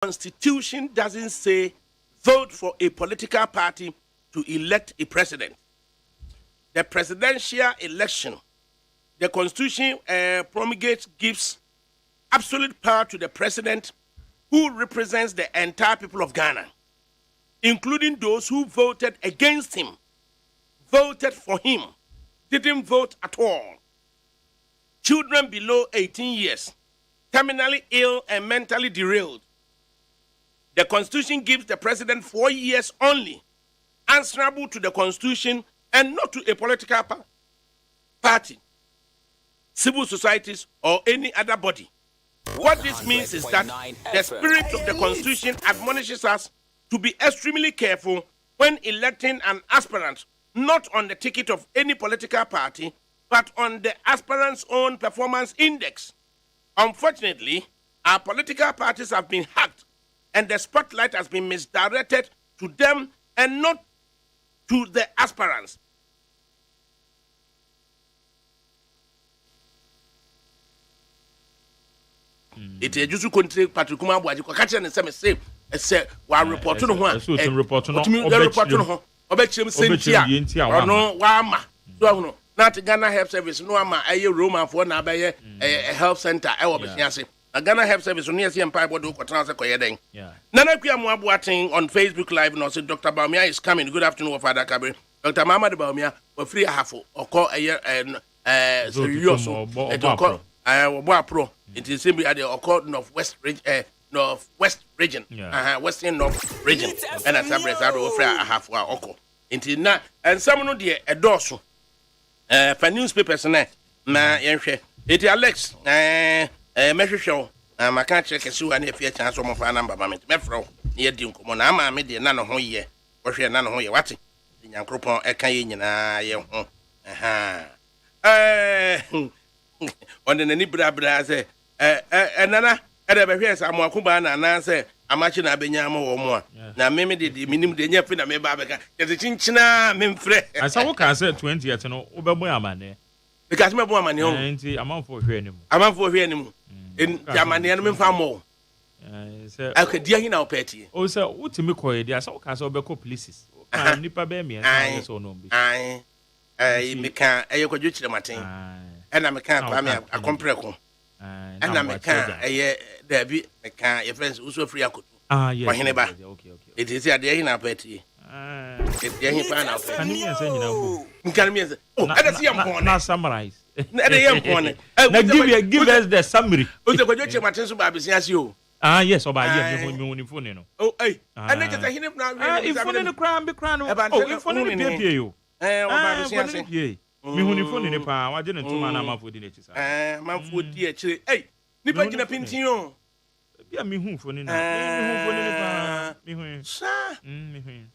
Constitution doesn't say vote for a political party to elect a president. The presidential election, the Constitution promulgates, gives absolute power to the president who represents the entire people of Ghana, including those who voted against him, voted for him, didn't vote at all. Children below 18 years, terminally ill and mentally derailed. The Constitution gives the president 4 years only, answerable to the Constitution and not to a political party, civil societies, or any other body. What this means is that the spirit of the Constitution admonishes us to be extremely careful when electing an aspirant, not on the ticket of any political party, but on the aspirant's own performance index. Unfortunately, our political parties have been hacked, and the spotlight has been misdirected to them and not to the aspirants. It is just to continue Patrick Kumabwaji, catch and say, while reporting on one, reporting on no, Wama, no, not Ghana Health Service, no, I'm a Roman for Nabaye, a health center, I will be a Ghana Health Service, near the Empire, what do you Nana Kyerematen on Facebook Live, and also Dr. Baumia is coming. Good afternoon, ADAKABRI. Dr. Mama de Baumia, or free a half or call a year and Pro. It is simply at the Northwest region, Western North region, and a separate over a half hour. Until and someone dear a dorsal for newspapers and that. It Alex, measure show. I can't check a sue and if you chance of a number, Mammy Mefro, near Dunco, Monama, made the none of Hoye, or she none of Hoye, what? The young Cropon, a Cayenne, on the Nibra Braze, and Nana, and ever hears a more Kubana, and answer, a match in Abenyamo or more. Now, maybe the minimum de Yapina me Babaca, there's a chinchina, Memfre. I saw what I said 20 at an Oberboyamane. Because my woman, I'm on for him. I'm on for him. In Germany, and Memfamo. I could dear him now, Petty. Oh, sir, what to me call the Assault Castle Beco police? Nipper Bemia, I so no. I make a could Martin. And I'm a camp, I'm a compreco. And I'm a camp, there be a camp, your friends also free. Ah, yes, okay. It is a day in our petty. It's the young fan out. Can you say, oh, I don't see a point. Now summarize. Give us the summary. Oh, the Kojoche Martins by business you. Ah, yes, or by you. Oh, hey, and then just a hint now. If one in the crown be crowned about only you. Me phone in the power, I didn't do my food in it. My food, dear, hey, Nippon in a pintion. Yeah, me who phone in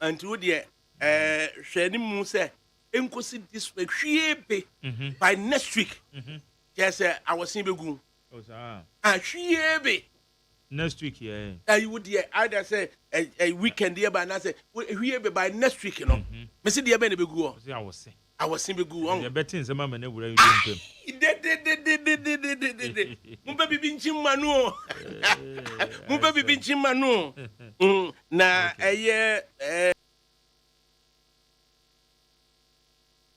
and to dear, Shady Mousse, Encosi this week, she by next week. Yes, I was in Begoon. Ah, she be next week, yeah. You would either say a weekend, dear, by now say, we be by next week, you know. Missy, dear, Benny Begoo. I was simply good on the betting the mamma never really Mubabi Binchim Manu. Mubabi Binchim Manu. Na a year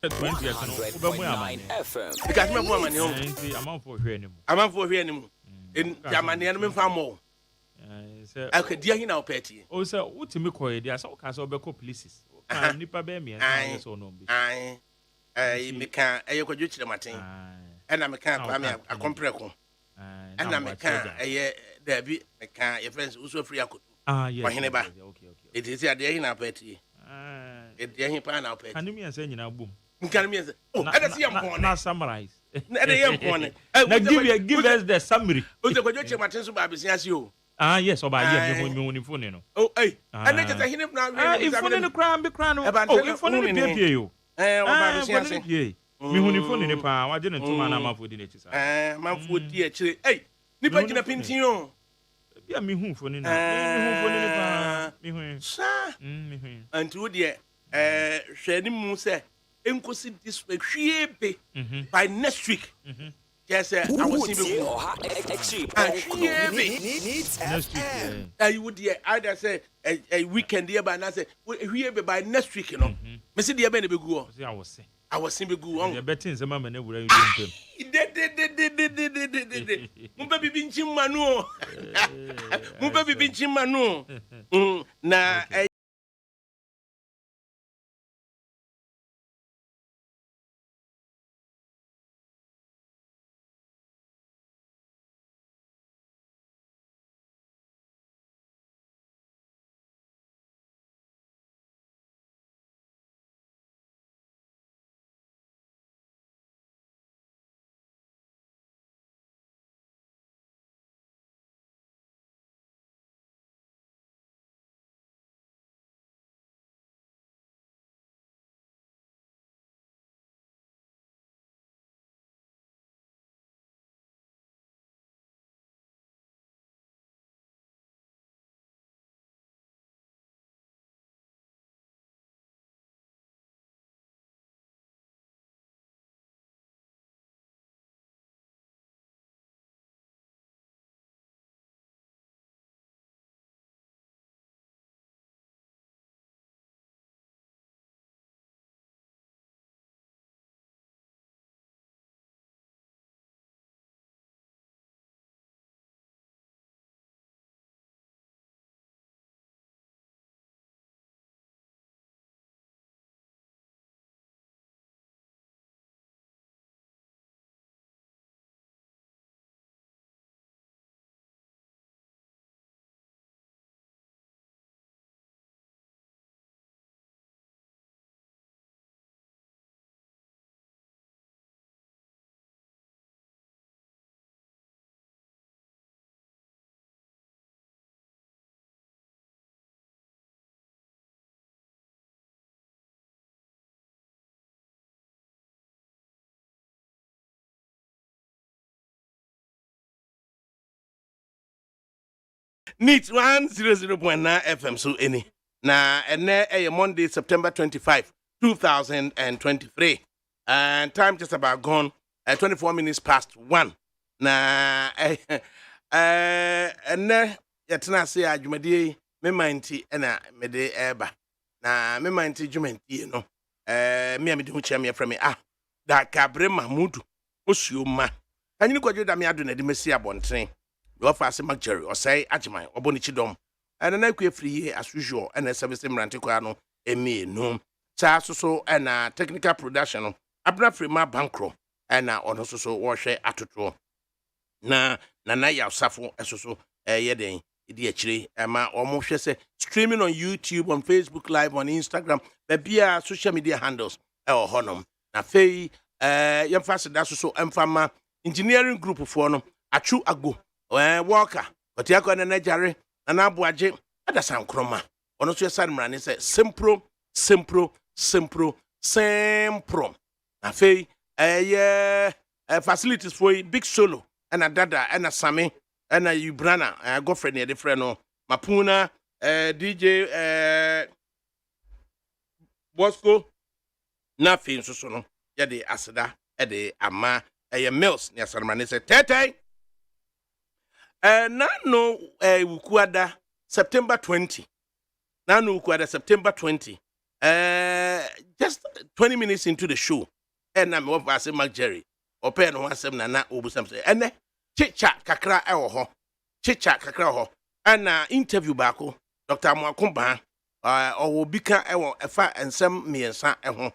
20 because my woman, I'm out for hearing in Germany and Memfamo. I could dear him now, Petty. Oh, sir, what to me call it? There's all kinds of Beco police. Nipper Bemia, I so no. I make a could Martin. And I'm a camp, I'm a compreco. And I'm a camp, a year there be a car, your friends also free. Ah, yes, it is a day in our petty. It's the young pan out. Can you say in our boom? Can you say, oh, I don't see a point. Now summarize. Give us the summary. Oh, the Kojoche Martins by business you. Ah, yes, or by you phone. Oh, hey, and then just a hint now. If one in the crown be crowned about you. Me phone in the power, I didn't do my food in it. My food, dear, hey, Nippon in a pintion. Yeah, me who phone in and to dear, Shady Mousse, Encosi this week, she be by next week. Yes, I was in you would either say a weekend here by now say we by next week, you know. Messi the Abene Begu. I was in Begu. You're betting some man never will. Mubabi Binchim Manu. Mubabi Binchim Manu. Na Neat 100.9 FM so any. Na a Monday, September 25, 2023. And time just about gone 24 minutes past 1. Na yatna say adwumadi me manti na me de eba. Na me manti dwumadi no. Me amede hu chia me from me ADAKABRI Mahmudu Osioma. Anyi kwadwo da me ado na de mesi abonten. You offer as Jerry or say Ajiman or Bonichidom. And an equi free as usual and a service Rantiquano, emi no. So and technical production. Abra Frima Bankro and on also wash atutro. Na ya safo esoso yeden idi achire ama almost say streaming on YouTube, on Facebook Live, on Instagram, be social media handles or honum. Na fei yam fast that so emfama engineering group for no achu ago. Walker, but you can najare and abuaje at the San Croma. On also San Mran say Simpro. Na fei facilities for big solo and a dada and a Sammy and a Ubrana girlfriend near the friend Mapuna DJ Bosco nothing so no yadi asada ede ama mills near San Mran say Tete. Nano ukuada September 20. Nano ukuada September 20. Just 20 minutes into the show. And I'm over as Mark Jerry. Or pen one sem nana obusam say. And chit chat kakra ho. Chit chat kakra ho. And interview bako Dr. Mwakumba or bika ewo efa and some miensa eho.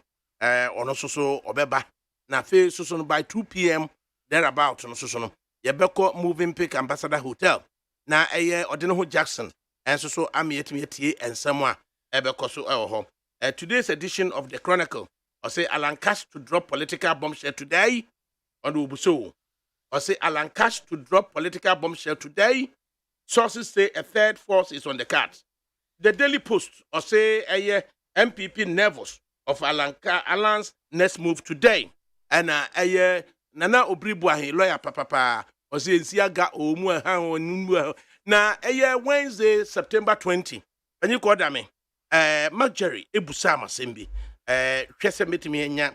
Ono so obeba. Na fe so by 2 p.m. thereabout no so no. Yebeko moving pick Ambassador Hotel. Na Odinoho Jackson. And so I'm yet and someone ebeko so ho. Today's edition of the Chronicle. I say Alan Cash to drop political bombshell today on Ubuso. I say Alan Cash to drop political bombshell today. Sources say a third force is on the cards. The Daily Post I say MPP nervous of Alan's next move today. And Nana Obribwa lawyer papa. Ose nsiaga omu ha onmu na Wednesday September 20 anyi ko da me Mark Jerry ebusa amasembi hwese metimi enya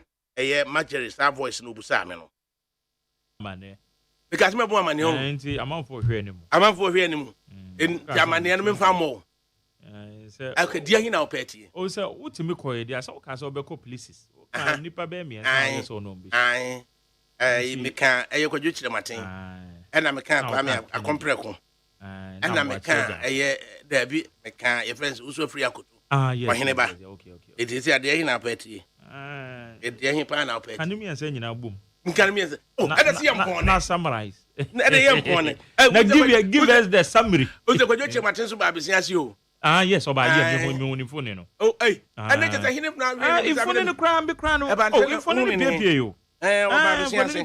Mark Jerry sa voice no busa me no because me bo amane ho nti amanfo hwe ne mu in Germany no me fa mo say okay dia hin na opeti o say wutimi koye dia say o ka say obeko policies o ka nipa be mi say so no be me kan kwadwo Kyerematen na me kan kwa me akompreko na me kan da bi me kan your friends also free akoto yes ohene ba okay it is dia hin na opeti dia hin pa na opeti kan mi say nyina bom nkan mi say oh ada si yampon na summarize na dey yampon na give us the summary o say kwadwo Kyerematen so ba besia si o yes oba ye me phone no oh and they just a him na if phone no cry be cry no oh if phone no pie yo oba besia si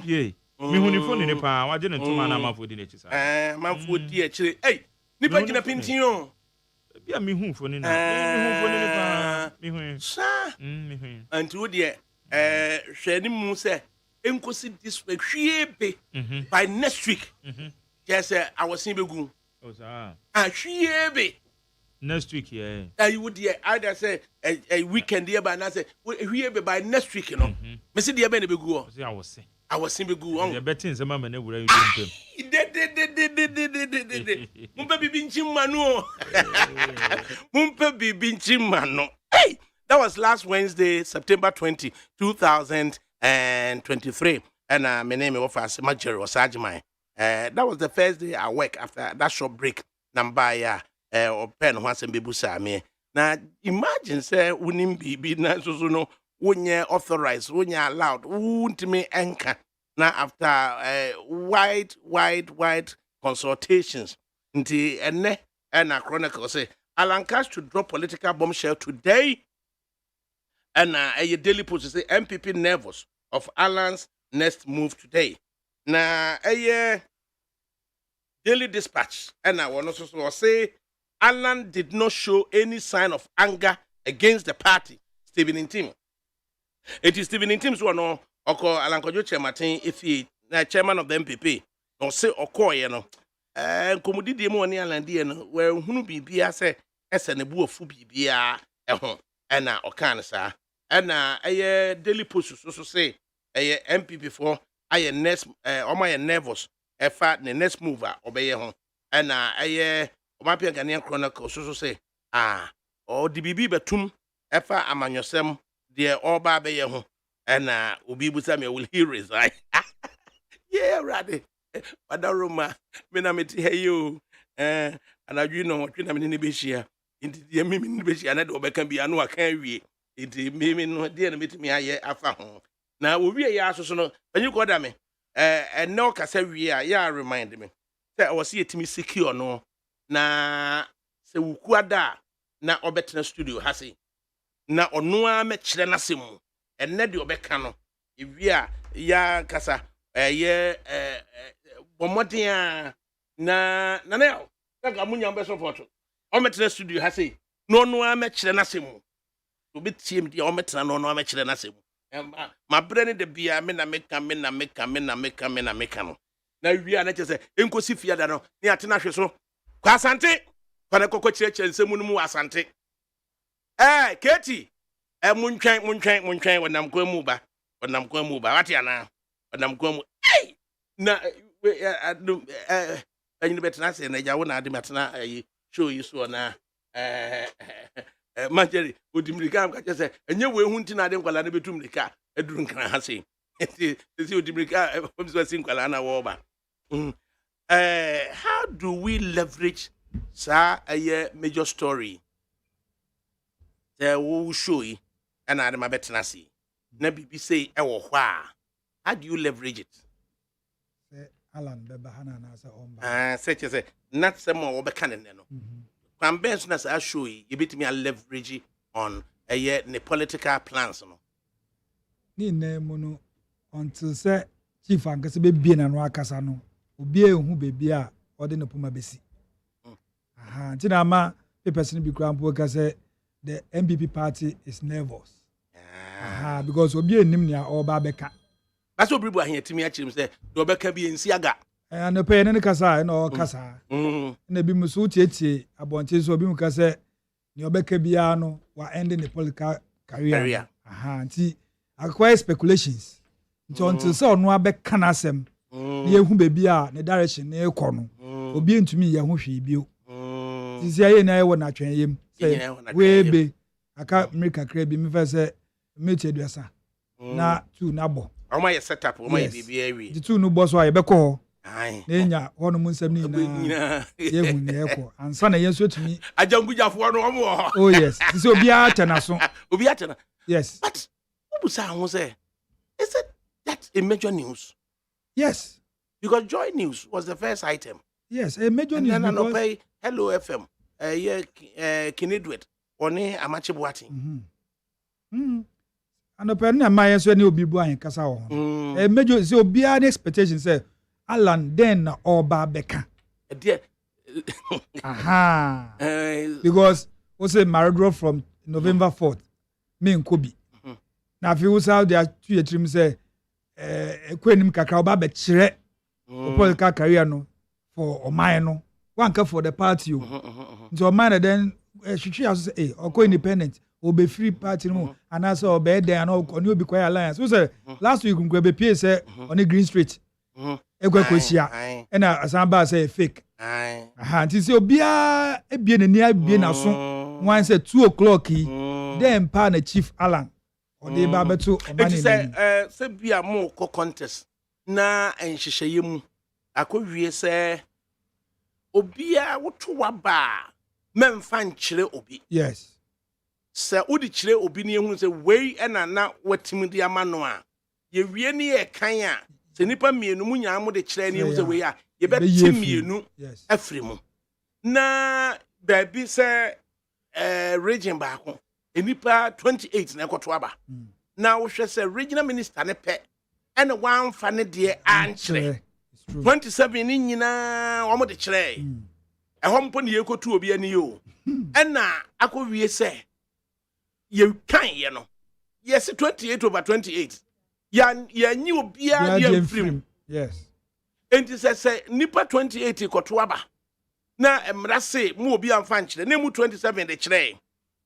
me huni phone ni pa waje ne ntuma na mafo di n'echi sa mafo di akire nipa gina pintin o bia me hu phone na me hu phone ni pa me hu sa me hu anti wo de hwe ni mu se enkosi this week hwiebe by next week yes I was in begu oh sa hwiebe next week yeah you would either say a weekend here by now say hwiebe by next week you know me see the be na begu o say I was in begu on the betting say mama na wura you mpem mumpe bibi nchimano mumpe bibi nchimano hey that was last Wednesday September 20 2023 and my name is Major Osajimai that was the first day I work after that short break number or pen once and bebusa me now imagine say unim bibi na so no wonye authorized wonye allowed won't me anchor now after wide consultations nti enne na chronicle say Alan Cash to drop political bombshell today and a daily post say MPP nervous of Alan's next move today na daily dispatch and I want to say Alan did not show any sign of anger against the party. Stephen Intim. It is Stephen Intim who no oko Alan Kyerematen if he na chairman of the MPP. No say oko ye no. Komudi de mo ni Alan de no we hunu bibia say ese ne bu ofu bibia ho. Na okan sa. Na daily post so say MPP for aye next my nervous efa the next mover obeye ho. Na Mapia Ghanaian Chronicle so say or the bibi betum efa amanyosem de oba be ye ho na obi busa me will he resign yeah ready padaroma me na meti heyo and you know what na me ni be hia inti de me ni be hia na de obeka bia no aka wie inti me no de na metimi aye afa ho na owie ya asoso no anyi ko da me no kasa wie a ya remind me say I was here timi secure no na se wukuada na obetena studio hase na ono a mekire nasem enne de obeka no ewia ya kasa bomoden na ga munya be support o metena studio hase no ono a mekire nasem obetiem de o metena no ono a mekire nasem ma bre ne de bia me na meka no na ewia na chese enkosi fiada no ne atena hwe so kwa asante kwa kokko chireche nsemu no mu asante Keti muntwen wonam kwa mu ba wate ana wonam kwa mu na anyi betena se na jawo na ade metena show yi so na manjeri odimrika am ka chese enye we hu nti na ade nkwala na betumrika eduru nkran ha se esi odimrika pomso sin nkwala na wo ba how do we leverage a major story wo show yi na ade ma betena se na bibi say wo ho how do you leverage it Alan beba hana na say omba say not some wo be kan ne no kwan ben so na say show yi you betimi leverage on ne political plans no ni na mu no until say chief ankase be bie na no akasa no obi ehu bebi a ode ne puma besi ntina ma person be crampo ka say the MPP party is nervous because obi enim nia oba beka that's what people are here to me actually say do beka bi ensi aga no pay ne kasa na o kasa na bi musu tietie abonche so obi mu ka say ni obeka bia no wa ending the political career nti acquire speculations until so no abeka na asem ne hu baby a ne direction ne ekọ no obi ntumi ye ho hwe bio sisi aye na ye wo na twen yem say we be aka America kra bi me fa say meti aduasa na tu na bo o ma ye set up o ma ye bibia wi the two no boss wa ye be ko ai na nya hono mu nsam ni na ye hu ne ekọ ansa na ye so tumi ajangujafo no omo oh yes sisi obi a tena so obi a tena yes but who say ho say is it that a major news? Yes. Because Joy News was the first item. Yes, a major news. And then I pay Hello FM, Kinedwet, One Amache Boating. And the pen and my answer will be boy and Casao. A major, so be an expectation, say, Alan, then or Barbecca. Dear. Aha. Because was a marriage from November 4th, me and Kobe. Now, if you was out there, 2 years, say, kwenim kakra oba be kire political career no for oman no wanka for the party o so oman then hwehwe aso say oko independent obe free party no ana so obe den na oni obi kwaya alliance so say last week nkwa be pie say on Green Street egwa kosia na asamba say fake aha nti say obia ebie nani abie na so wan say 2 o'clock then pa na Chief Alan Ode ba beto omani se bia mo ko contest na enhyehyeye mu akowie se obia woto waba memfa nkyere obi yes se odi kyere obi ne ehunu se wei na watim di amano a ye wie ne ye kan a se nipa mienu mu nyaa mo de kyere ne ehunu se wei a ye betim mienu afri mu na baby se region baako enipa 28 na ekoto aba na wo hwe se regional minister ne pe ene wan fa ne de ankyere 27 ni nyina wo mo de kyere ehom po ne yekotu obi ani yo ena akowie se ye kan ye no yes 28 over 28 ya nyi obi a de mfrim yes enti se nipa 28 koto aba na emra se mu obi amfa nkyere na mu 27 de kyere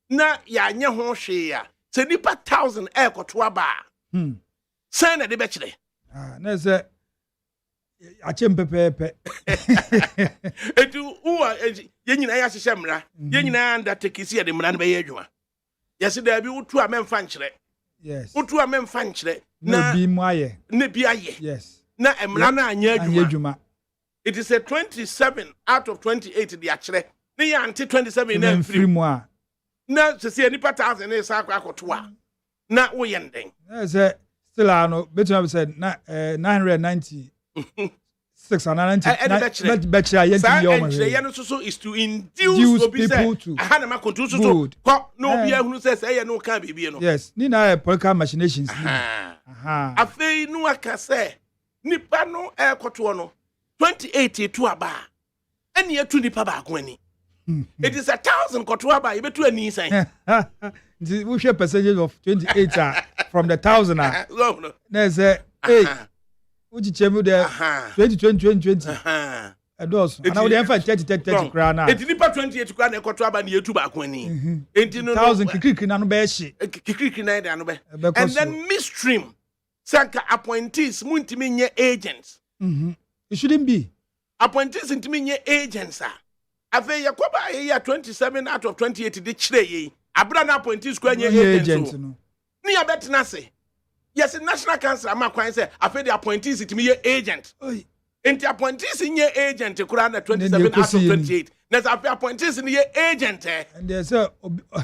na ya nye ho hwe ya se nipa 1000 koto aba sen na de be kyere na se achem pepepe etu uwa ye nyina ya hyehyɛ mra ye nyina anda tekisi ya de mra na be ye adwuma yesi da bi utu a memfa nkyere yes utu a memfa nkyere na bi mu aye na bi aye yes na emra na anya adwuma it is a 27 out of 28 de akyere na ya ante 27 na mfiri mu a na se nipa 1000 na sa akoto a na wo ye nden say still ano between said na 990 690 betcha yen ti yo ma say yen so is to induce people to aha na makontu so ko no bia hunu say ye no ka bibie no yes ni na political machinations afei no aka say nipa no ekoto no 28 to aba eni etu nipa ba ko ani it is 1000 koto aba you betu ani san we share percentage of 28 from the 1000 no na say hey uji chemu de 2020 ados ana we dey fa 30 kra na enti nipa 28 kra na ekoto aba na yetu ba ko ani enti no 1000 kikiki na no be hye kikiki na da no be and then midstream sanka appointees muntimi nye agents it shouldn't be appointees ntimi nye agents afei yakoba ya 27 out of 28 de kire yi abra na appointees kwa nye agents no ni ya betina se yes national council am kwan say afei the appointees ntimi ye agent enti appointees nye agent kura na 27 out of 28 na afei appointees ni ye agent and they say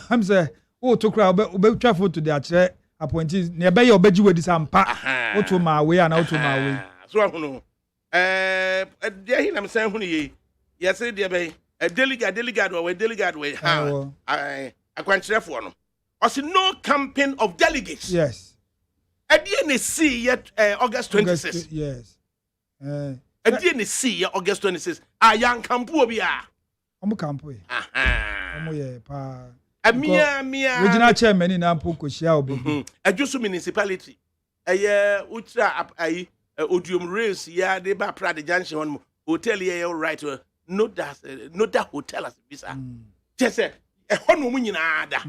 am say o to kura obe twa photo de akire appointees na be ye obeji wedi sampa o to ma we ana o to ma we so ahunu dia hi na me san hunu ye yes dia be delegate we ha akwankyerefo no osi no campaign of delegates yes adie see yet August 26 yes adie see yet August 26 ayan campo obi a omo campo omo ye pa amia regional chairman na ampo koshia obi adjusu municipality utra ayi odium race ya de ba Prade junction one hotel ye right no that hotel as visa just ehonu mu nyina da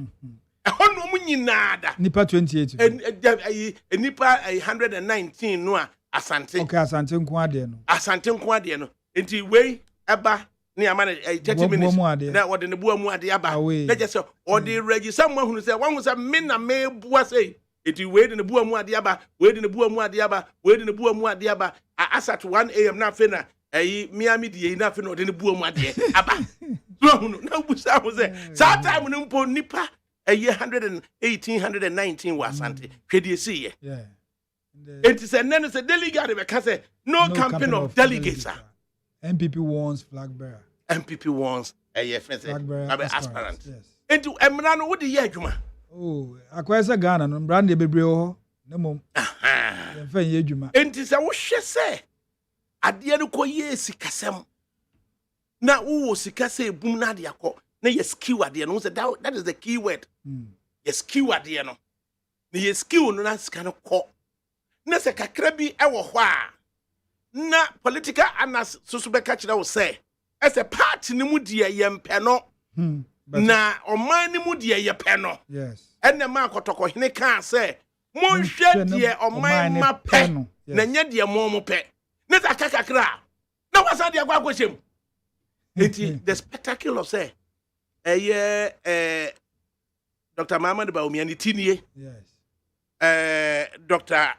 ehonu mu nyina da nipa 28 nipa 119 no a Asante. Okay, Asante nko ade no. Asante nko ade no. Enti wei eba ne ama 30 minutes. Na wode ne bua mu ade aba. Na je se ode register mu hunu se wan se me na me bua sei. Enti wei de ne bua mu ade aba, wei de ne bua mu ade aba, wei de ne bua mu ade aba. Asat 1 am na fe na Miami die na fe na ode ne bua mu ade aba. So hunu na busa ho se sa time no mpo nipa 118 119 wa Asante. Hwede sie. Yeah. It is a delegate because no campaign of delegates. MPP wants flag bearer. MPP wants a flag bearer aspirant. Yes. Into Emrano, what the year, Juma? Oh, acquires Ghana and Brandy Bibrio. No more. Juma. And it is a wish, say. At the end of Koye Sikasem. Now, who Sikase Bumnadiako? Na yes, skew at the end. That is the key word. Yes, skew at the end. Yes, skew no that's kind of call. Na se kakra bi ewo ho a na political anas so be ka kire wo say as a party ni mu die ye mpe no na oman ni mu die ye pe no yes enne ma akotoko hene ka say mo hwe die oman ma pe na nya die mo pe na ta kakra na wasa die agwa kwesem enti the spectacle of say Dr. Muhammad Bawumia ni tinie yes Dr.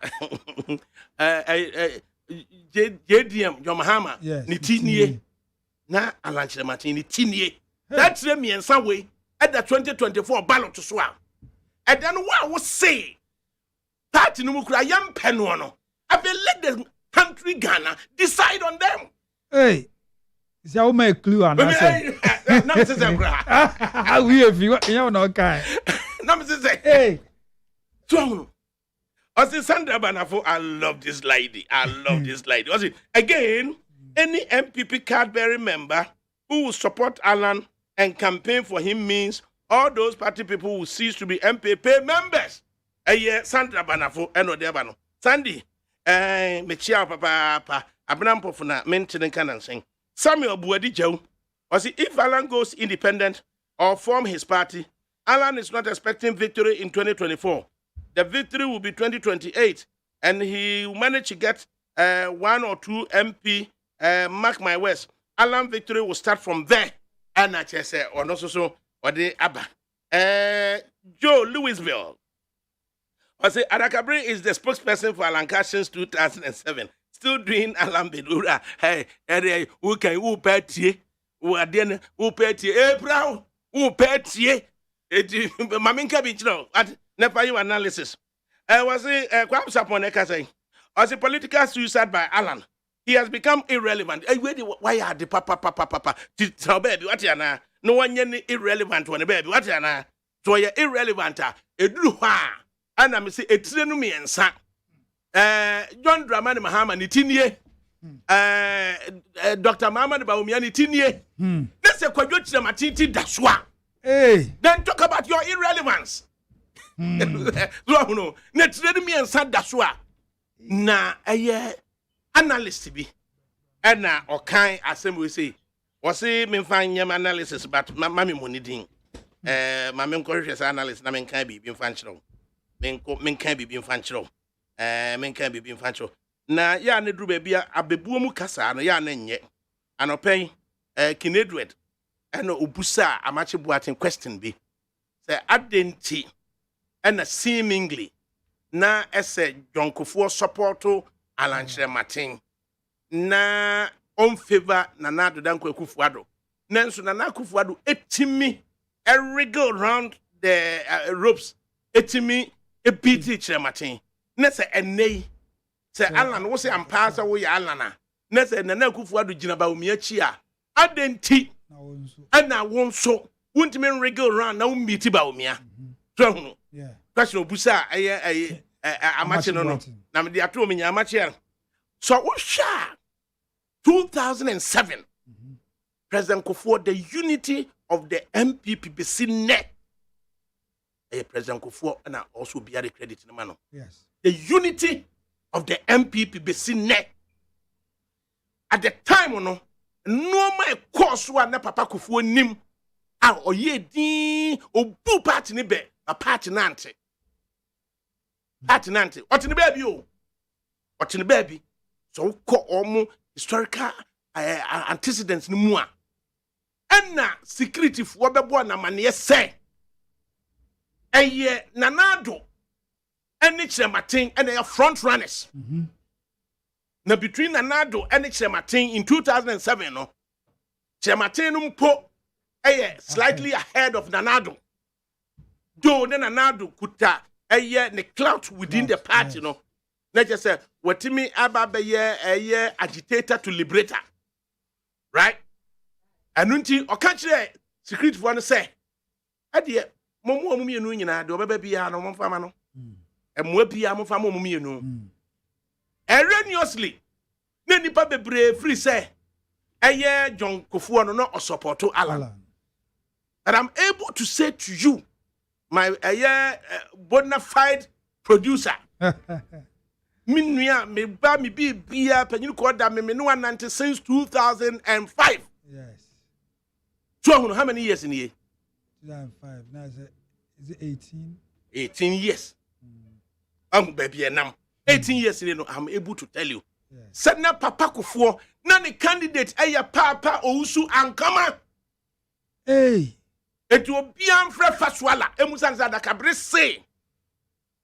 JDM Jomahama ni tinie na Alan Kyerematen ni tinie that three miensa way at the 2024 ballot so a and then what was say party no kura yam peno no I will let the country Ghana decide on them. Hey, is that my clue and say na me say kura we if you no kai na me say hey so I say Sandra Banafo, I love this lady. I love this lady. I say, again, any MPP card-bearing member who will support Alan and campaign for him means all those party people will cease to be MPP members. Sandra Banafo, Debano. Sandy, me chia papa, Abnampo for na mentioning canon saying Samuel Buadi Joe. I say, if Alan goes independent or form his party, Alan is not expecting victory in 2024. The victory will be 2028, and he will manage to get 1 or 2 MP. Mark my words. Alan victory will start from there. And I just say, or no so, or the Abba. Joe Louisville. I say, ADAKABRI is the spokesperson for Alan Cash since 2007. Still doing Alan Bedura. Hey, who can who pet ye? Who are then who pet ye? Eh, brown, who pet ye? Maminka Beach, no. Never you analysis. I was quite upon a saying, as a political suicide by Alan, he has become irrelevant. Why are the papa? Tell baby, what you na? No one irrelevant when a baby, what you na? So you're irrelevant. A drew and I'm say a trenumi and son. John Dramani Mahama, Nitinie, Dr. Muhammad Bawumia, Nitinie. That's a quadruple matiti, that's why. Hey, then talk about your irrelevance. No, let's read me and sad that's why. Na analyst be. And na or kind assembly say, was say me find your analysis, but mammy money ding. Mammy conscious analyst, na men can be functional. Men can be functional. Men can be functional. Na ya ne drew baby a bebumu kasa no ya nenye. And opay Kinedred. And ubusa amache buatin question be. Say adenti. And seemingly, na ese John Kufuor support to Alan Kyerematen. Na on favor na do danko Kufuor. Nanso na Kufuor etimi wriggle around the ropes. Etimi beat Kyerematen. Na se enei se Alan wo se ampasa wo ya Alan na se na Kufuor gina ba omi achi a adenti na wonso wontimi wriggle around na umbiti ba omi a. So yeah. Question obusa amache no na me de ato me nya amache so wo sha 2007 President Kufuor the unity of the MPP be seen net President Kufuor and also be the credit in man yes the unity of the MPP be seen net at the time no my course one na Papa Kufuor nim a oye din obu party ni be a party nante. What in the baby? ɔtene baabi so wokɔ ɔmo historical antecedents no mu a ɛna security foɔ bɛbɔ na maneɛ sɛ ɛyɛ Nanado ɛne Kyerematen ɛna ɛyɛ front runners na between Nanado ɛne Kyerematen in 2007 no Kyerematen no mpo ɛyɛ slightly ahead of Nanado though ne Nanado kuta ɛyɛ ne clout within the party no na kyerɛ sɛ watimi aba bɛyɛ ɛyɛ agitator to liberator right ɛno nti ɔka kyerɛ security foɔ no sɛ ɛdeɛ momo mienu nyinaa de ɔbɛba bia no momfama no ɛmoa bia momfama mo mienu erroneously na nipa bebree free say ɛyɛ John Kofoɔ no no ɔsupporto Alan. And I'm able to say to you my bona fide producer minua me ba me bia panyin ko da me no 90 since 2005. Yes. So how many years in here? 2005. Now is it 18? 18 years. Baby enam. 18 years in here, I'm able to tell you. Said na Papa Kofoɔ na ne candidate ɛyɛ Papa Owusu Ankama. Hey. It will be amfra faswala. Emusan ADAKABRI say,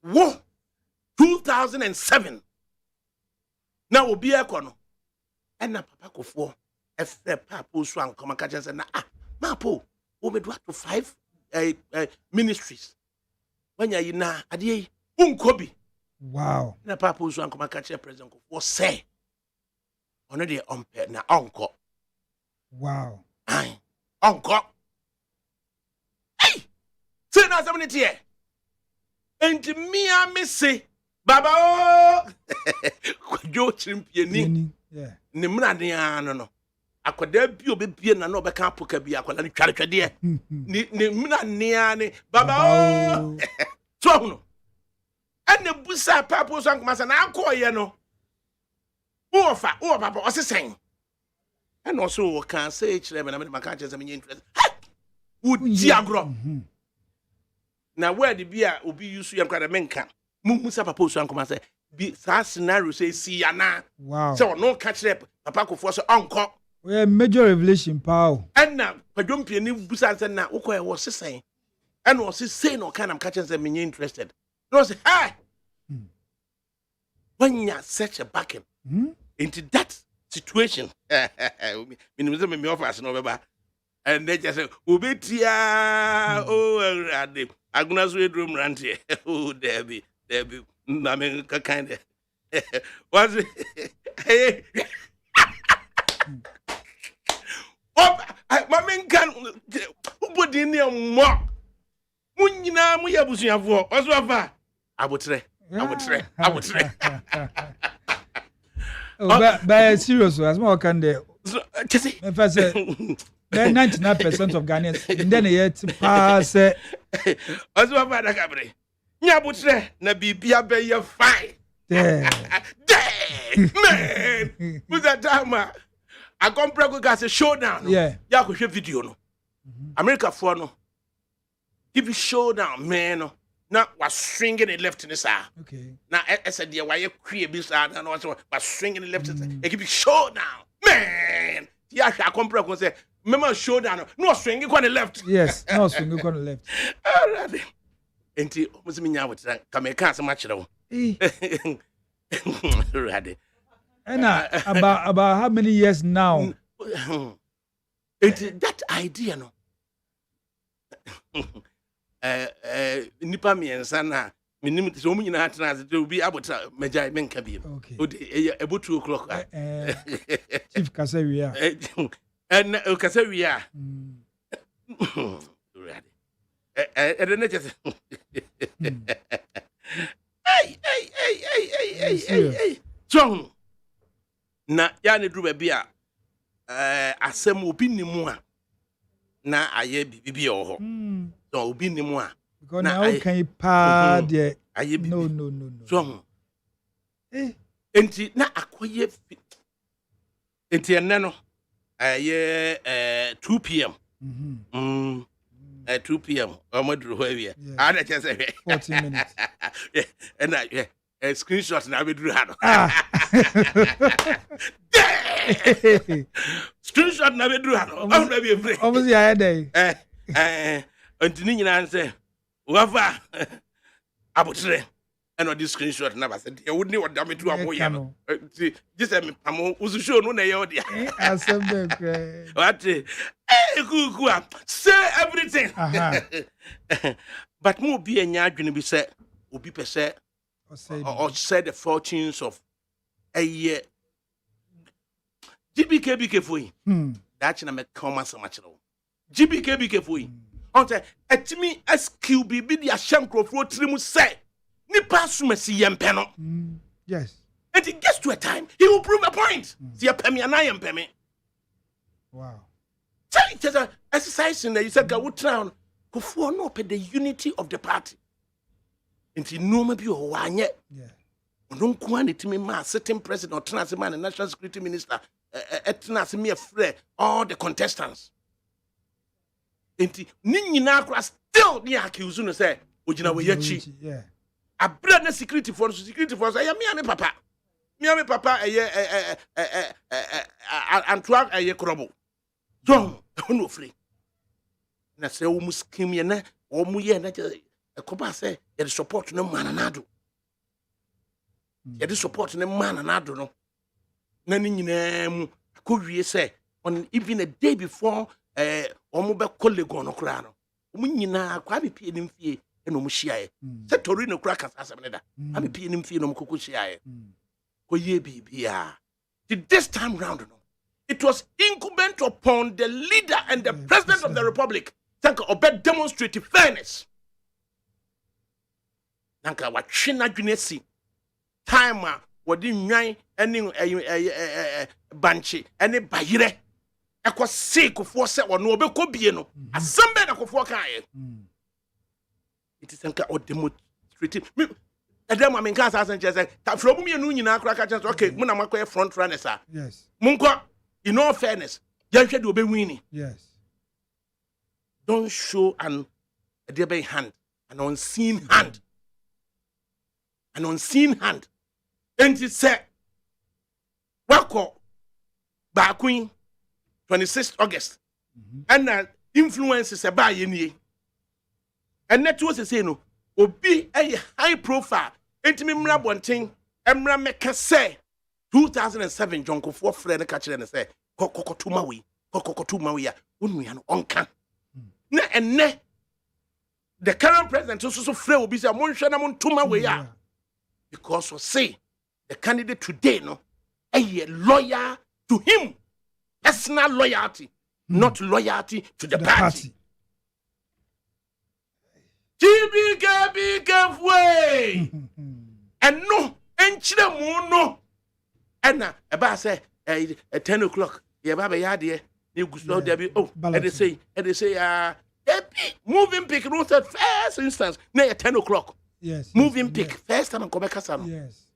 wo 2007. Now will be a kono. And na Papa Kofoɔ ɛfrɛ Papa Owusu Ankama kacha say na mapo obedwa to 5 ministries. Wanya yina adie unkobi. Wow. Na Papa Owusu Ankama kacha President Kofoɔ say ono de ompe na onko. Wow. Ai onko. Say na something here. And me say, Baba oh, Kwajo chimpieni. Yeah. Ne mna no. Akwada bi obebie na no beka apoka bi akwala ni tware ne mna ne Baba oh. So no. And the busa Papa Owusu Ankama say na akoye no. O papa o sesen. And also can say chire me na me maka chese me interest. Wo di agro. Na where the beer obi use yam kwada menka musa Papa Owusu Ankama say bi sa scenario say si yana. Wow. So no catch up Papa Kofoɔ so onko we major revelation power and na kwadwompie ni busa say na wokɔ e wo sesen and wo say no kind am catch say me interested no say hey when you such a backing into that situation me offers no beba and they just say obetia oh aguna so edrum rantie oh debi na me kind was hey oh mama kan ubodi ni mo munyina mu yabusuafo oso afa abotre oh but serious as more can there just if say 99% of Ghanaians then yet pass oso afa ADAKABRI nya abotre na bibia be ye fine man who's that time I come prego gas a showdown yeah ya ko hwe video no America for no give you showdown man no na was swinging it left in the side okay na said the why kwie bi sa na was swinging it left in the give you showdown man ya I come prego say remember showdown no swinging on the left yes no swinging on the left already enti omusimi nya wotra kameka asema kire wo ready and about how many years now that idea no nipa miensa na minim so mu nyina atena ase to bi abota majai menka bi o de about 2 o'clock chief kasawia and kasawia ready and just hey so na ya ne duru ba bia asem obi nimu a na aye bibi ho so obi nimu a because now can pa de aye bibi no so enti na akoye enti enne no aye 2 p.m. 2 p.m. Amaduru ho awia ana chese 14 minutes screenshot na be duru ha no screenshot na be duru ha no na be free almost ya dey antini nyina say wafa abotre and on this screenshot na ba say e woni wada me tu amoya no just me pamo usu show no na ye odia asem be what kuku say everything but mo bi anya adwene bi say obi pese or said the fortunes of a year. GBK for you. That's na me come so much. GBK for you. On say etimi SQB be the ashankro for trimu say nipa sumasi yempeno. Yes. And it gets to a time he will prove a point. See a pemi and I am pemi. Wow. Tell it as an exercise in there. You said go town. Go for no pay the unity of the party. Inti noma bi o wanye ono nko an etimi ma sitting president or trans man national security minister etnas me afre all the contestants inti ni nyina akra still ni accuse no say ogina we yachi abra na security force ya me papa Antoine krobo John no free na say o muskim ye na o mu ye na Koba say you support no mananado. You support no mananado no. Na ni nyina mu akɔwie say on even a day before omo be colleague no kra no. Omo nyina kwa be pie nim fie e no mo hia ye. Say tori no kra kasa asem ne da. Abi pie nim fie no mo kokɔ hia ye. Ko ye bibia. This time round no. It was incumbent upon the leader and the president of the republic to demonstrate fairness. Nanka watchina dwunesi time wodi nwan ene banchi ene bayire ekose kofo se wono obekɔ bie no asambe na kofo kae it is nanka o demonstrate me edem am nka asan chese ta from me nu nyina akra ka chese okay mu na makoye front runners a yes munko in all fairness yanhwe de obewini yes don't show an a hand an unseen hand. An unseen hand. And he said, Wako Bakui 26th August. And influences a buy in and that was a say no, or be a high profile. Intimate Mrabonting, Emra Meka say 2007 Jonko for friend catcher and say, Coco to Maui, Unwian Onka. Na and ne the current president also free will be a Monshanamon to Maui. Because we say the candidate today, no, a lawyer to him, personal loyalty, not loyalty to the party. Be careful, and no, and no, and about say at 10 o'clock, yeah, Baba Yadi, you go slow there. Oh, and they say, moving pick route at first instance, near 10 o'clock. Yes. Moving pick first time come back asano. Yes.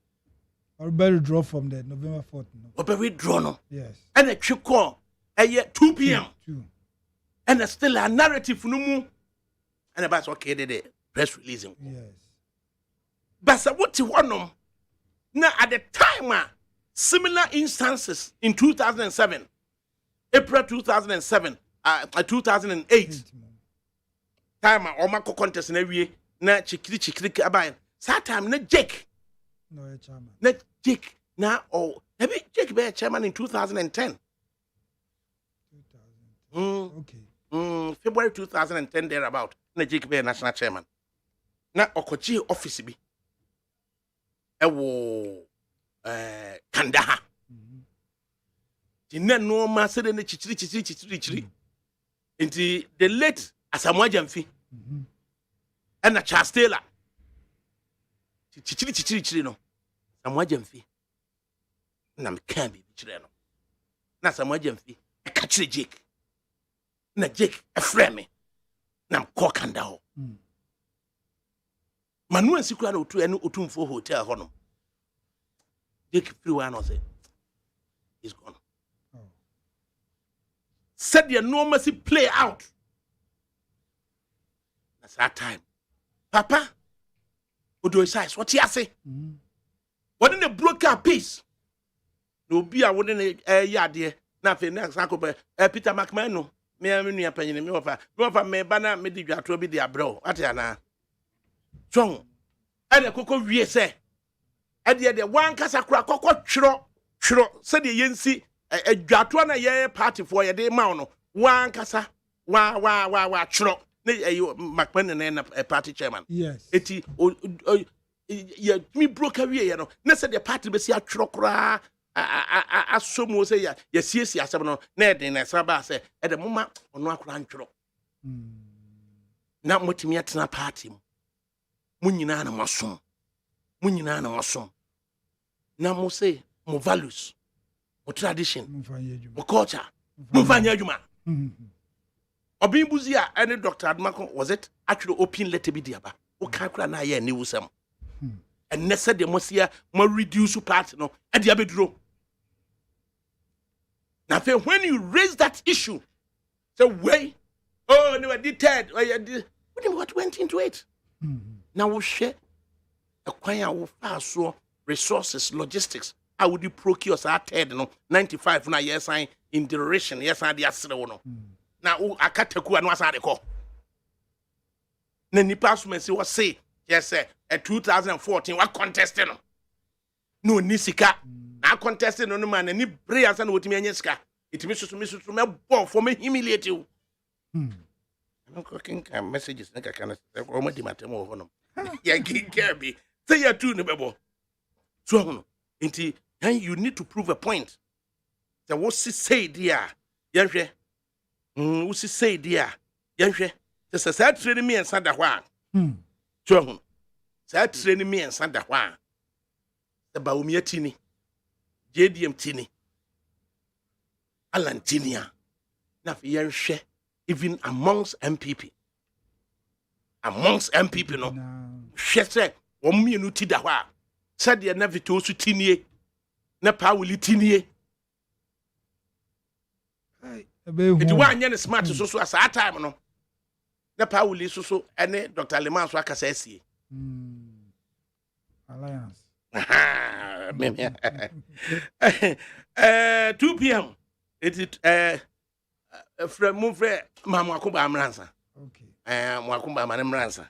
Or better draw from there November 4th. No? Or better draw no. Yes. And a quick call at 2 p.m. 2. And there's still a narrative no more. And about okay the press release. Yes. But what you want no? Now at the time similar instances in 2007, April 2007, 2008. Time or Marco contest in every na chikiri abayan. That time na Jake. No, a chairman. Na Jake na maybe Jake be a chairman in 2010. 2000. Okay. February 2010 thereabout. Na Jake be a national chairman. Na okochi office bi. Ewo Kandaha. Tinna no ma se de na chikiri. Inti the late Asamoah Jamfi. And a Charles Taylor. Chichiri no. Asamoah Jamfi. Na me can be chire no. Na Asamoah Jamfi. E ka chire Jake. Na Jake e frɛ me. Na mkɔ Kanda ho. Manu ansikura na otu ene otumfo hotel ho no. Jake free one no say. He's gone. Said the enormous play out. That's that time. Papa, Odo size, what you say? What in the broker peace? No be a wooden yard, nothing next. Peter McMahon, me and me opinion, me offer me banner, me did to be their bro. Atiana. Strong. And a cocoa, we say. And the one casa crack, chro, said the yensi, a Jatuana ye party for a day mouno. One casa, wa, chro. McMahon and a party chairman. Yes. Eti, me broke away, you know. Nessa the party be see a chokra. Asomo say ya siesie asem no na e den na saba say e de moma ono akora ntworo na motimi atena party mu munyina na masom na mo say mo values mo tradition mo culture mo fanya adwuma obimbuzi a any Dr. Admako was it actually open letter bi diaba o ka kura na ye ni wusam and nessa de mo sia mo reduce party no e dia beduro. Now, when you raise that issue, so way, oh, they were deterred. What went into it? Now we share acquire our resources, logistics. How would you procure that 95 now? Yes, I in duration. Yes, I the no. Now I can't take one was I call. Then the pastor was say yes, sir. At 2014, what contesting? No nisika. I contested on the man and he prayers and what me and it misses to me for me humiliate you. I'm cooking messages like I can say, oh, my dematemo over them. Yeah, can't be. Say you're too neighbor. So, you need to prove a point. So, what's he say, dear? Yanshe? What's he say, dear? Yanshe? There's a sad training me and Santa Juan. So, sad training me and Santa Juan. The Baumia Tini. JDM Tini, Alan Tinia, Nafian share even amongst MPP. Amongst MPP, no. She said, "One minute tidawa." Said the never to su tinie, na powerly tinie. It one yen smart so as a time, no. Na powerly so any Dr. Leman so akasesi. Alliance. 2 p.m. It is from Mufre Mamma Kumba Amransa. Okay. Mwakumba Manamransa.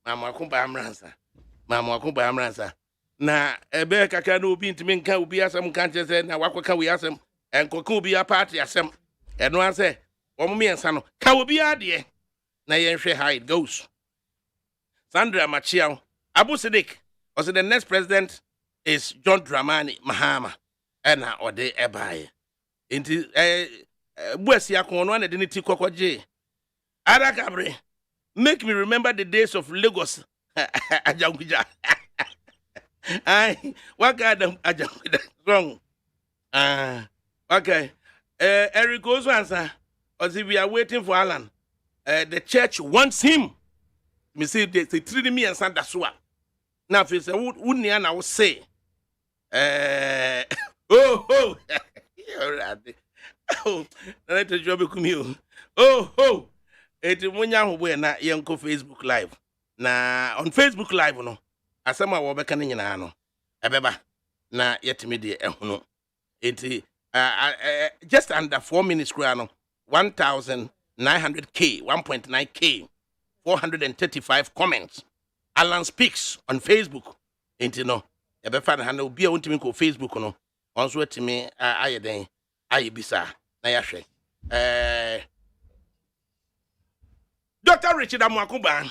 Mamma Kumba Amransa. Mamma Kumba Amransa. Na ebe kaka no bi ntimi nka obi asem kan chese na wakwaka we asem enkoka obi a party asem eno ase omo miensa no ka obi ade na yenhwe how it goes. Sandra Machiao Abu Siddiq was the next president is John Dramani Mahama and ode ebaye inti buasi akono na de ne ti kokwaje ADAKABRI make me remember the days of Lagos ajanguja ai wakadam ajanguja wrong okay Eric goes answer as if we are waiting for Alan the church wants him me say they treat me and Santa Sua now if say wouldn't na will say oh oh na to job kumio oh it munya ho boy na yenko Facebook live na on Facebook live no asema wo beka nyina no ebeba na yetimi de ehunu it just under 4 minutes no 1900k 1.9k 435 comments. Alan speaks on Facebook enti no ebefa na na obi a wontimi ko Facebook no onso etimi ayeden ayebisa na yahwe Dr. Richard Amwakuba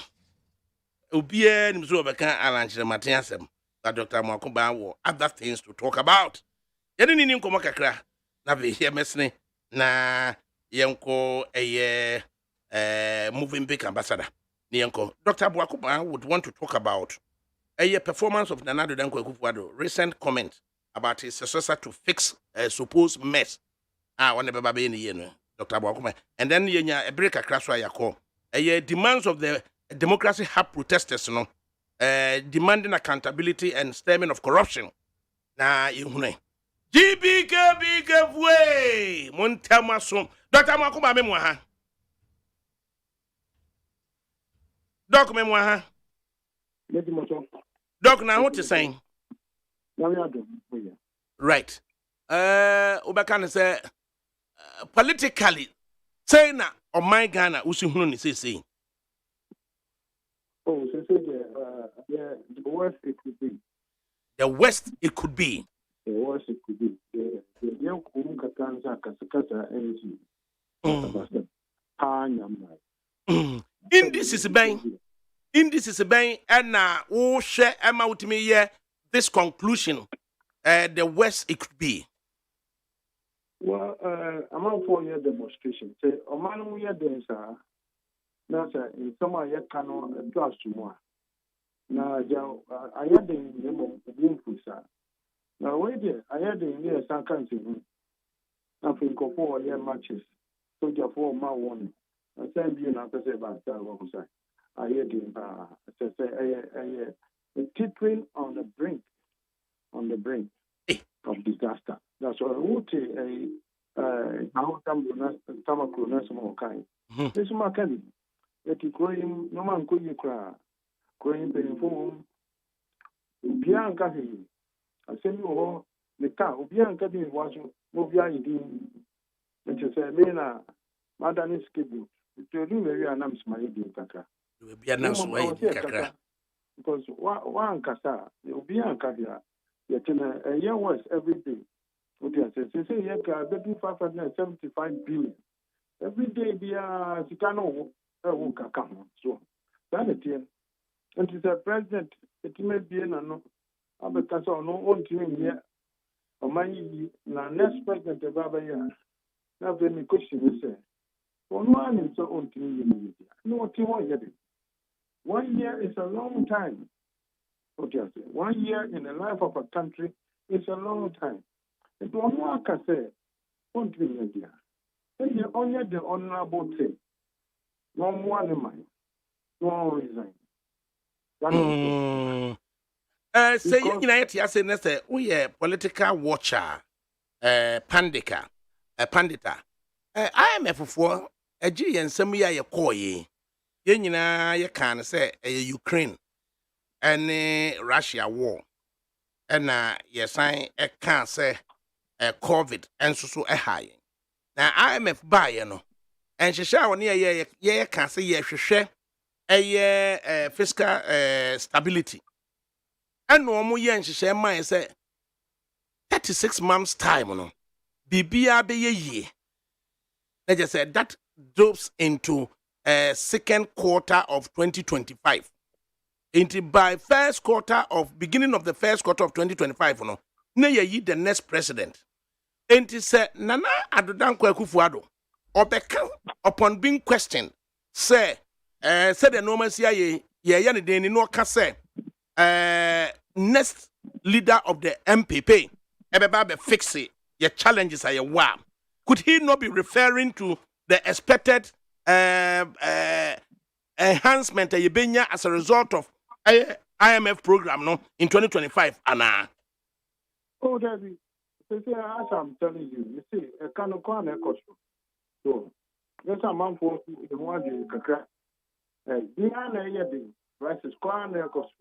obi nimzo obeka Alan Kyerematen asem that Dr. Amwakuba wo other things to talk about yene nini nkomo kakra na be here mesne na yenko moving big ambassador Nienko. Dr. Amwakuba would want to talk about a performance of Nana Danko Akufo-Addo. Recent comment about his successor to fix a supposed mess. One of the baby in Dr. Amwakuba. And then a break across why you call a demands of the Democracy Hub protesters, demanding accountability and stemming of corruption. Now, you know. GBK way Montamason. Dr. Amwakuba memoir. Doc memoir. Doc, now what you saying? Right. Obaka say politically, say na on my Ghana, Usuhunu ni say. Oh, so the worst it could be. The worst it could be. The worst it could be. The young Katanza Kasakata energy. This is bang, and now share amount me here this conclusion. The worst it could be. Well, I'm out for your demonstration. Say, Oman, we are doing, sir. Now, sir, in some of your canon, plus to more. Now, I had the name of Boomfu, sir. Now, wait there, I had the name of some country. Nothing for your matches. So, just for my warning. I send you not to say about that. I hear the tipping on the brink of disaster. That's what I would say. How come some kind? This is my kind. That you growing, no man could you cry. Growing painful. Bianca, I send you all the car. Bianca didn't watch Mobia. And she said, Mena, Madame is scheduled. To do very announced my idea, Kaka. You will be announced my idea, because one Kasa, you will be Ankadia. Yet in a year was every day. What you say, you getting 575 billion. Every day, the Chicano won't come. So, that's it. And to the president, it may be an unknown. Because I know one thing here. Or my next president of Baba Yan. Now, then the question is, one is so own thing. No, what you want yet. 1 year is a long time. What you say? 1 year in the life of a country is a long time. It one more can say, one thing again. And you only the honorable thing. No more than mine. No resign. Say you know, say next we a political watcher, pandita. IMF for a G and some year you call ye. Yenina you can say Ukraine and Russia war. And yes, I can't say COVID and so high. Now IMF buy you know. And she shall near ye can't say ye share a fiscal stability. And no more yen she share mine say 36 months time no. Bibia be ye. I just said that drops into second quarter of 2025. Into by beginning of the first quarter of 2025 no. Na ye the next president. Enti say Nana Adodan Kwakufuado obeka upon being questioned say said the normal say ye ne den no ka say next leader of the MPP ebeba be fix it your challenges are your wow. Could he not be referring to the expected enhancement as a result of IMF program no in 2025 Anna? Oh, Daddy. As I'm telling you see, a kind of corner cost. So, there's a man for the one in Kakra. The prices corner cost.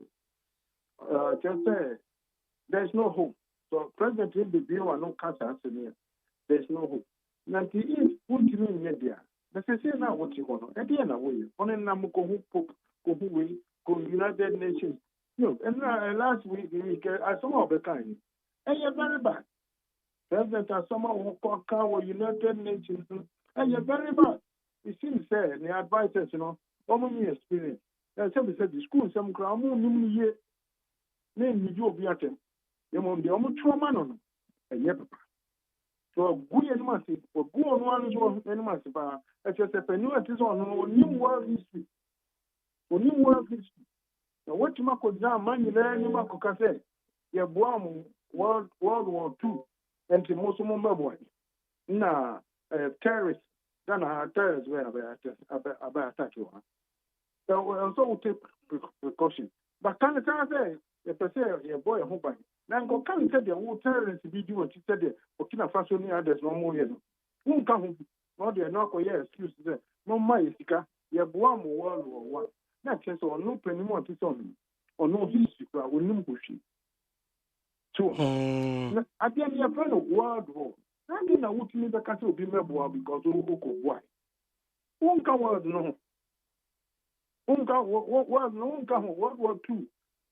Just say there's no hope. So, President will be view and no cancer. There's no hope. Now, he is put you in media. But they say now what you want. At the end of the way, on a Namuko United Nations. No, and last week, I saw the kind. And you're very bad. President as someone who call United Nations, and you're very bad. It seems said the advisors, only experience. And somebody said the school, some crown, year. Name you be at him. You want the almost trauma on and yep. So, good and massive, or go on one and massive. As I said, I knew it is on new world history. For new world history. Now, what you make of that man, you learn, you make of say, you're born World War II. And the most boy. Now, terrorists, then terrorists were about attack you. So, also take precaution. But can I say, if I say, your boy, home by now, go can't say the whole terrorists be doing what you said there, or Kina Faso near there's no more. Who come home? No, they're not going to excuse them. No, my Sika, you're born World War I. That says, or no penny more to tell me, or no history, or no bushy. So, at the end, your friend of World War. I didn't know what you the castle be member because of why. Unka was no. Unka was no Unka World War II.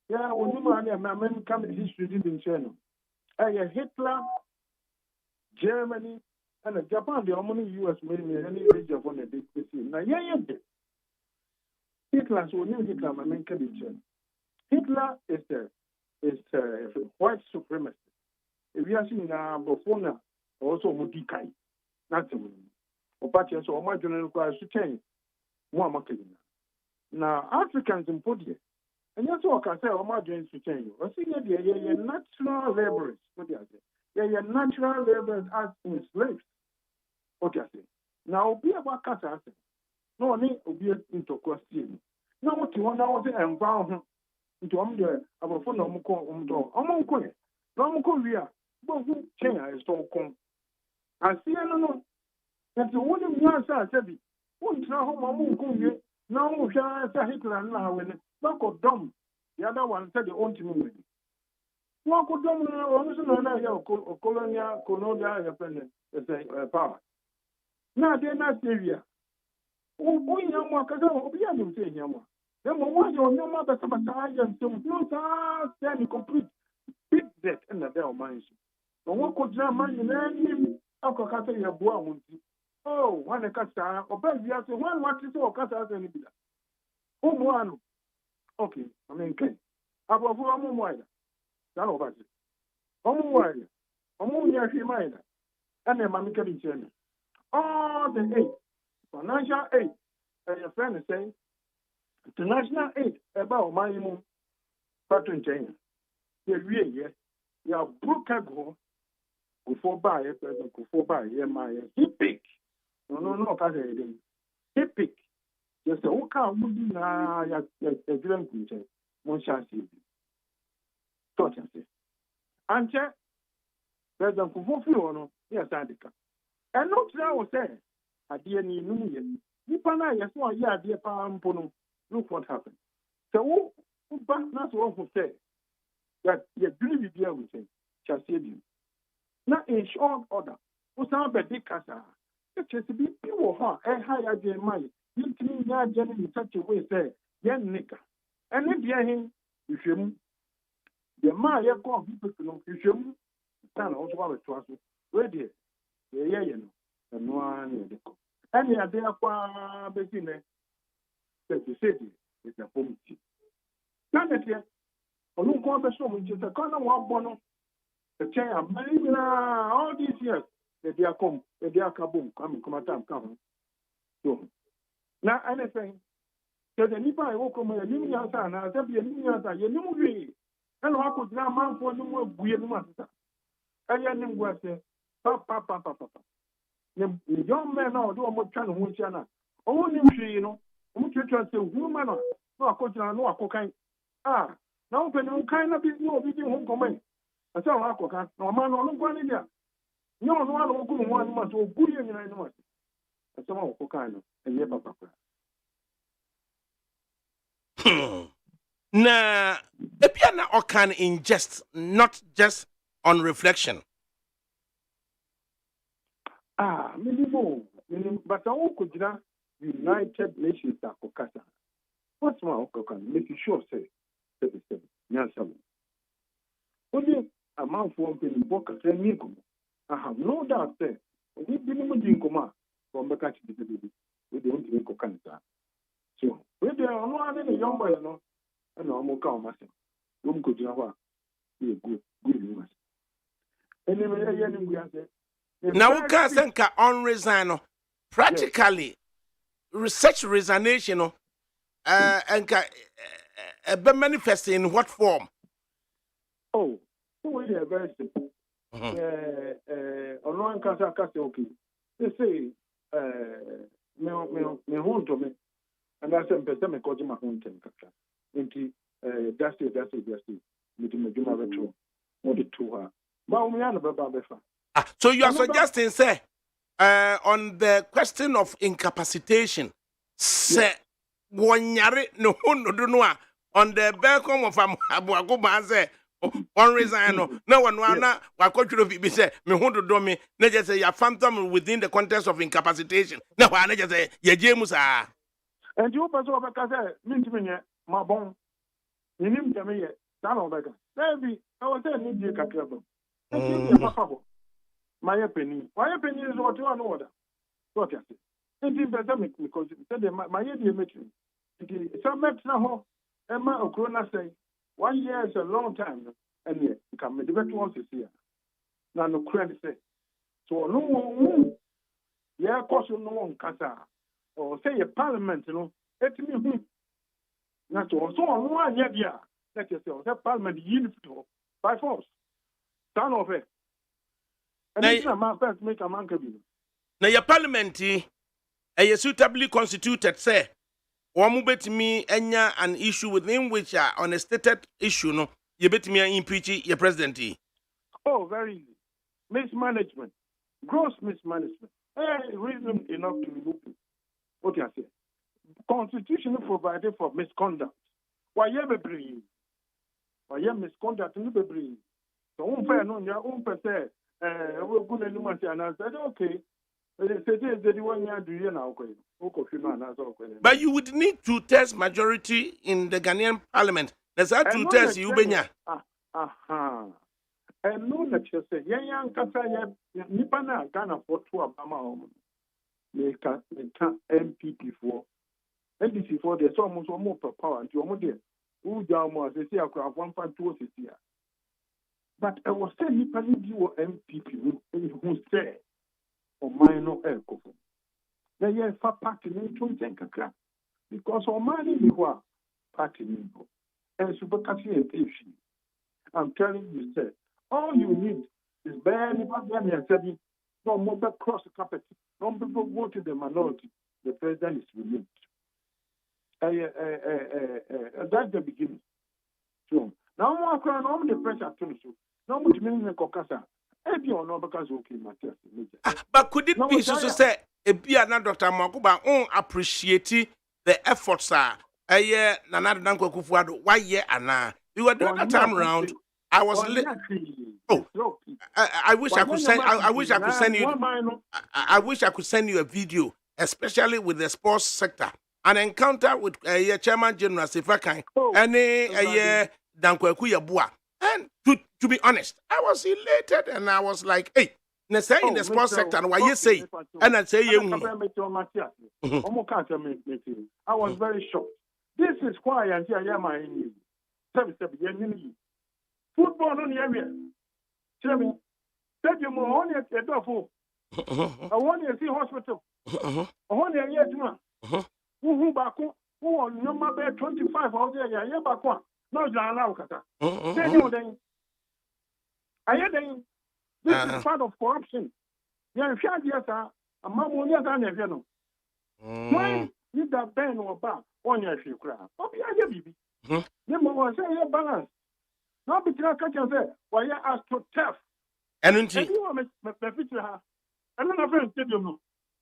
Yeah, when you man, American history didn't channel. Hitler, Germany, and Japan, the only US made any region on the big city. Now, Hitler, so new Hitler, my main condition. Hitler is a white supremacist. If you are seeing before now, also Mudikai, not the Opatia, so my general requires to change one market. Now, Africans in Podia, and that's what I can say, my joints to change. I see that you're natural laborers, what do you say? You're natural laborers as in slaves. What do you say? Now, be about Casa. No one will be into question. Now, what you want now is environment. Into about phone Omunko, Nomunko, we are, but who change is so come. I see, no, that's the one of your side, Sebi. Won't know how Mamunko, no, Hitler now, when Mark of Dom, the other one said the own to me. Mark of Dom, also, colonial power. Now, they're not Syria. Oh, we know what I don't be saying here. Then one your number that some and some no stand complete big debt in the Dell mines. No one could jam money in any Alcocata your boy. Oh, one a casta, or better, you have to one what is all casta any bidder. Oh, one. Okay, I mean, about who I'm wider. That over it. Wider. Near she minor. And then Mammy can be all the aid, financial aid, and your friend is saying. International aid about my mom, Pattern China. The real, yeah, broke a go before buy a present, before buy my hip. No, Catherine. Hip. Just a walk out, would be a dream creature. One shall see. Torture. And check, there's a full yes, Andica. And not now, say, I dear New Year. Nipana, yes, one year, dear Pampono. Look what happened. So, that's what who say that you believe with him, shall save you. Now, in short order, what's our big casa? It is to be pure, a higher than money. You can not get in such a way, say, young nigger. And if you're him, you should. The man, you're going people to know, you should. Stand also have a trust. Where dear? Yeah, you know, and one year. And you are there for business. The city is a home city. Now that here, a new conversation which is a kind of one bono, the chair, all these years, that they are come, that they are kaboom, come at time, come. So, now anything, so the Nipa, I walk on a new answer, and I'll be a new answer, you know me. And I could now man for no more weird master. And your name was Papa. The young man now do a more channel, which are not. Only you know. Say woman, no, no, cocaine. Ah, now, when you kind of business, no, video home comment. I saw a cocaine, no man, no one in there. No one who 1 month or good in 9 months. I saw cocaine and never papa. Now, a piano or can ingest, not just on reflection. Ah, minimum, but I won't could United Nations are Kokasa. What's my uncle can make sure say 37. Nyansam. Only a man for one book at Renico. I have no doubt there. We didn't in coma from the country with the only Kokanta. So, if there are no other young boy, no, and no more calm myself. One could have be a good human. Anyway, we are there. Now, we can't think on resign practically. Research resignation, and be manifested in what form? Oh, we are very simple. On one case, okay. They say, me home to me, and I said, "Person me call my home to me." Into that's it. Me to me do my retro. What the two are? But we are not about befa. So you are suggesting, say, on the question of incapacitation, say, one yare no do no on the back of Abuago Banze, One reason no one na wakotwero bi say me ho dodo me na je say ya phantom within the context of incapacitation na wa na je say ye jemu sa and you person of say me ma bon ni nim de me ye da no beka baby I was say ni die kakra bo and you papa bo my penny is what you want order what you say and the pandemic because say my ye die make you some met na ho e ma okro na say 1 year is a long time and yet come the better ones is here now no credit say so no yeah cause no one kasa or say a parliament no it me na so no anya dia let you say parliament unity by force stand of it and it's a man first make a man can be na your parliament suitably constituted say one betimi enya an issue within which are on a stated issue no you betimi impeach your president. Oh, very easy. Mismanagement, gross mismanagement. Reason enough to remove it. What you say? Constitution provided for misconduct. Why you be bring? Why you misconduct you be bring? So unfair no ya unfair we go na limu say and I said okay. The one you do you now okay. But you would need to test majority in the Ghanaian parliament. There's how to test you benya. And no that you say, young Kasa, Nipana, Ghana for 2 Obama, make MPP for NDC for there's almost more power and your mother, who down was a say, I could have 1.2 year. But I was saying, Nipani, you MPP who say, or minor alcohol. Now, yes, for party name to think a crap because our money is what party name and super catchy and patient. I'm telling you, sir. All you need is barely no more cross the carpet. No people vote to the minority. The president is removed. That's the beginning. So now I'm crying on the pressure too. No much meaning in Kokasa. Maybe or no because okay, Matthias. But could it be so say a be another Dr. Makuba appreciate the efforts Nana Danko Kufuado 1 year and we were doing that time around. I was I wish I could send I wish I could send you I wish I could send you a video, especially with the sports sector. An encounter with Chairman General Sifakan and Dankweku Yabua. And to be honest, I was elated and I was like, hey, say in the sports sector, why you say? And I say you I was very shocked. This is why I am my football on the area. Tell me, stadium on the door. I want to see hospital. I want to hear you. Who back who on number 25 out there? Yeah, back one. No, you're allowed. Tell you then. I hear then. This is part of corruption. Yeah, if you are sir, a man will not know. When you that Ben or back on your few crowd. Oh, yeah, baby. Number one, say your balance. Now, because I can say, why you ask to tough. And you want to picture her. And then I feel stadium.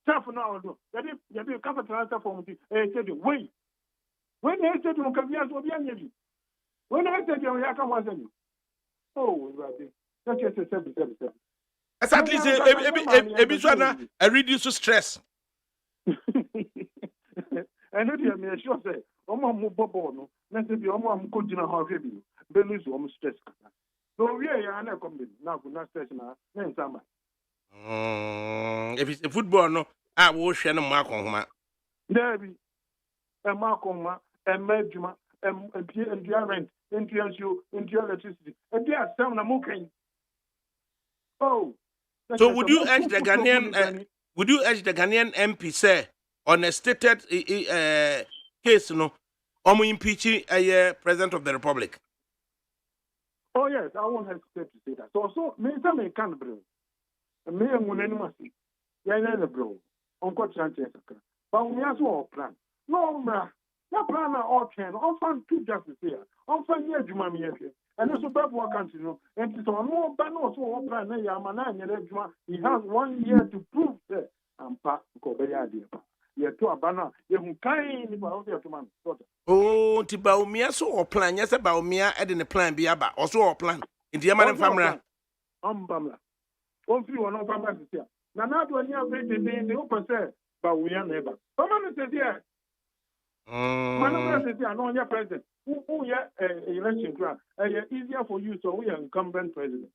Tough now, you be a capital answer for me. Stadium. Wait. When I said you can be as well be any. When I said you can was any. Oh, that's just a 7. That's at least a bit a reduce stress. I know you may sure say, Omo Bobo, let's be Omo Kojina Harvey, Belus stress. No, we are not coming now, not stress now, then summer. If it's a football, no, I will share a mark on my. There be a mark on my, and Medjuma, and rent, into electricity, and there are some mooking. Oh, so would you urge the Ghanaian? Would you urge the Ghanaian MP say on a stated case, no, impeaching a president of the republic? Oh yes, I won't hesitate to say that. So me some can bro. Me and one animal see. Yeah, no bro. Uncle Chance. But we also plan. No, bra. Na plan na all can. On fan two justice here. On fan here juma me here. And also back work country no. And so no ban no so plan na ya mana nyere juma. He has 1 year to prove that ampa ko be ya dia. Ye to abana ye hu kai ni ba o dia to man. Oh nti Baumia so or plan, yes, Baumia adding a plan be about, also or plan. In the Yaman family. Bamla. One free one of Bamla is here. Now, not when you have the open say, but we are never. Bamla says, yeah. Manama says, I know your president. Who ya election ground. Easier for you, so we are incumbent president.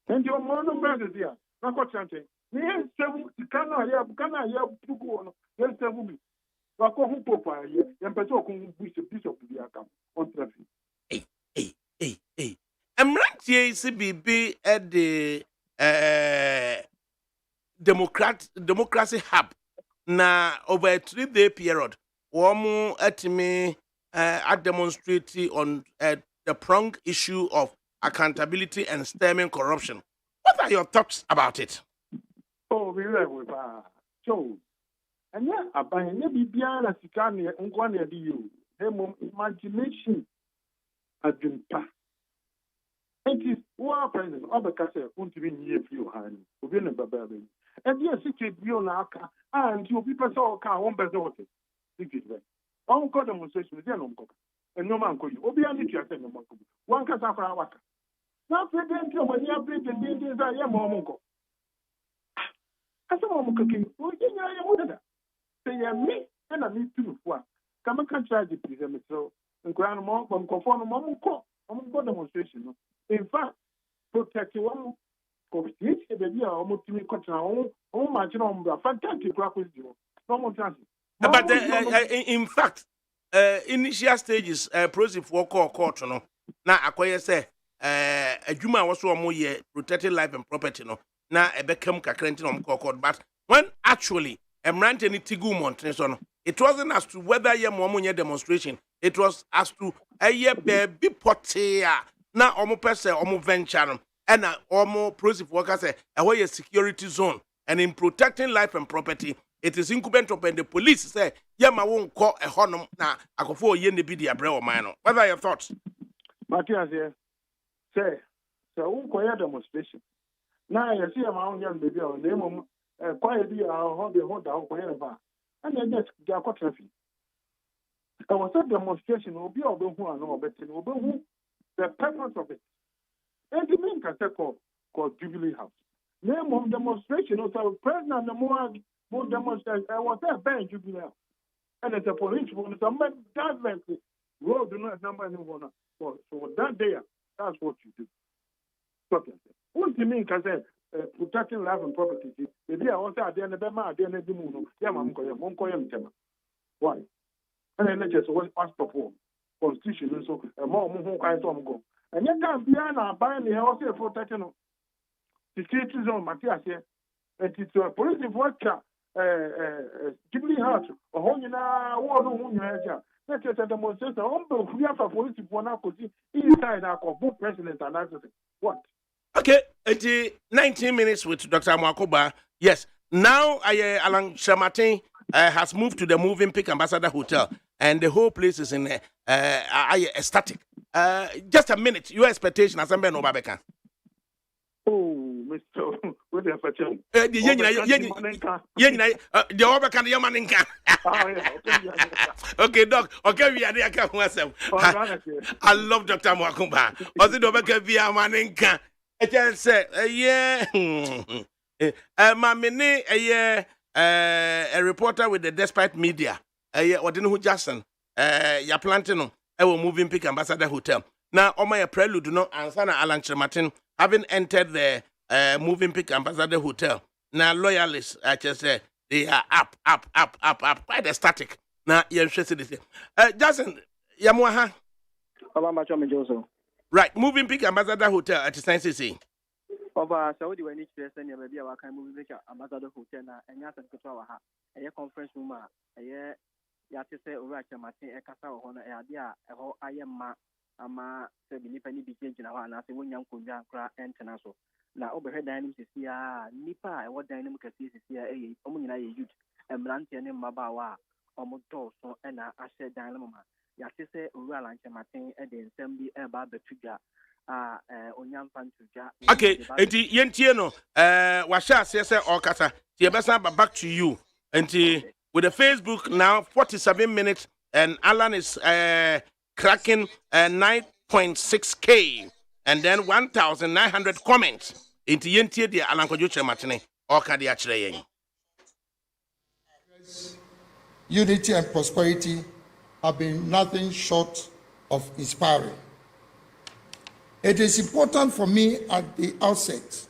And your mono president here. Not got something. Yes, Kana, Puku, yes, Seven. Wako who popa here, and Peto can be a piece of the account on traffic. Hey. Emrantie CBB at the democracy hub. Na over a 3-day period, Womu at me demonstrate on the prong issue of accountability and stemming corruption. What are your thoughts about it? Oh, we live with so. And yeah, I buy maybe beyond a Sikani and one of you. Imagination has been passed. It is one president of the castle, won't be near you, honey, who been a baby. And yes, it is beyond our car, and you people saw a car, one better. It is right. One got demonstration with your uncle, and no man could you. Obiani, you are saying, one can suffer our work. Now, President, when you have been the dangers, I am Monko. I saw Monko, who did I say, me, and I need to. Come and try to present so. And Grand Monk, conform Monko, on demonstration. In fact, protect one. But in fact, initial stages, process for court, no. Now, acquire say, a Juma was so more year protecting life and property, no. Now, a Beckham Cacrentin on court, but when actually a Mrantini Tigu Mountain, it wasn't as to whether your Momunia demonstration, it was as to a year baby potia, now almost person, almost venture. And almost process workers say a security zone, and in protecting life and property, it is incumbent upon the police say, Yama won't call a honor now. I go for yen the bidia brew minor. What are your thoughts? Matthias, say, so won't call demonstration. Now I see a mountain young baby on the name of quietly how they hold out wherever, and then just get a traffic. There was a demonstration will be of the who are no better, will be the purpose of it. And the main cassette called Jubilee House. Name of demonstration also president the more demonstration. I was there by Jubilee House. And it's a police one, some government road do not number anyone. So that day, that's what you do. What do you mean cassette protecting life and property? Maybe I was there at the end of the month, the end of the moon, Yamam. Why? And then just was past perform constitution so a more kind of go. And yet, I'm buying the house protecting security zone, Matthias here. And it's a police worker, Jubilee House, a whole war on your Let's say the demonstration, we have a police for now, inside our both president and answer. What? Okay, 19 minutes with Dr. Mwakoba. Yes, now Alan Kyerematen has moved to the Moving Pick Ambassador Hotel, and the whole place is in static. Just a minute, your expectation as I'm no Babeka. Oh, Mr. What the question? The Obakan Yamaninka. Okay, Doc. Okay, we are there. I love Dr. Mwakumba. Was it Obaka via Maninka? I just said, yeah. Mamini, a reporter with the Despite Media. What didn't who Jackson? Ya Plantino. I will Moving Pick Ambassador Hotel. Now, on my prelude, do not answer Alan Kyerematen having entered the Moving Pick Ambassador Hotel. Now, loyalists, I just say, they are up, quite ecstatic. Now, you're interested in this. Jackson, Yamuaha. Right, Moving Pick Ambassador Hotel at the Science City. Over Saudi, when each person, maybe I can move the Ambassador Hotel and Yasan Kotawaha, a conference room, a year. Yatise Uracha Martin Ekasa Hona Adia, a whole Ayama Ama Sebini Penny became Jinawana, say when young Kuja cra and Tenaso. Now overhead dynamics is here, Nipa, and what dynamic is here, a Omina youth, and Blantian Mabawa, Omoto, and I said Dynama. Yatise Uracha Martin at the assembly about the figure. Onyam Pantuja. Okay, Yentiano, Washa says, or Kasa, Tiabasa, back to you. And With the Facebook now, 47 minutes, and Alan is cracking 9.6K, and then 1,900 comments. Into Yentie, the Alan Kyerematen, or Kadiachre. Unity and prosperity have been nothing short of inspiring. It is important for me at the outset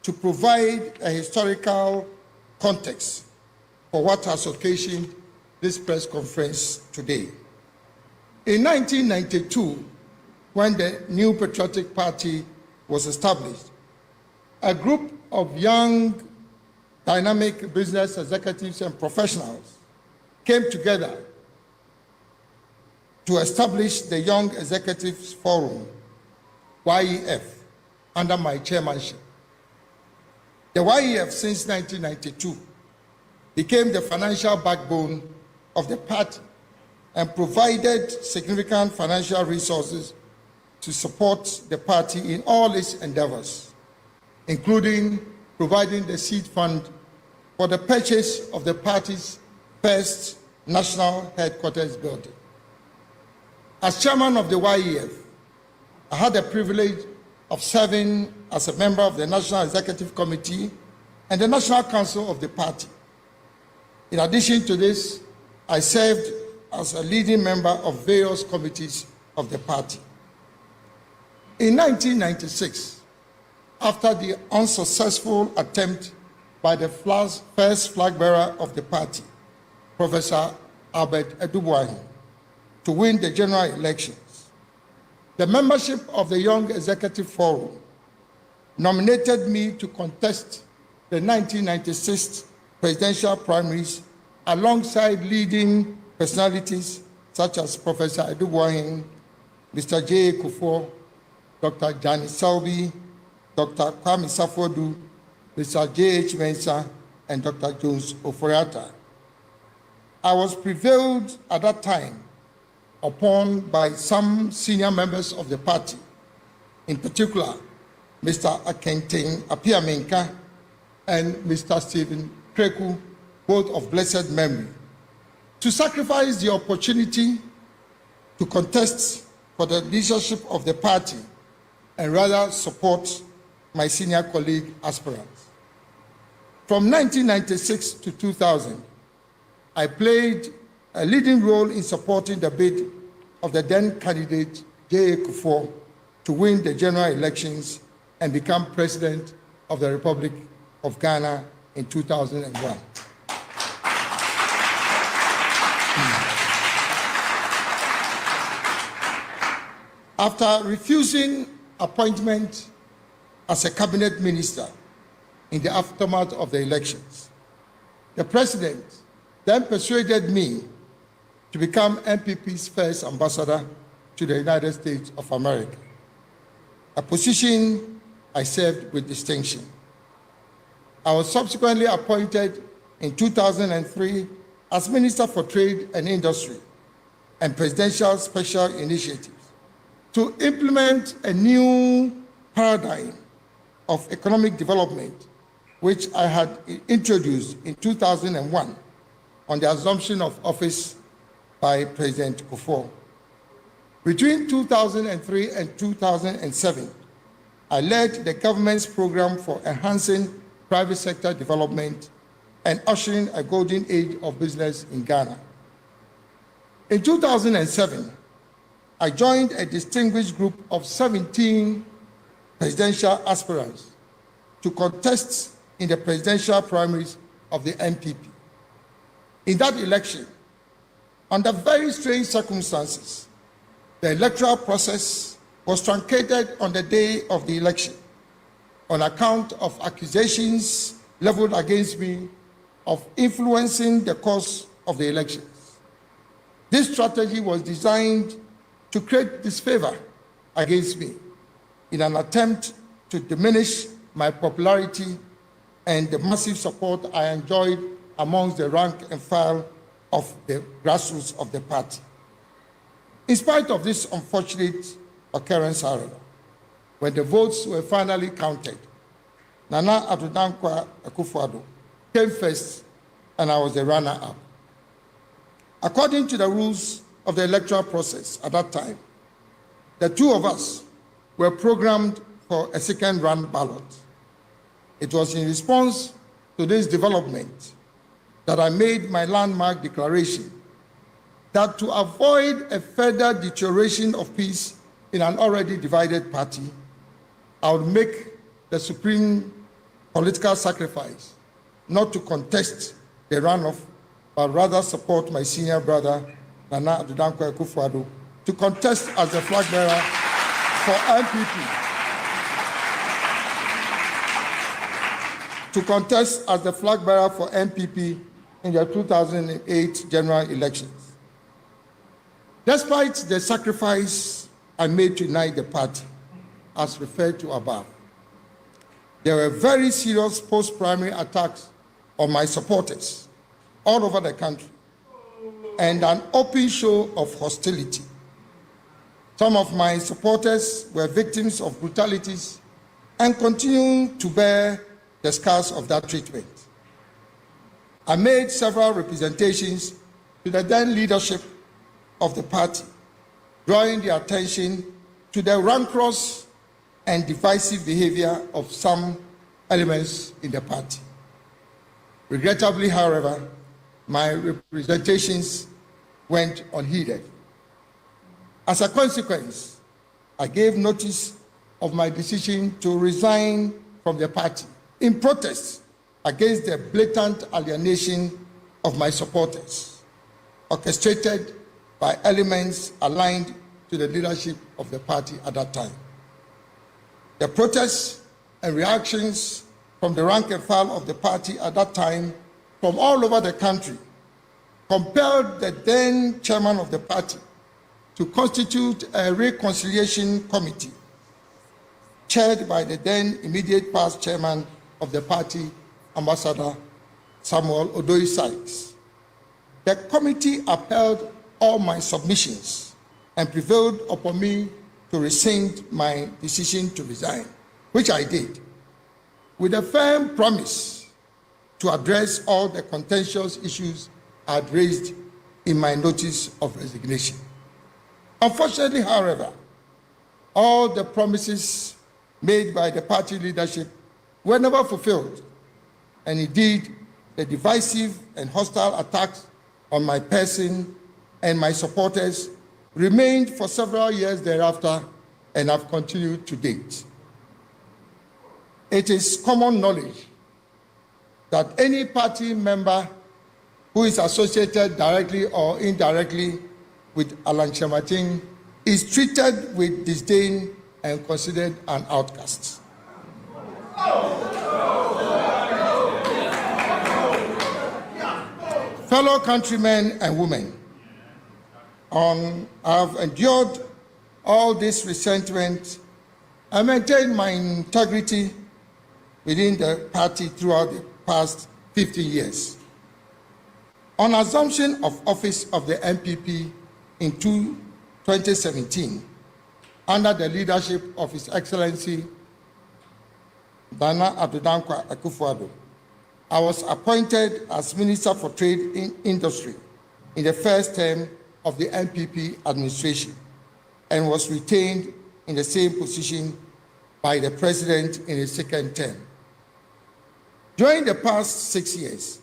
to provide a historical context for what has occasioned this press conference today. In 1992, when the New Patriotic Party was established, a group of young, dynamic business executives and professionals came together to establish the Young Executives Forum, YEF, under my chairmanship. The YEF, since 1992, became the financial backbone of the party and provided significant financial resources to support the party in all its endeavors, including providing the seed fund for the purchase of the party's first national headquarters building. As chairman of the YEF, I had the privilege of serving as a member of the National Executive Committee and the National Council of the party. In addition to this, I served as a leading member of various committees of the party. In 1996, after the unsuccessful attempt by the first flag bearer of the party, Professor Albert Edubuahi, to win the general elections, the membership of the Young Executive Forum nominated me to contest the 1996 presidential primaries alongside leading personalities such as Professor Edubuahi, Mr. J. Kufuor, Dr. Jani Selby, Dr. Kwame Safodu, Mr. J.H. Mensah, and Dr. Jones Oforiatta. I was prevailed at that time upon by some senior members of the party, in particular, Mr. Akenten Apiamenka and Mr. Stephen Kreku, both of blessed memory, to sacrifice the opportunity to contest for the leadership of the party and rather support my senior colleague aspirants. From 1996 to 2000, I played a leading role in supporting the bid of the then candidate J.A. Kufuor to win the general elections and become president of the Republic of Ghana in 2001. After refusing appointment as a cabinet minister in the aftermath of the elections, the president then persuaded me to become NPP's first ambassador to the United States of America, a position I served with distinction. I was subsequently appointed in 2003 as Minister for Trade and Industry and Presidential Special Initiatives to implement a new paradigm of economic development, which I had introduced in 2001 on the assumption of office by President Kufuor. Between 2003 and 2007, I led the government's program for enhancing private sector development and ushering a golden age of business in Ghana. In 2007, I joined a distinguished group of 17 presidential aspirants to contest in the presidential primaries of the NPP. In that election, under very strange circumstances, the electoral process was truncated on the day of the election on account of accusations leveled against me of influencing the course of the elections. This strategy was designed to create disfavor against me in an attempt to diminish my popularity and the massive support I enjoyed amongst the rank and file of the grassroots of the party. In spite of this unfortunate occurrence, however, when the votes were finally counted, Nana Addo Dankwa Akufo-Addo came first and I was the runner-up. According to the rules of the electoral process at that time, the two of us were programmed for a second-run ballot. It was in response to this development that I made my landmark declaration that to avoid a further deterioration of peace in an already divided party, I would make the supreme political sacrifice not to contest the runoff, but rather support my senior brother, Nana Addo Akufo-Addo, to contest as the flag bearer for MPP. To contest as the flag bearer for MPP in the 2008 general elections. Despite the sacrifice I made to unite the party, as referred to above, there were very serious post-primary attacks on my supporters all over the country and an open show of hostility. Some of my supporters were victims of brutalities and continue to bear the scars of that treatment. I made several representations to the then leadership of the party, drawing their attention to the rancorous and divisive behavior of some elements in the party. Regrettably, however, my representations went unheeded. As a consequence, I gave notice of my decision to resign from the party in protest against the blatant alienation of my supporters, orchestrated by elements aligned to the leadership of the party at that time. The protests and reactions from the rank and file of the party at that time from all over the country compelled the then chairman of the party to constitute a reconciliation committee chaired by the then immediate past chairman of the party, Ambassador Samuel Odoyi Sykes. The committee upheld all my submissions and prevailed upon me to rescind my decision to resign, which I did, with a firm promise to address all the contentious issues I had raised in my notice of resignation. Unfortunately, however, all the promises made by the party leadership were never fulfilled, and indeed, the divisive and hostile attacks on my person and my supporters remained for several years thereafter and have continued to date. It is common knowledge that any party member who is associated directly or indirectly with Alan Kyerematen is treated with disdain and considered an outcast. Fellow countrymen and women, I have endured all this resentment and maintained my integrity within the party throughout the past 15 years. On assumption of office of the MPP in 2017, under the leadership of His Excellency Nana Addo Akufo-Addo, I was appointed as Minister for Trade and Industry in the first term of the MPP administration and was retained in the same position by the President in his second term. During the past 6 years,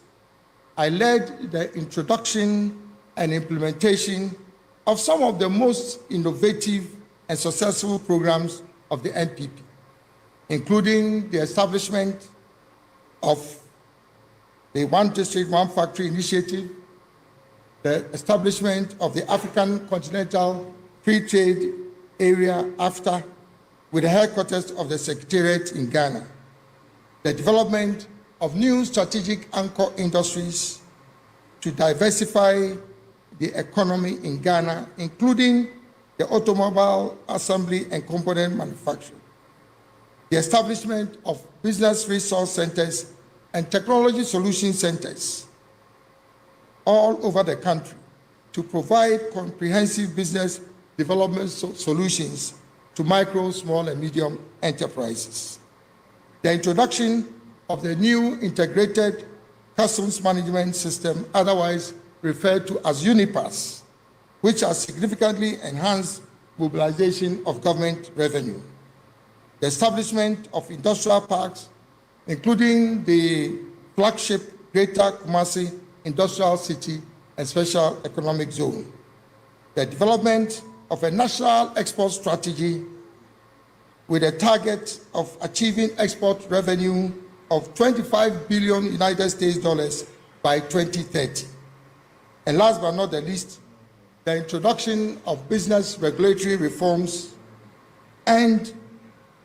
I led the introduction and implementation of some of the most innovative and successful programs of the NPP, including the establishment of the One District, One Factory initiative, the establishment of the African Continental Free Trade Area AFTA with the headquarters of the Secretariat in Ghana, the development of new strategic anchor industries to diversify the economy in Ghana, including the automobile assembly and component manufacturing, the establishment of business resource centers and technology solution centers all over the country to provide comprehensive business development solutions to micro, small, and medium enterprises. The introduction of the new integrated Customs Management System, otherwise referred to as UNIPAS, which has significantly enhanced mobilization of government revenue. The establishment of industrial parks, including the flagship Greater Kumasi Industrial City and Special Economic Zone. The development of a national export strategy with a target of achieving export revenue of 25 billion United States dollars by 2030. And last but not the least, the introduction of business regulatory reforms and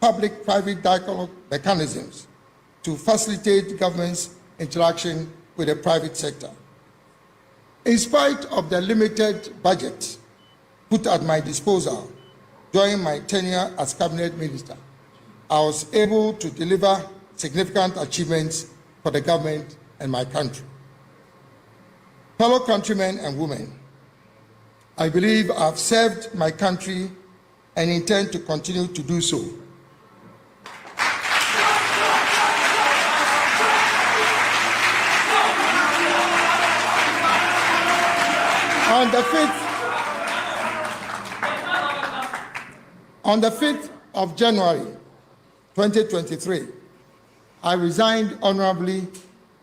public-private dialogue mechanisms to facilitate government's interaction with the private sector. In spite of the limited budget put at my disposal during my tenure as cabinet minister, I was able to deliver significant achievements for the government and my country. Fellow countrymen and women, I believe I have served my country and intend to continue to do so. On the 5th of January 2023, I resigned honorably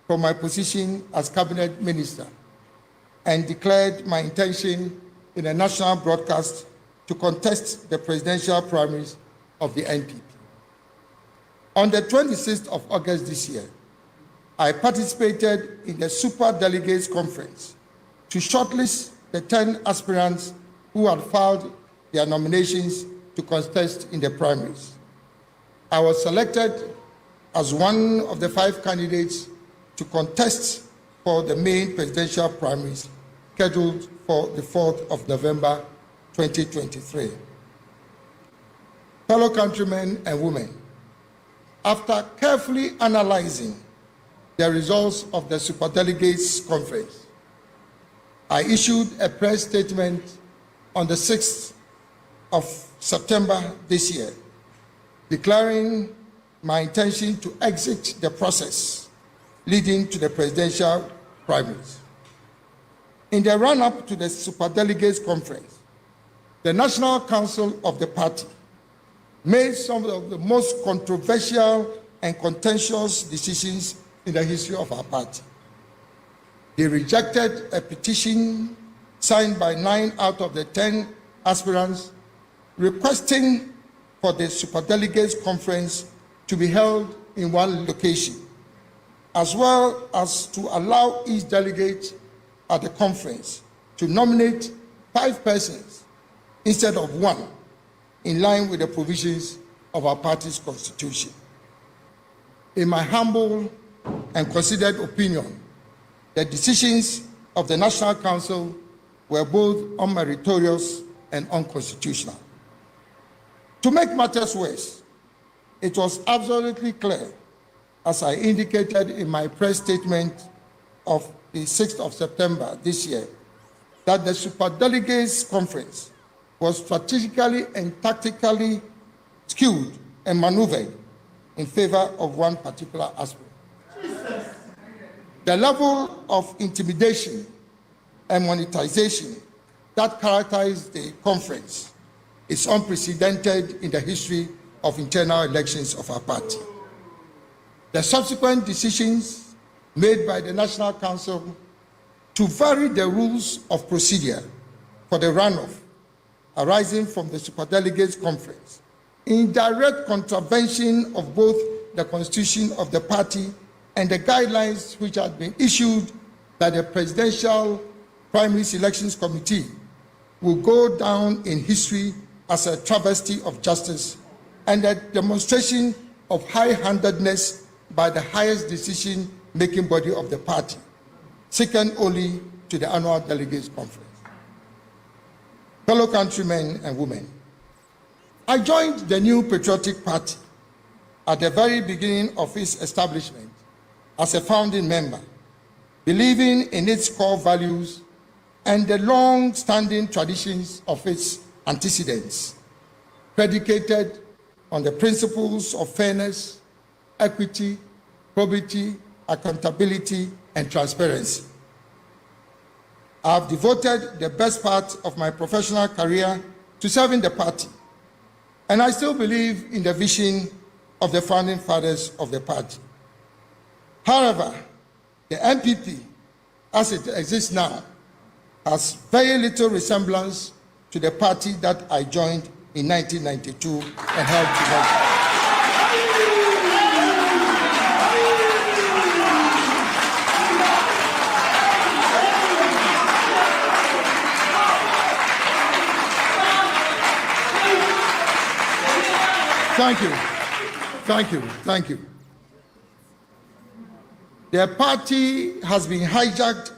from my position as cabinet minister and declared my intention in a national broadcast to contest the presidential primaries of the NPP. On the 26th of August this year, I participated in the Super Delegates Conference to shortlist the 10 aspirants who had filed their nominations to contest in the primaries. I was selected as one of the 5 candidates to contest for the main presidential primaries scheduled for the 4th of November 2023. Fellow countrymen and women, after carefully analyzing the results of the Superdelegates Conference, I issued a press statement on the 6th of September this year, declaring my intention to exit the process leading to the presidential primaries. In the run-up to the Superdelegates Conference, the National Council of the party made some of the most controversial and contentious decisions in the history of our party. They rejected a petition signed by 9 out of the 10 aspirants requesting for the Superdelegates Conference to be held in one location, as well as to allow each delegate at the conference to nominate 5 persons instead of 1, in line with the provisions of our party's constitution. In my humble and considered opinion, the decisions of the National Council were both unmeritorious and unconstitutional. To make matters worse, it was absolutely clear, as I indicated in my press statement of the 6th of September this year, that the Superdelegates Conference was strategically and tactically skewed and maneuvered in favor of one particular aspect. The level of intimidation and monetization that characterized the conference is unprecedented in the history of internal elections of our party. The subsequent decisions made by the National Council to vary the rules of procedure for the runoff arising from the Superdelegates Conference, in direct contravention of both the constitution of the party and the guidelines which had been issued by the Presidential Primary Elections Committee, will go down in history as a travesty of justice and a demonstration of high-handedness by the highest decision-making body of the party, second only to the annual delegates conference. Fellow countrymen and women, I joined the new patriotic party at the very beginning of its establishment as a founding member, believing in its core values and the long-standing traditions of its antecedents, predicated on the principles of fairness, equity, probity, accountability, and transparency. I have devoted the best part of my professional career to serving the party, and I still believe in the vision of the founding fathers of the party. However, the NPP, as it exists now, has very little resemblance to the party that I joined in 1992 and helped to launch. Thank you. The party has been hijacked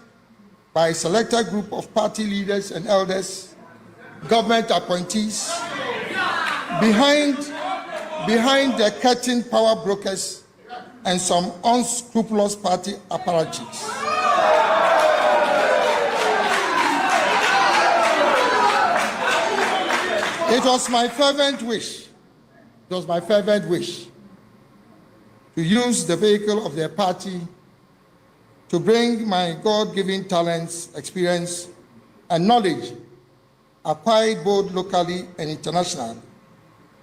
by a selected group of party leaders and elders, government appointees, behind the curtain power brokers and some unscrupulous party apparatchiks. It was my fervent wish to use the vehicle of their party to bring my God-given talents, experience, and knowledge acquired both locally and internationally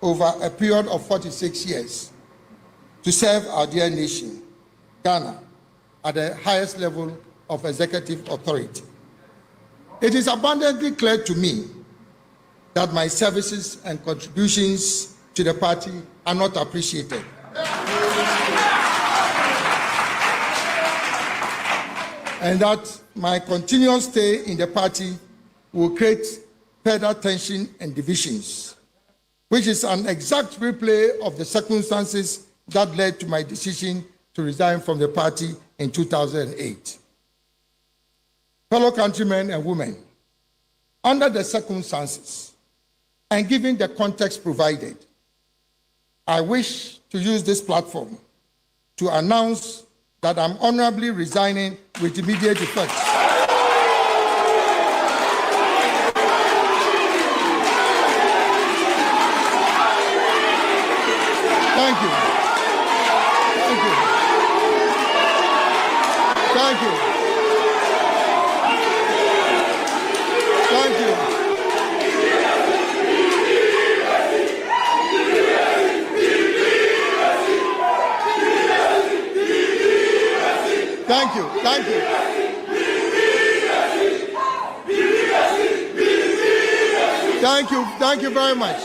over a period of 46 years to serve our dear nation, Ghana, at the highest level of executive authority. It is abundantly clear to me that my services and contributions to the party are not appreciated. And that my continuous stay in the party will create further tension and divisions, which is an exact replay of the circumstances that led to my decision to resign from the party in 2008. Fellow countrymen and women, under the circumstances and given the context provided, I wish to use this platform to announce that I'm honorably resigning with immediate effect. Thank you. Thank you very much.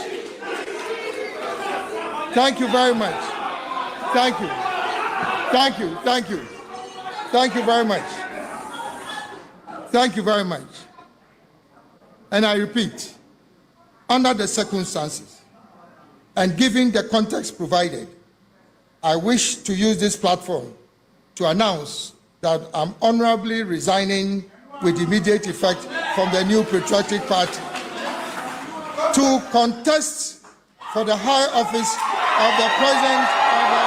Thank you very much. Thank you very much. And I repeat, under the circumstances and given the context provided, I wish to use this platform to announce that I'm honorably resigning with immediate effect from the new patriotic party to contest for the high office of the President of the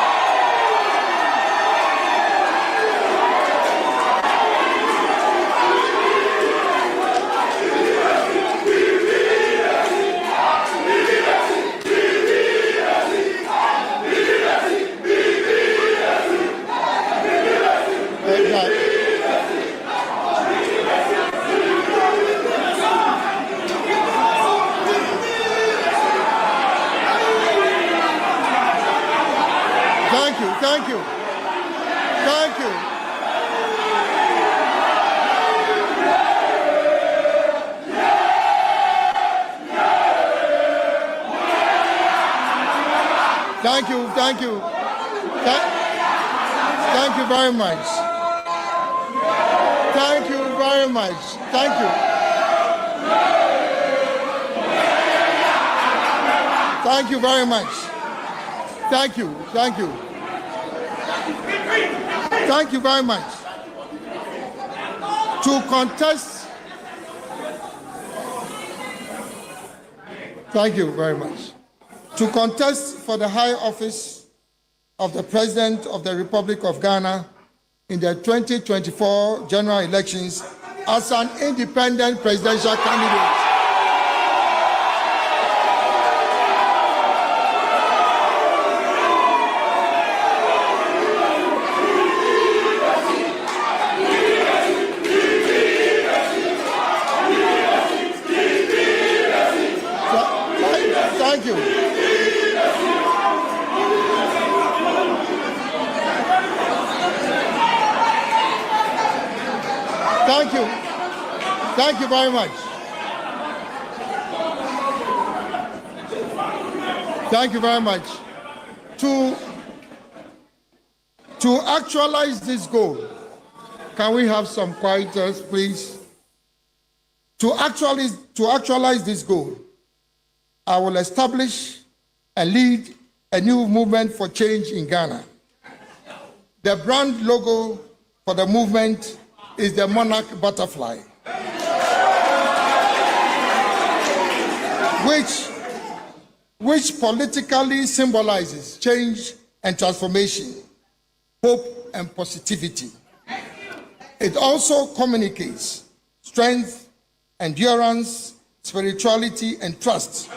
Thank you very much. Thank you very much. Thank you. Thank you very much. Thank you. Thank you. Thank you very much. To contest. Thank you very much. To contest for the high office of the President of the Republic of Ghana in the 2024 general elections as an independent presidential candidate. Thank you. Thank you. Thank you very much. Thank you very much. To actualize this goal, can we have some quietness, please? To actualize this goal, I will establish and lead a new movement for change in Ghana. The brand logo for the movement is the monarch butterfly, which politically symbolizes change and transformation, hope and positivity. It also communicates strength, endurance, spirituality, and trust,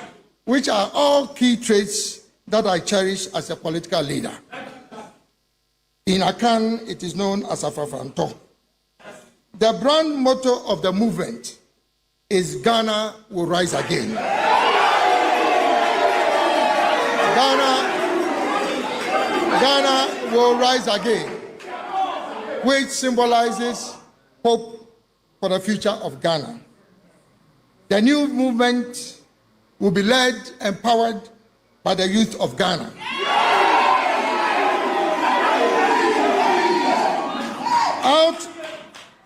which are all key traits that I cherish as a political leader. In Akan, it is known as Afrafanto. The brand motto of the movement is Ghana will rise again. Ghana will rise again, which symbolizes hope for the future of Ghana. The new movement will be led and powered by the youth of Ghana.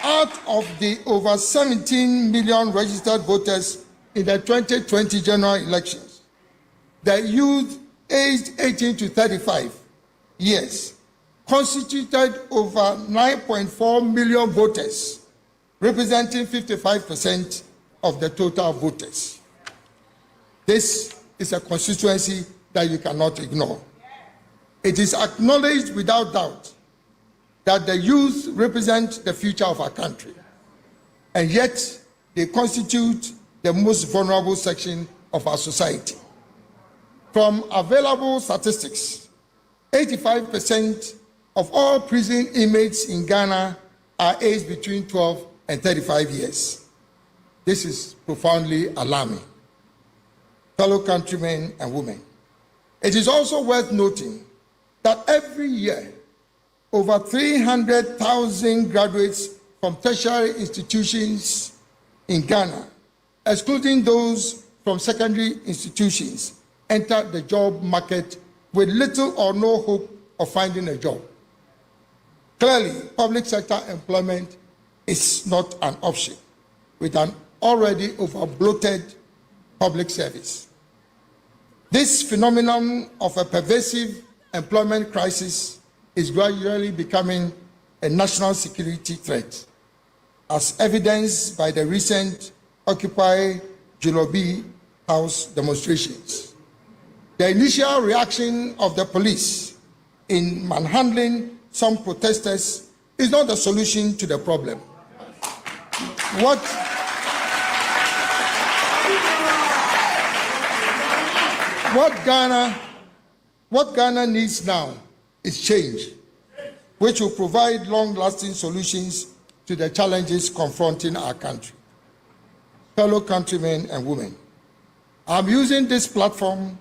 Out of the over 17 million registered voters in the 2020 general elections, the youth aged 18 to 35 years constituted over 9.4 million voters, representing 55% of the total voters. This is a constituency that you cannot ignore. It is acknowledged without doubt that the youth represent the future of our country, and yet they constitute the most vulnerable section of our society. From available statistics, 85% of all prison inmates in Ghana are aged between 12 and 35 years. This is profoundly alarming. Fellow countrymen and women, it is also worth noting that every year, over 300,000 graduates from tertiary institutions in Ghana, excluding those from secondary institutions, enter the job market with little or no hope of finding a job. Clearly, public sector employment is not an option with an already over-bloated public service. This phenomenon of a pervasive employment crisis is gradually becoming a national security threat, as evidenced by the recent Occupy Julobi House demonstrations. The initial reaction of the police in manhandling some protesters is not the solution to the problem. What Ghana needs now is change, which will provide long-lasting solutions to the challenges confronting our country. Fellow countrymen and women, I'm using this platform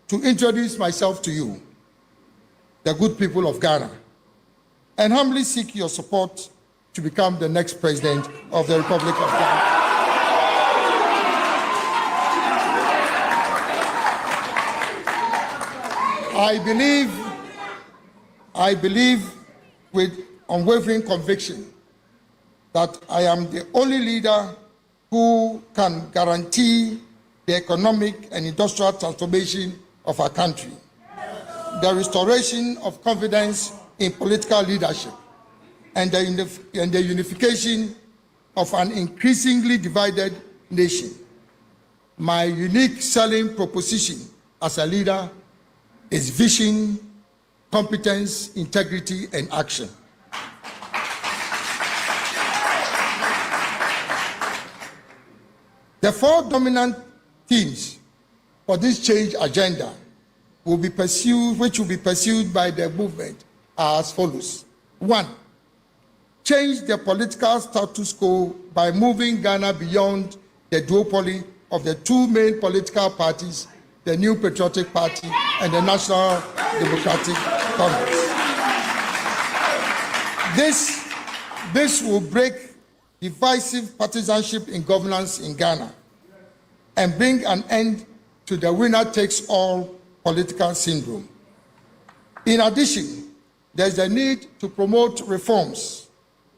to introduce myself to you, the good people of Ghana, and humbly seek your support to become the next president of the Republic of Ghana. I believe with unwavering conviction that I am the only leader who can guarantee the economic and industrial transformation of our country, the restoration of confidence in political leadership, and the unification of an increasingly divided nation. My unique selling proposition as a leader is vision, competence, integrity, and action. The four dominant themes for this change agenda which will be pursued by the movement are as follows. 1, change the political status quo by moving Ghana beyond the duopoly of the two main political parties the New Patriotic Party and the National Democratic Congress. This will break divisive partisanship in governance in Ghana and bring an end to the winner-takes-all political syndrome. In addition, there is a need to promote reforms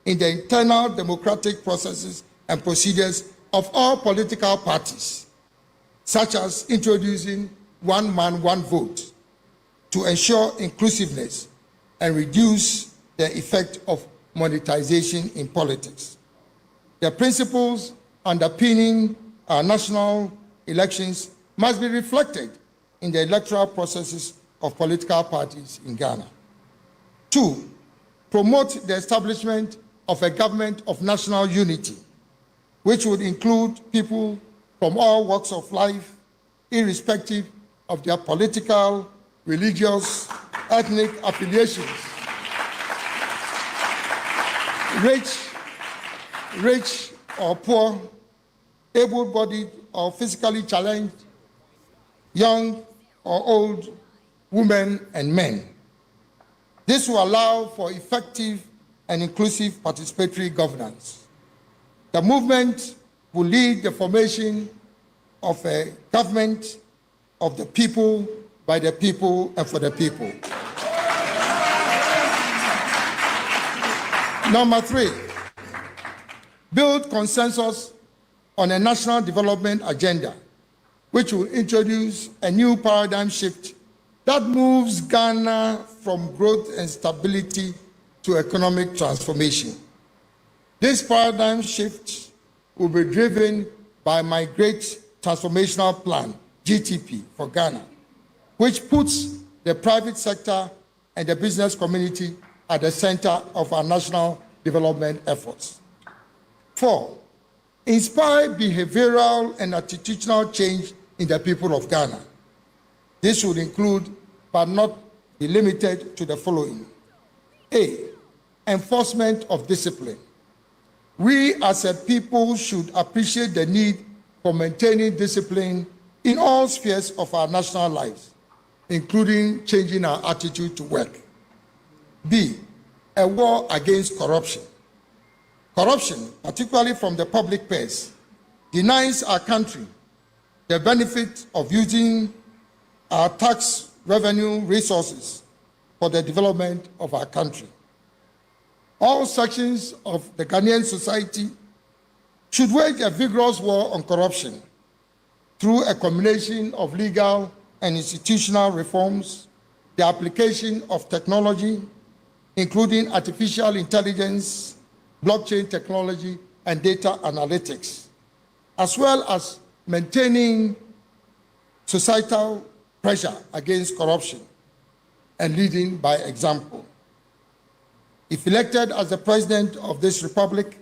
in the internal democratic processes and procedures of all political parties, such as introducing one man, one vote to ensure inclusiveness and reduce the effect of monetization in politics. The principles underpinning our national elections must be reflected in the electoral processes of political parties in Ghana. 2, promote the establishment of a government of national unity, which would include people from all walks of life, irrespective of their political, religious, ethnic affiliations. Rich or poor, able-bodied or physically challenged, young or old, women and men. This will allow for effective and inclusive participatory governance. The movement will lead the formation of a government of the people, by the people, and for the people. Number 3, build consensus on a national development agenda, which will introduce a new paradigm shift that moves Ghana from growth and stability to economic transformation. This paradigm shift will be driven by my Great Transformational Plan, GTP, for Ghana, which puts the private sector and the business community at the center of our national development efforts. 4, inspire behavioral and attitudinal change in the people of Ghana. This would include, but not be limited to, the following. A, enforcement of discipline. We as a people should appreciate the need for maintaining discipline in all spheres of our national lives, including changing our attitude to work. B, a war against corruption. Corruption, particularly from the public purse, denies our country the benefit of using our tax revenue resources for the development of our country. All sections of the Ghanaian society should wage a vigorous war on corruption through a combination of legal and institutional reforms, the application of technology, including artificial intelligence, blockchain technology, and data analytics, as well as maintaining societal pressure against corruption and leading by example. If elected as the president of this republic,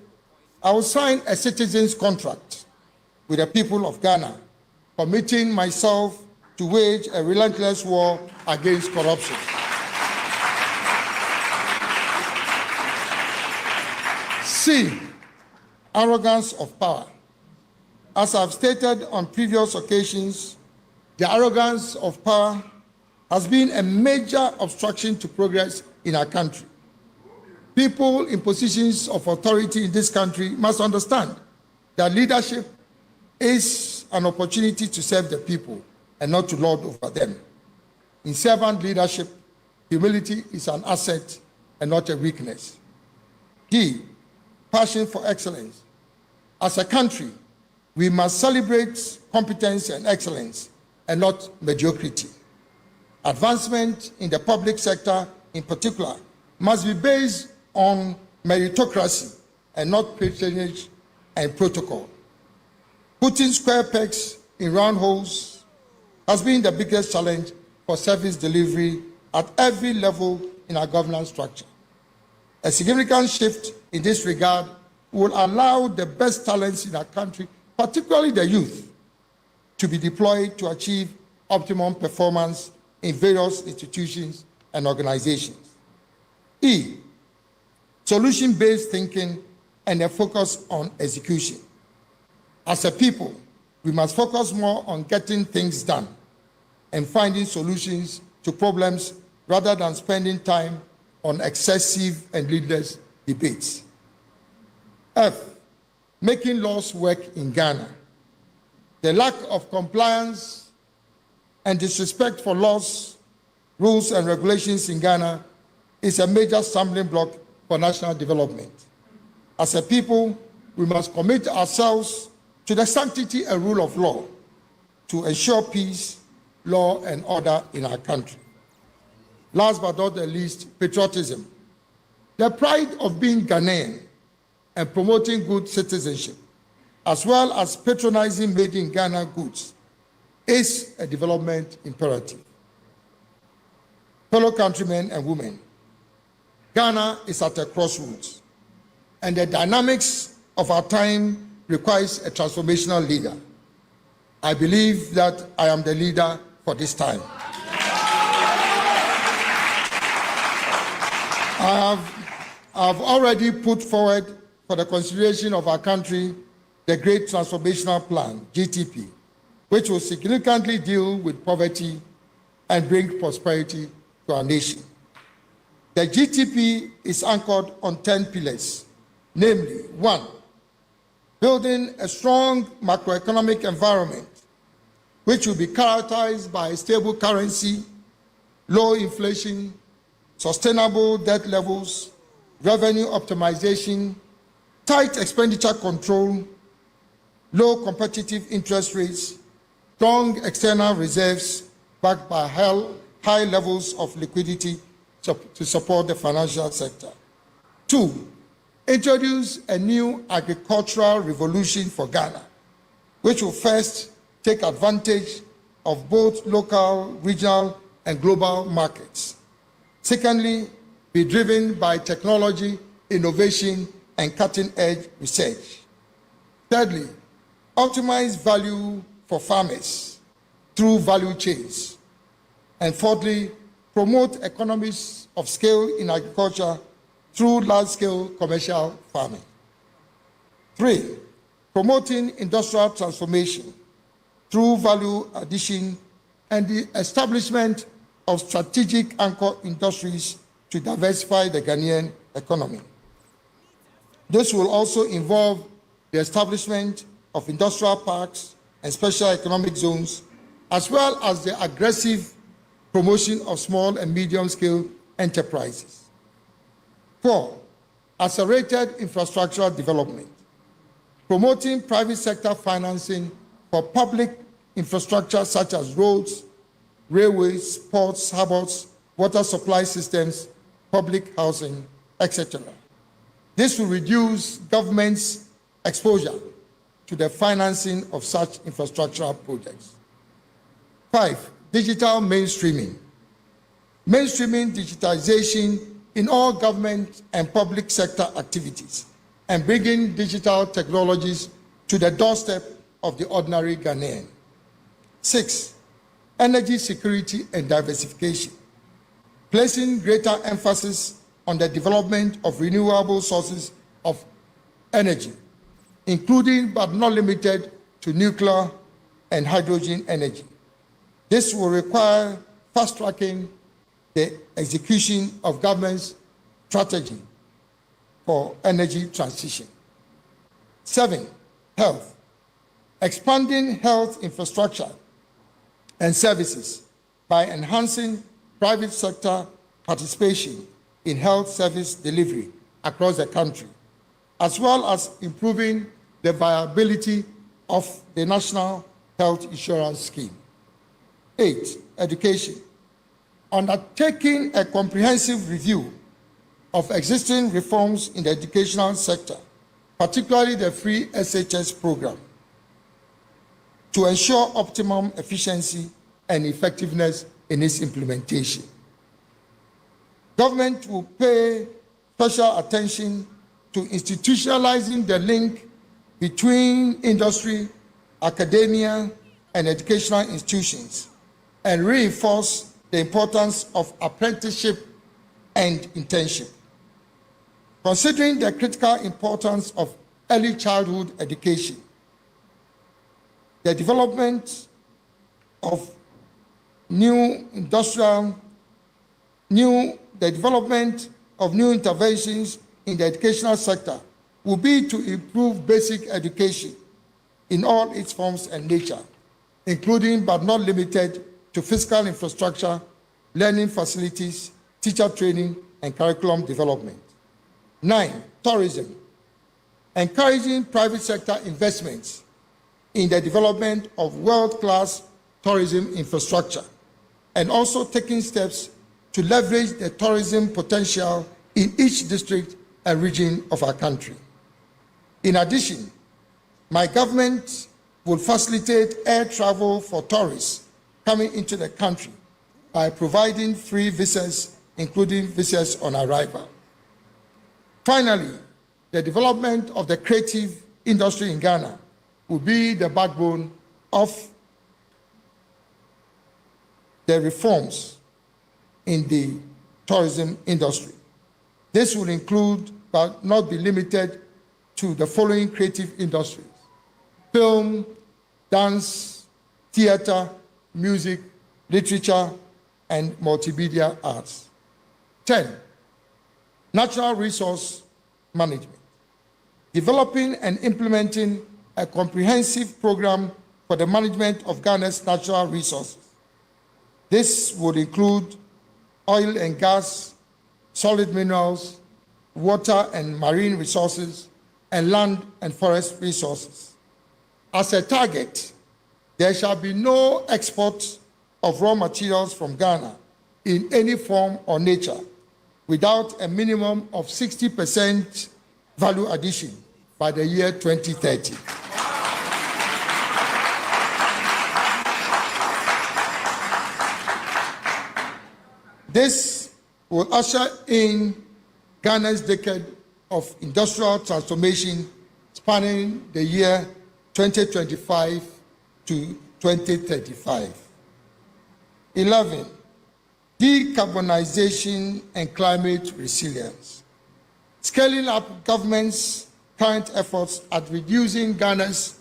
I will sign a citizen's contract with the people of Ghana, committing myself to wage a relentless war against corruption. C, arrogance of power. As I've stated on previous occasions, the arrogance of power has been a major obstruction to progress in our country. People in positions of authority in this country must understand that leadership is an opportunity to serve the people and not to lord over them. In servant leadership, humility is an asset and not a weakness. D, passion for excellence. As a country, we must celebrate competence and excellence and not mediocrity. Advancement in the public sector, in particular, must be based on meritocracy and not patronage and protocol. Putting square pegs in round holes has been the biggest challenge for service delivery at every level in our governance structure. A significant shift in this regard will allow the best talents in our country, particularly the youth, to be deployed to achieve optimum performance in various institutions and organizations. E, solution-based thinking and a focus on execution. As a people, we must focus more on getting things done and finding solutions to problems rather than spending time on excessive and needless debates. F, making laws work in Ghana. The lack of compliance and disrespect for laws, rules, and regulations in Ghana is a major stumbling block for national development. As a people, we must commit ourselves to the sanctity and rule of law to ensure peace, law, and order in our country. Last but not the least, patriotism. The pride of being Ghanaian and promoting good citizenship, as well as patronizing made in Ghana goods, is a development imperative. Fellow countrymen and women, Ghana is at a crossroads, and the dynamics of our time requires a transformational leader. I believe that I am the leader for this time. I've already put forward for the consideration of our country the Great Transformational Plan, GTP, which will significantly deal with poverty and bring prosperity to our nation. The GTP is anchored on 10 pillars, namely, 1, building a strong macroeconomic environment which will be characterized by a stable currency, low inflation, sustainable debt levels, revenue optimization, tight expenditure control, low competitive interest rates, strong external reserves backed by high levels of liquidity to support the financial sector. 2, introduce a new agricultural revolution for Ghana, which will first take advantage of both local, regional, and global markets. Secondly, be driven by technology, innovation, and cutting-edge research. Thirdly, optimize value for farmers through value chains. And fourthly, promote economies of scale in agriculture through large-scale commercial farming. 3, promoting industrial transformation through value addition and the establishment of strategic anchor industries to diversify the Ghanaian economy. This will also involve the establishment of industrial parks and special economic zones, as well as the aggressive promotion of small and medium-scale enterprises. 4, accelerated infrastructural development, promoting private sector financing for public infrastructure such as roads, railways, ports, harbors, water supply systems, public housing, etc. This will reduce government's exposure to the financing of such infrastructural projects. 5, digital mainstreaming. Mainstreaming digitization in all government and public sector activities and bringing digital technologies to the doorstep of the ordinary Ghanaian. 6, energy security and diversification, placing greater emphasis on the development of renewable sources of energy, including but not limited to nuclear and hydrogen energy. This will require fast-tracking the execution of government's strategy for energy transition. 7, health, expanding health infrastructure and services by enhancing private sector participation in health service delivery across the country, as well as improving the viability of the National Health Insurance Scheme. 8, education, undertaking a comprehensive review of existing reforms in the educational sector, particularly the free SHS program, to ensure optimum efficiency and effectiveness in its implementation. Government will pay special attention to institutionalizing the link between industry, academia, and educational institutions, and reinforce the importance of apprenticeship and internship. Considering the critical importance of early childhood education, the development of the development of new interventions in the educational sector will be to improve basic education in all its forms and nature, including but not limited to physical infrastructure, learning facilities, teacher training, and curriculum development. 9, tourism. Encouraging private sector investments in the development of world-class tourism infrastructure, and also taking steps to leverage the tourism potential in each district and region of our country. In addition, my government will facilitate air travel for tourists coming into the country by providing free visas, including visas on arrival. Finally, the development of the creative industry in Ghana will be the backbone of the reforms in the tourism industry. This will include, but not be limited to, the following creative industries: film, dance, theater, music, literature, and multimedia arts. 10, natural resource management. Developing and implementing a comprehensive program for the management of Ghana's natural resources. This would include oil and gas, solid minerals, water and marine resources, and land and forest resources. As a target, there shall be no export of raw materials from Ghana in any form or nature without a minimum of 60% value addition by the year 2030. This will usher in Ghana's decade of industrial transformation spanning the year 2025 to 2035. 11, decarbonization and climate resilience. Scaling up government's current efforts at reducing Ghana's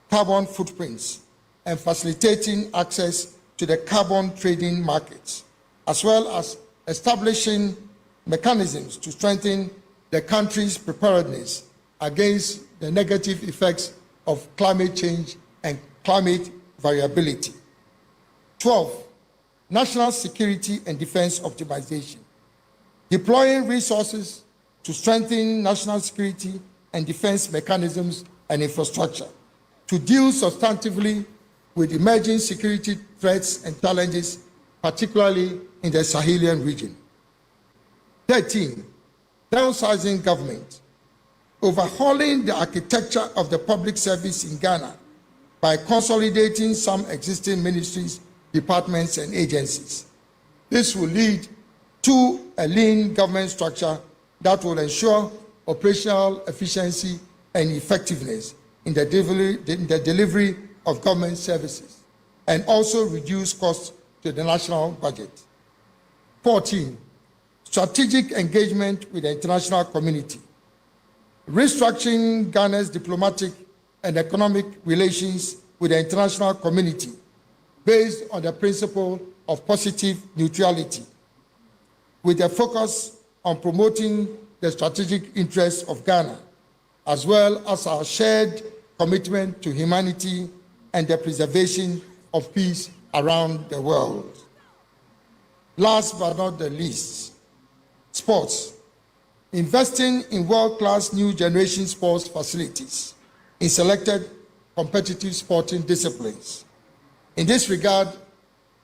carbon footprints and facilitating access to the carbon trading markets, as well as establishing mechanisms to strengthen the country's preparedness against the negative effects of climate change and climate variability. 12, national security and defense optimization. Deploying resources to strengthen national security and defense mechanisms and infrastructure to deal substantively with emerging security threats and challenges, particularly in the Sahelian region. 13, downsizing government. Overhauling the architecture of the public service in Ghana by consolidating some existing ministries, departments, and agencies. This will lead to a lean government structure that will ensure operational efficiency and effectiveness in the delivery of government services, and also reduce costs to the national budget. 14, strategic engagement with the international community. Restructuring Ghana's diplomatic and economic relations with the international community based on the principle of positive neutrality, with a focus on promoting the strategic interests of Ghana, as well as our shared commitment to humanity and the preservation of peace around the world. Last but not the least, sports. Investing in world-class new generation sports facilities in selected competitive sporting disciplines. In this regard,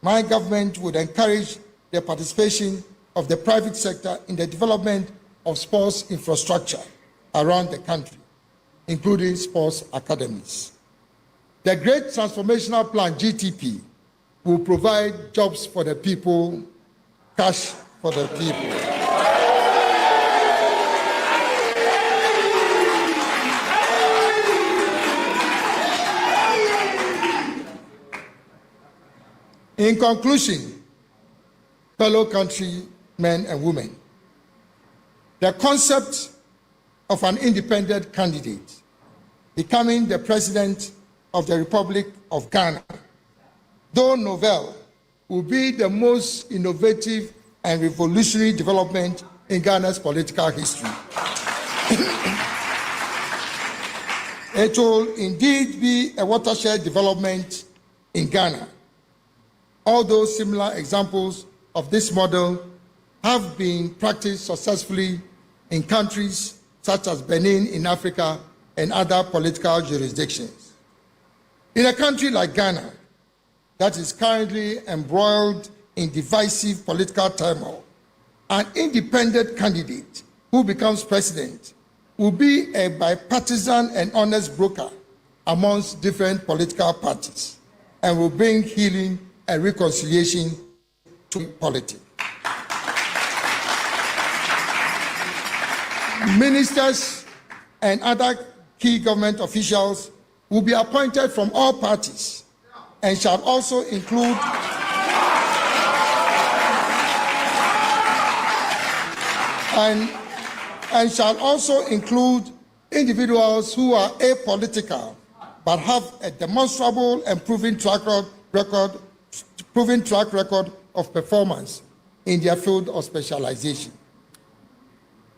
my government would encourage the participation of the private sector in the development of sports infrastructure around the country, including sports academies. The Great Transformational Plan, GTP, will provide jobs for the people, cash for the people. In conclusion, fellow countrymen and women, the concept of an independent candidate becoming the President of the Republic of Ghana, though novel will be the most innovative and revolutionary development in Ghana's political history. It will indeed be a watershed development in Ghana. Although similar examples of this model have been practiced successfully in countries such as Benin in Africa and other political jurisdictions. In a country like Ghana, that is currently embroiled in divisive political turmoil, an independent candidate who becomes president will be a bipartisan and honest broker amongst different political parties and will bring healing and reconciliation to politics. Ministers and other key government officials will be appointed from all parties and shall also include and shall also include individuals who are apolitical but have a demonstrable and proven track record of performance in their field of specialization.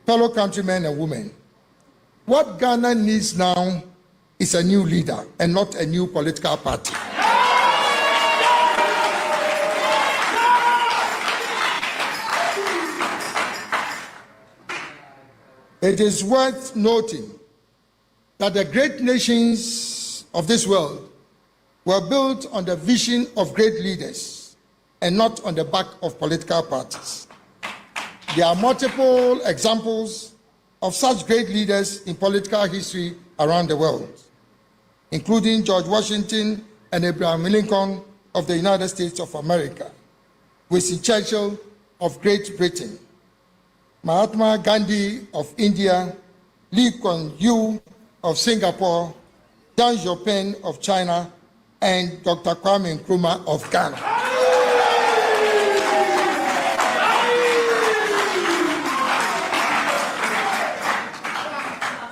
Fellow countrymen and women, what Ghana needs now is a new leader and not a new political party. It is worth noting that the great nations of this world were built on the vision of great leaders and not on the back of political parties. There are multiple examples of such great leaders in political history around the world, including George Washington and Abraham Lincoln of the United States of America, Winston Churchill of Great Britain, Mahatma Gandhi of India, Lee Kuan Yew of Singapore, Deng Xiaoping of China, and Dr. Kwame Nkrumah of Ghana.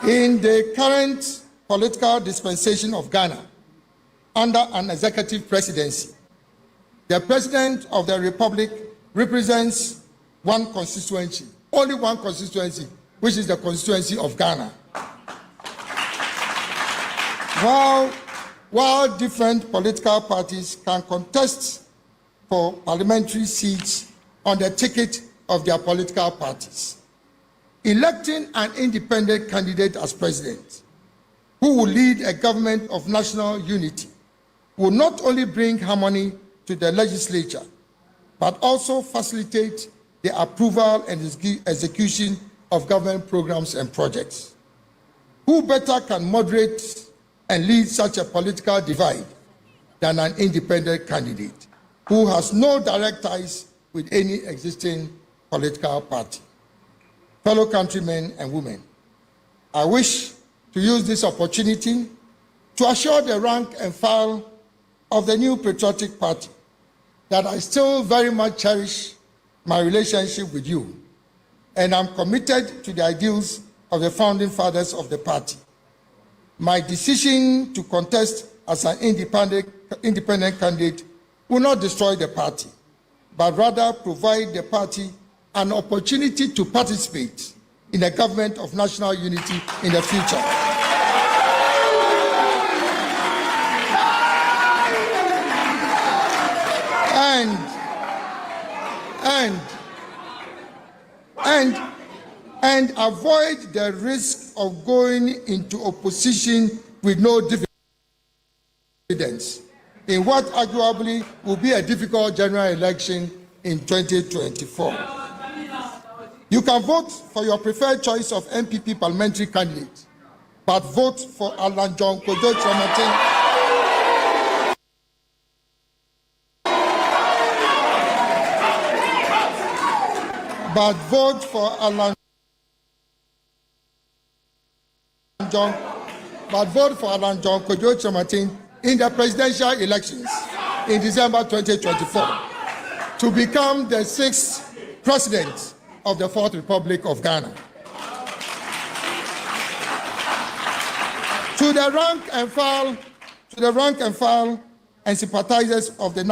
In the current political dispensation of Ghana, under an executive presidency, the President of the Republic represents one constituency, only one constituency, which is the constituency of Ghana. While different political parties can contest for parliamentary seats on the ticket of their political parties, electing an independent candidate as president who will lead a government of national unity will not only bring harmony to the legislature, but also facilitate the approval and execution of government programs and projects. Who better can moderate and lead such a political divide than an independent candidate who has no direct ties with any existing political party? Fellow countrymen and women, I wish to use this opportunity to assure the rank and file of the new patriotic party that I still very much cherish my relationship with you, and I'm committed to the ideals of the founding fathers of the party. My decision to contest as an independent candidate will not destroy the party, but rather provide the party an opportunity to participate in a government of national unity in the future. And avoid the risk of going into opposition with no dividends in what arguably will be a difficult general election in 2024. You can vote for your preferred choice of MPP parliamentary candidate, but vote for Alan John Kojo Kyerematen. But vote for Alan John Kojo Kyerematen in the presidential elections in December 2024 to become the 6th president of the 4th Republic of Ghana. To the rank and file and sympathizers of the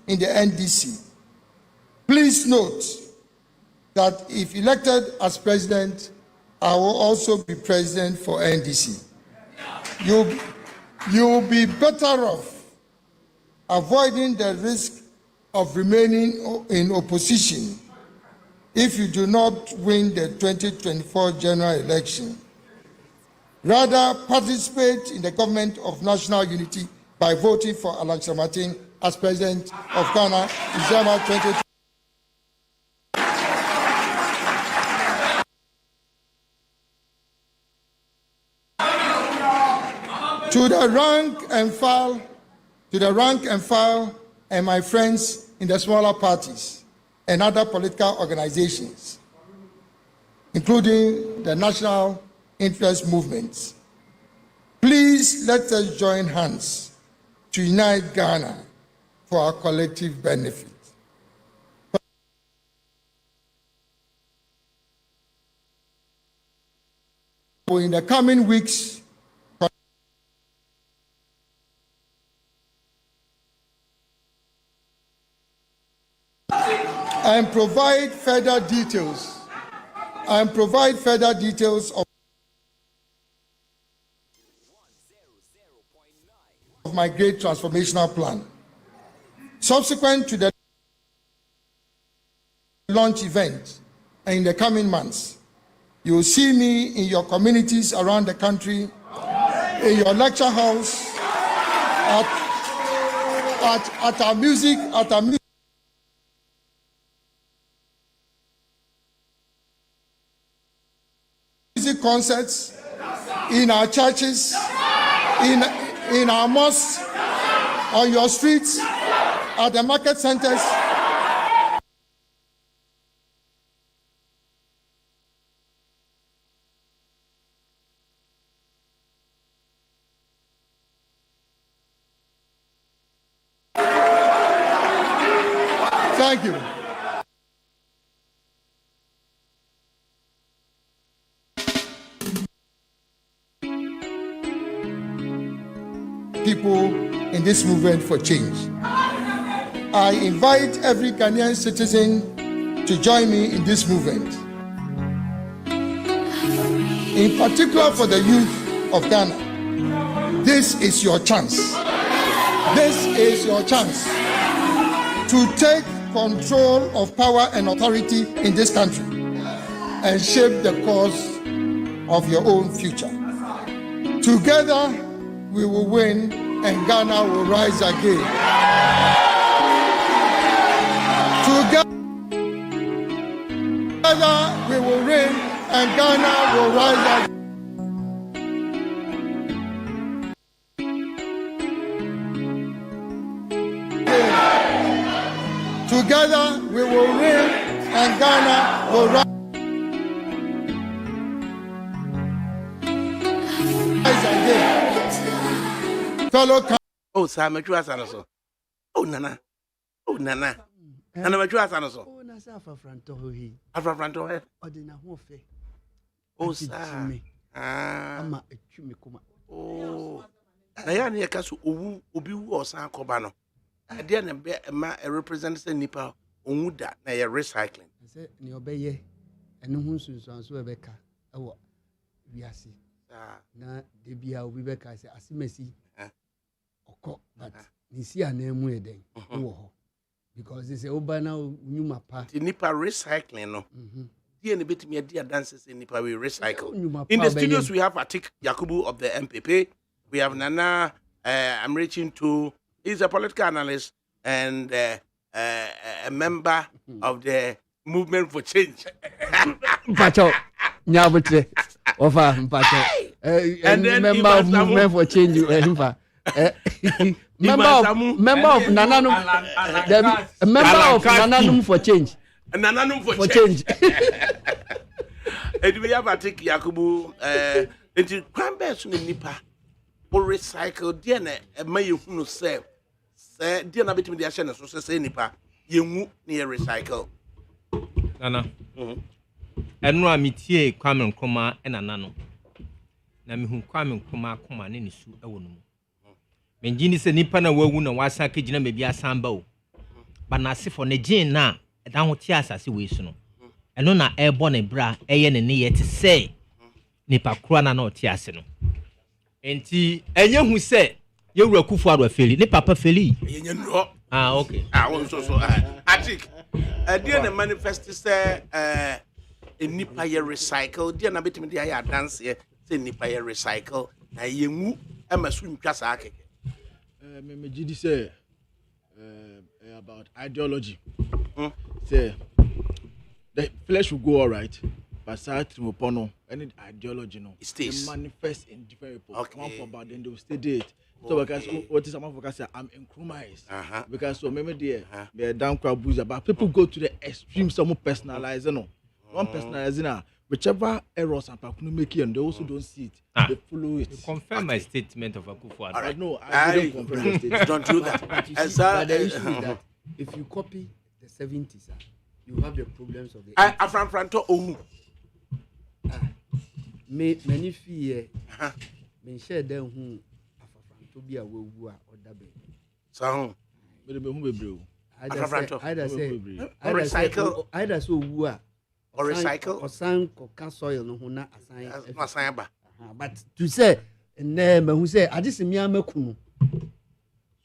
in the NDC. Please note that if elected as president, I will also be president for NDC. You'll be better off avoiding the risk of remaining in opposition if you do not win the 2024 general election. Rather, participate in the government of national unity by voting for Kyerematen as president of Ghana in December 2020. To the rank and file, and my friends in the smaller parties and other political organizations, including the national interest movements, please let us join hands to unite Ghana for our collective benefit. In the coming weeks, and provide further details of my great transformational plan. Subsequent to the launch event and in the coming months, you will see me in your communities around the country, in your lecture house, at our music concerts, in our churches, in our mosques, on your streets, at the market centers. Thank you. People in this movement for change. I invite every Ghanaian citizen to join me in this movement. In particular for the youth of Ghana, this is your chance. This is your chance to take control of power and authority in this country and shape the course of your own future. Together, we will win and Ghana will rise again. Together we will win and Ghana will rise again. Together we will win and Ghana will rise again. Oh, Sam, so. Oh, Nana. Oh, Nana. Nana, what you ask, oh, Nasa Franto, he. Afranto, Ordina Hofe. oh, Sam. Ama a chumicuma. Oh, Diana Casu, Ubu or San Cobano. I didn't be a representative Nipa, Umuda, na recycling. I said, Niobeye, and whom soon so Rebecca. Oh, we are see. Na Debia Rebecca, I say, I see Messi. But you see a name with them because they say, oh, by now, you mapa. The Nipa recycling, no. Dear bit me, dear dances in Nipa, we recycle. In the studios, we have Atik Yakubu of the MPP. We have Nana, I'm reaching to, he's a political analyst and a member of the Movement for Change. Pacho, Nyabute, Ofa, Pacho, and then member of Movement for Change, member of Nananum, member of Nananum for Change. Nananum for change. And we have Atik Yakubu, into Cranberries in Nipa, or recycle, dear, may you say, dear, not between the Ashen, so say Nipa, you move near recycle. Nana. And no, I meet here, Kwame Nkrumah and Anano. Nami Kwame Nkrumah Kuma Nisu, a woman. Menjini se nipa na wawu na wasa kejina mebi asamba o but na se for ne gene na ɛdan ho te asase wei so no ɛno na ɛbɔ ne bra ɛyɛ ne ne yɛ te sɛ nipa kura na ɔte ase no enti ɛnyɛ hu sɛ yɛwura kufu ado afeli ne papa feli Yenye no. okay Won so Patrick. Dear na manifest say nipa ye recycle. Dear na betimi de aye dance ye say nipa ye recycle. Na yenwu amasu ntwa saa keke. Me gidi say about ideology. Say the flesh will go all right, but start to upon any ideology no. It stays. They manifest in different people. Okay. Come for about then they will stay date. So because what is some of us say I'm incompromised. Because so maybe they down crowd boozer, but people go to the extreme, some personalize no. One personalizing whichever errors and pakunu make and they also don't see it. They follow it. You confirm my statement of Akufo-Addo. Right. No, I don't confirm your statement. Don't do that. But you see, but the issue is that if you copy the 70s, you have the problems of the 80s. Afranfranto ohu. Many fear me share them who afranto bi a wewu a oda be. So But be who be bro. Either say recycle either so wu a or recycle or san koka soil no ho na asan. no asan ba. But to say na me who say ade se mi amaku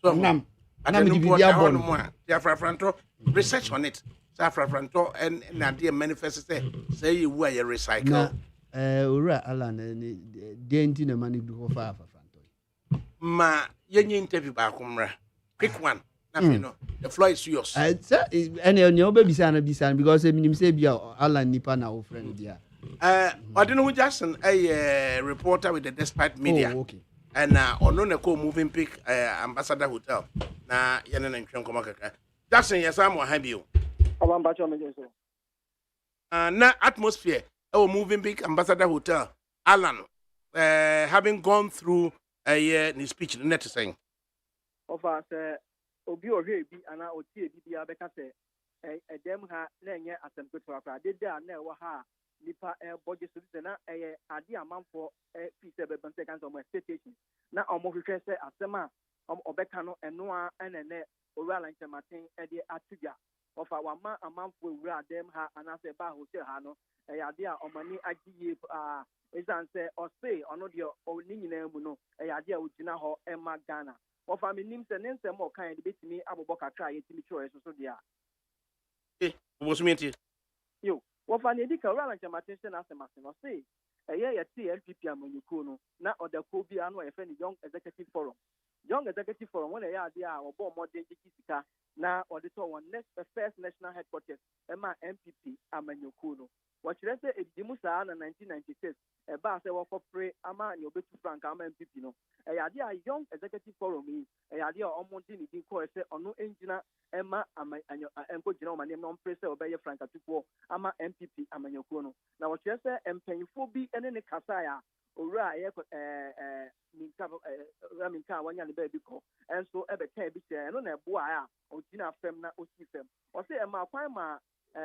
So nam na me me di bibia bon bon. mo ya afranfranto research on it. Say afranfranto and na dey manifest say you wu a ye recycle. Na ora ala na de enti na mani du ho fa afranto. Ma yenye interview ba akomra. Quick one. Nothing, no. The floor is yours. Any obe bisa because minim say bia ala nipa na wo friend dia. Odino Jackson, a reporter with the Despite Media. Oh, okay. And ono na ko moving pick Ambassador Hotel. Na yene na ntwen koma kaka. Jackson yesam wa habio. Abamba cho meje so. Na atmosphere moving pick Ambassador Hotel. Alan having gone through a speech net saying. Ofa se obi ohwe bi ana otie bi bia beka se edem ha na enye asempeto akra de da na ewo ha nipa budget so na ade amanfo fi se be banse kan so mo station na omo hwehwe se asema obeka no eno a enene owura lanchematen de atuga ofa wama amanfo owura dem ha ana se ba hotel ha no ade a omani agiye ezan se ose ono de oni nyina mu no ade a ogina ho ema Ghana ofa me nim se nensem o kan de betimi abobo kakra yetimi choe so dia Obosumenti yo wofa ne dika ora lanchematen se na asemase no se ye MPP amanyuko no na odako bi anu efe ni Young Executive Forum when ade a obo modern sika na auditor one first national headquarters ema MPP amanyuko no wachire se edimu saa na 1996 ba se wo kopre ama ni obetu frank ama MPP no ade a Young Executive Forum yi ade a omonti ni din ko se ono engina ema enko gina omane no mpre se obeye frank atupo ama MPP amanyuko no na wachire se empanyifo bi ene ne kasa ya owura minka wanya ne baby ko enso ebe ka bi se no na ebo a ogina fem na osi fem o se ema kwan ma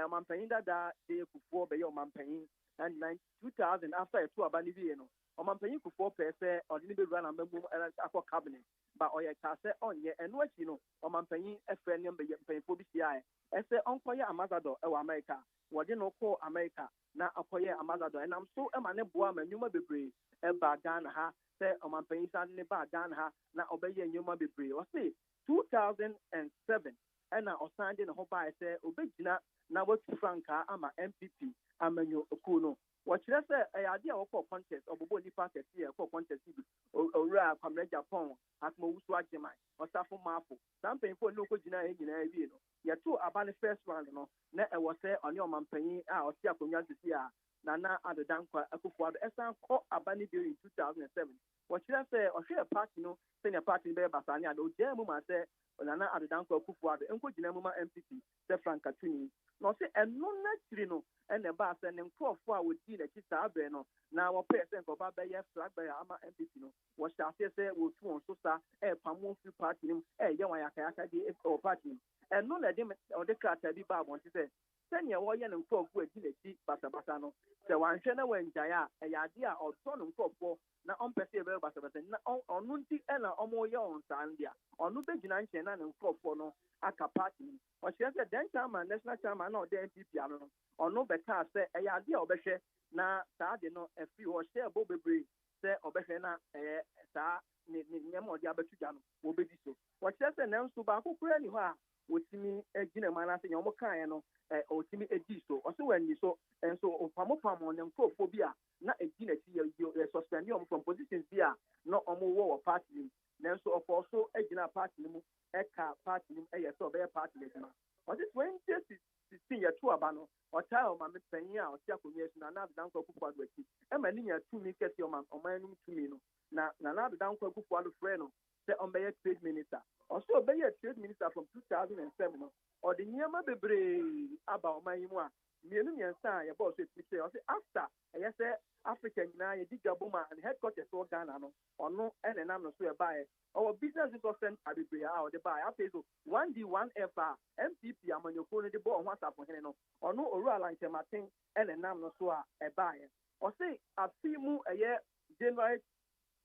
mampanyin dada de kufuo be yo mampanyin and 2000 after a two abani bi no mampanyin kufuo pese odini be run am mum akọ cabinet ba oye ka se onye eno achi no mampanyin efre ne mpanyin fo bi sia ese onkoye ambassador e wa America wode no ko America na akoye ambassador enam so ema ne boa manyuma bebre e ba Ghana ha se mampanyin san ne ba Ghana ha na obeye nyuma bebre o se 2007 ena osande ne ho ba ese obegina na watu franka ama MPP amanyo okuno wachire se ade a wokọ contest obobo nipa kesi e kọ contest bi owura kwamre Japan akmo wusu agema osafo mafo sampen fo no ko gina e gina ewie no yeto abane first round no na e wo se oni omampanyin a osi akonya sisi a na adodankwa Akufo-Addo esan kọ abane during 2007 wachire se ohwe party no senior party be basani ado jemu ma se na adodankwa Akufo-Addo enko gina mu ma MPP se franka tuni no se eno na tiri no ene ba se ne nkofo a wodi na kisa abe no na wo person ko ba be ye flag be ama MPP no wo sha se wo tu on so sa pamo free party nim ye wan yakaya di o party eno na de o de krata bi ba bon ti se sɛnea wɔyɛ ne nkurɔfoɔ adi n'akyi basabasa no sɛ wanhwɛ na wangyae a ɛyɛ ade a ɔtɔ no nkurɔfoɔ na ɔmpɛ sɛ yɛbɛyɛ basabasa na ɔno nti ɛna ɔmoyɛ ɔn saa no deɛ ɔno bɛgyina nkyɛn na ne nkurɔfoɔ no aka party no ɔhyerɛ sɛ dan chairman national chairman na ɔda npp ano no ɔno bɛkaa sɛ ɛyɛ ade a ɔbɛhwɛ na saa de no afiri hɔ ɔhyɛ ɛbɔ bebree sɛ ɔbɛhwɛ na ɛyɛ saa ne nneɛma ɔde abɛto gya no wɔbɛdi so wɔkyerɛ sɛ nanso baako koraa ni hɔ a wɔtumi gyina mu anaasɛ nyɛ ɔmo kaeɛ no ɔtumi di so ɔso wɔani so nso ɔpamopam ne nkurɔfoɔ bi a na ɛdi n'akyi yɛ suspend ɔmo from positions bi a na ɔmo wɔ party no mu nanso ɔkɔɔ so gyina party no mu ɛka party no mu ɛyɛ sɛ ɔbɛyɛ party no adwuma ɔte 2016 yɛto aba no ɔtaa ɔmame panyin a ɔte akonnwa so na Nana-Addo Akufo-Addo akyi ɛma ne nya tumi kɛseɛ ɔman no tumi no na Nana-Addo Akufo-Addo frɛ no sɛ ɔmbɛyɛ trade minister ɔso ɔbɛyɛ trade minister from 2007 no ɔde nneɛma bebree aba ɔman yi mu a mmiɛnsa a yɛbɔ ɔso etimi sɛ ɔsɛ after ɛyɛ sɛ Africa nyinaa yɛdi gabom a ne headquarters wɔ Ghana no ɔno ɛna nam no so ɛbaeɛ ɔwɔ business resource center bebree a ɔde baeɛ afei so 1D 1F a MPP amanyɔkuo no de bɔ ɔho asafohene no ɔno owura Kyerematen ɛna nam no so a ɛbaeɛ ɔse afi mu ɛyɛ January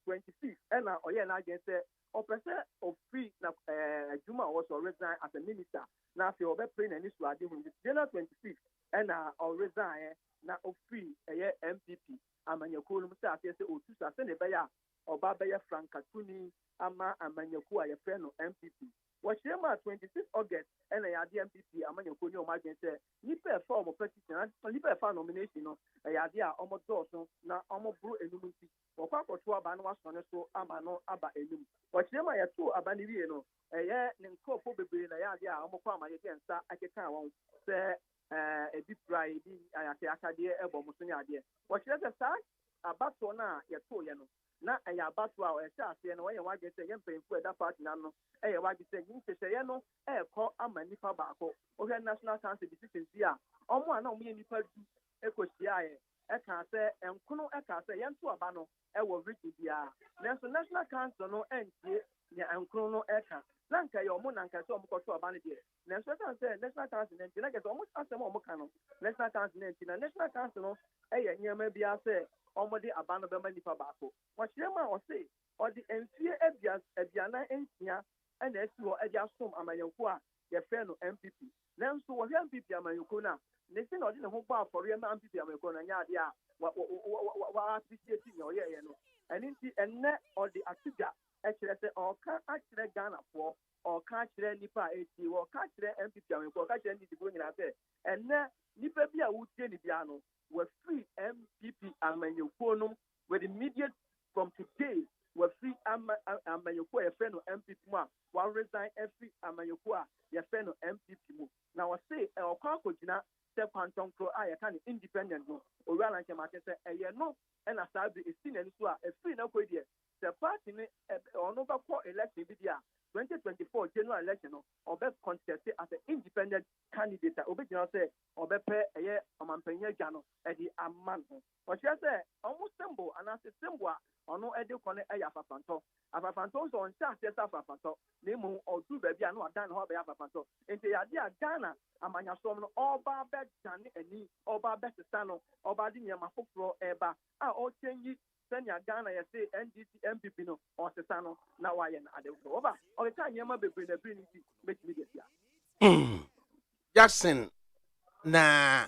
26 ɛna ɔyɛ n'adwene sɛ ɔpɛ sɛ ɔfiri na adwuma a ɔwɔ so ɔresign as a minister na afei ɔbɛpere n'ani so ade ho January 26 ɛna ɔresign na ɔfiri ɛyɛ MPP amanyɔkuo no mu sɛ aseɛ sɛ ɔtu so asɛ ne ɛbɛyɛ a ɔba bɛyɛ frankatuni ama amanyɔkuo a yɛfrɛ no MPP wɔhyerɛ mu a 26 August ɛna yɛade MPP amanyɔkuo ne ɔmo adwene sɛ nnipa ɛfa ɔmo petition nnipa ɛfa nomination no ɛyɛ ade a ɔmo dɔɔso na ɔmo boro enum nti wɔkɔ akɔto aba no wasɔ ne so ama no aba enum wɔhyerɛ mu a yɛto aba no wie no ɛyɛ ne nkurɔfoɔ bebree na yɛ ade a ɔmo kɔ ama yɛde nsa akeka wɔn sɛ ebi pra ebi ayate akadeɛ ɛbɔ mo so ne adeɛ wɔhyerɛ sɛ saa abatoɔ no a yɛtoo no na ɛyɛ abatoɔ a ɛhyɛ aseɛ no wɔyɛ wadwene sɛ yɛ mpanyinfoɔ ɛda party no ano ɛyɛ wadwene sɛ yi nhyehyɛeɛ no ɛɛkɔ ama nipa baako wohwɛ national council decisions bi a ɔmo a na ɔmo yɛ nipa du ɛkɔhyiaeɛ ɛka sɛ nkono ɛka sɛ yɛnto aba no ɛwɔ region biara nanso national council no ɛntie nea nkono no ɛka na nka yɛ ɔmo na nka sɛ ɔmo kɔto aba no deɛ nanso ɛka sɛ national council no nti na kɛ sɛ ɔmo asɛm a ɔmo ka no national council no nti na national council no ɛyɛ nneɛma biara sɛ ɔmo de aba no bɛma nipa baako wɔhyerɛ mu a ɔse ɔde mfie aduanan nsia ɛna asi hɔ ɛde asom amanyɔkuo a yɛfrɛ no MPP nanso wɔhwɛ MPP amanyɔkuo no a ne si na ɔde ne ho bɔ afɔre ma MPP amanyɔkuo no nyɛ adeɛ a wɔappreciate nea ɔyɛeɛ no ɛno nti ɛnnɛ ɔde ato dwa ɛkyerɛ sɛ ɔka akyerɛ Ghanafoɔ ɔka akyerɛ nipa a ɛtie ɔka akyerɛ MPP amanyɔkuo ɔka akyerɛ ndidifoɔ nyinaa sɛ ɛnnɛ nipa bi a wotie ne bia no wɔfiri MPP amanyɔkuo no with immediate from today wɔfiri amanyɔkuo a yɛfrɛ no MPP mu a wɔaresign ɛfiri amanyɔkuo a yɛfrɛ no MPP mu na wɔse ɔkɔ akɔgyina sɛ kwantɔnkoro a yɛka ne independent no owura Kyerematen sɛ ɛyɛ no ɛna saa bi esi n'ani so a ɛfiri na kɔ deɛ sɛ party ne ɔno bɛkɔ election bi deɛ a 2024 general election no ɔbɛ contest as an independent candidate a obɛgyina sɛ ɔbɛpɛ ɛyɛ ɔmampanyin agya no ɛde ama no ɔhyɛ sɛ ɔmo symbol anaasɛ symbol a ɔno ɛde kɔ no ɛyɛ afafantɔ nso ɔnhyɛ aseɛ sɛ afafantɔ na emu ɔduru baabi a na wadan ne hɔ abɛyɛ afafantɔ nti yɛade a Ghana amanyasom no ɔba bɛdane ani ɔba bɛsesa no ɔba de nneɛma foforɔ ɛba a ɔkyɛnyi sɛnea Ghana yɛse NDC MPP no ɔsesa no na wayɛ no ade foforɔ ɔba ɔkeka nneɛma bebree na bere no nti bɛtumi de asia Jackson na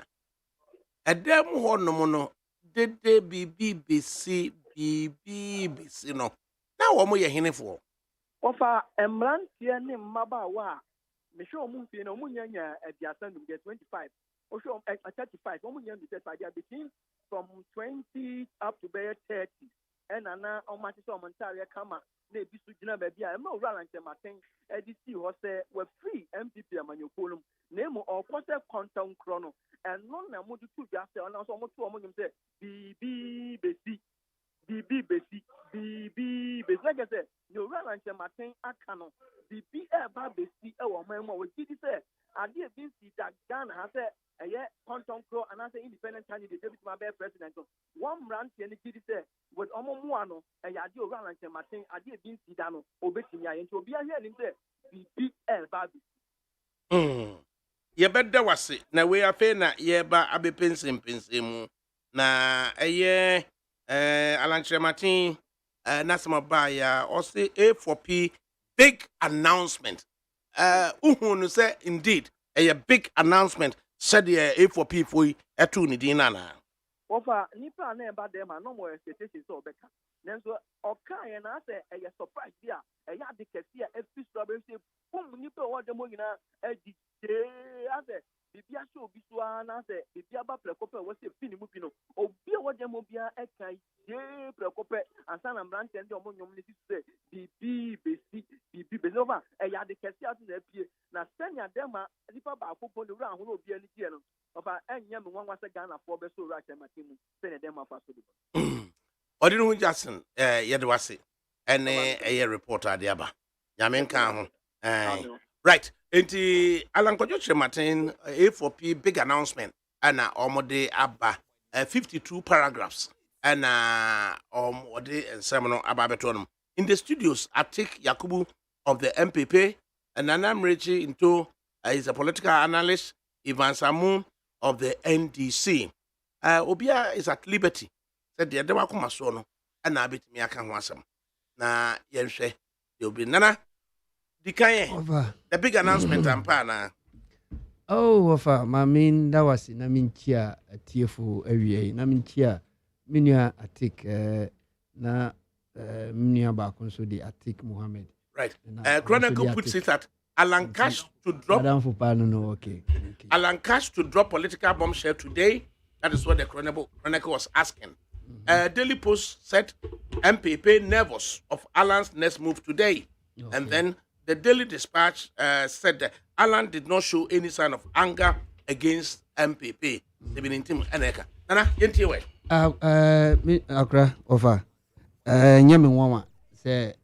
ɛdɛm hɔ nom no dede biribi besi no na wɔn yɛ henefoɔ wɔfa mmeranteɛ ne mmabaawa a mehwɛ wɔn mfie na wɔn nyanya aduasa num deɛ 25 wɔhwɛ 35 wɔn nyanya 35 between from 20 up to 30 ɛna na wɔn ahyehyɛ wɔn ntaareɛ kama na ebi so gyina baabi a ɛma owura Kyerematen ɛde si hɔ sɛ wɔfiri MPP amanyɔkuo no mu na emu ɔkɔ sɛ kɔntɔnkorɔ no ɛno na wɔde to dwa sɛ ɔno nso wɔto wɔn nyim sɛ biribi besi na kɛ sɛ ne owura Kyerematen aka no biribi ɛɛba besi ɛwɔ ɔman mu a wɔgye di sɛ adeɛ bi nsi da Ghana ha sɛ ɛyɛ kɔntɔnkorɔ anaasɛ independent candidate ebi tuma bɛyɛ president no wɔn mmeranteɛ no gye di sɛ with ɔmo mua no ɛyɛ adeɛ owura Kyerematen adeɛ bi nsi da no obetumi ayɛ nti obi ahwɛ anim sɛ biribi ɛɛba besi. yɛbɛda wase na wei afei na yɛba abɛpensempensemu na ɛyɛ Kyerematen nasema baya ɔse A4P big announcement uhu no sɛ indeed a big announcement said the A4P foi ɛto ne din nana Ofa nipa na eba dem no more expectations so beka nanso oka ye na say e surprise dia e ya de kesi a efi strawberry say pum nipa wo dem nyina adi ase bibia so obi so na say bibia ba prekope wo say fi ni mu bi no obi wo dem bia e kan ye prekope ansa na brand dem o nyom ni say bibi besi over e ya de kesi atu na pie na senya dem a nipa ba akoko ne wura ho no obi ani die no ofa enya me nwanwa se Ghana for be so right Kyerematen mu se ne dem afa so do Odinu Jackson yede wase ene reporter de aba nyame nka ho right enti Kyerematen A4P big announcement ana omode aba 52 paragraphs ana omode ensem aba beto in the studios Atik Yakubu of the MPP and Anamrechi into is a political analyst Ivan Samu of the NDC. Obia is at liberty. Said the other wakuma sono and I bit me aka ho asem. Na yenhwe de obi nana the big announcement ampa na. Oh, wafa mamin that was na minchia atiefo awie na minchia minua Atik na minua ba kon so di Atik Mohammed. Right. Chronicle puts it that Alan Cash to drop. Alan Cash to drop political bombshell today. That is what the Chronicle was asking. Daily Post said MPP nervous of Alan's next move today. Okay. And then the Daily Dispatch said that Alan did not show any sign of anger against MPP. They've been in team Aneka. Nana, yenti we. Akra offer. Nyame nwa say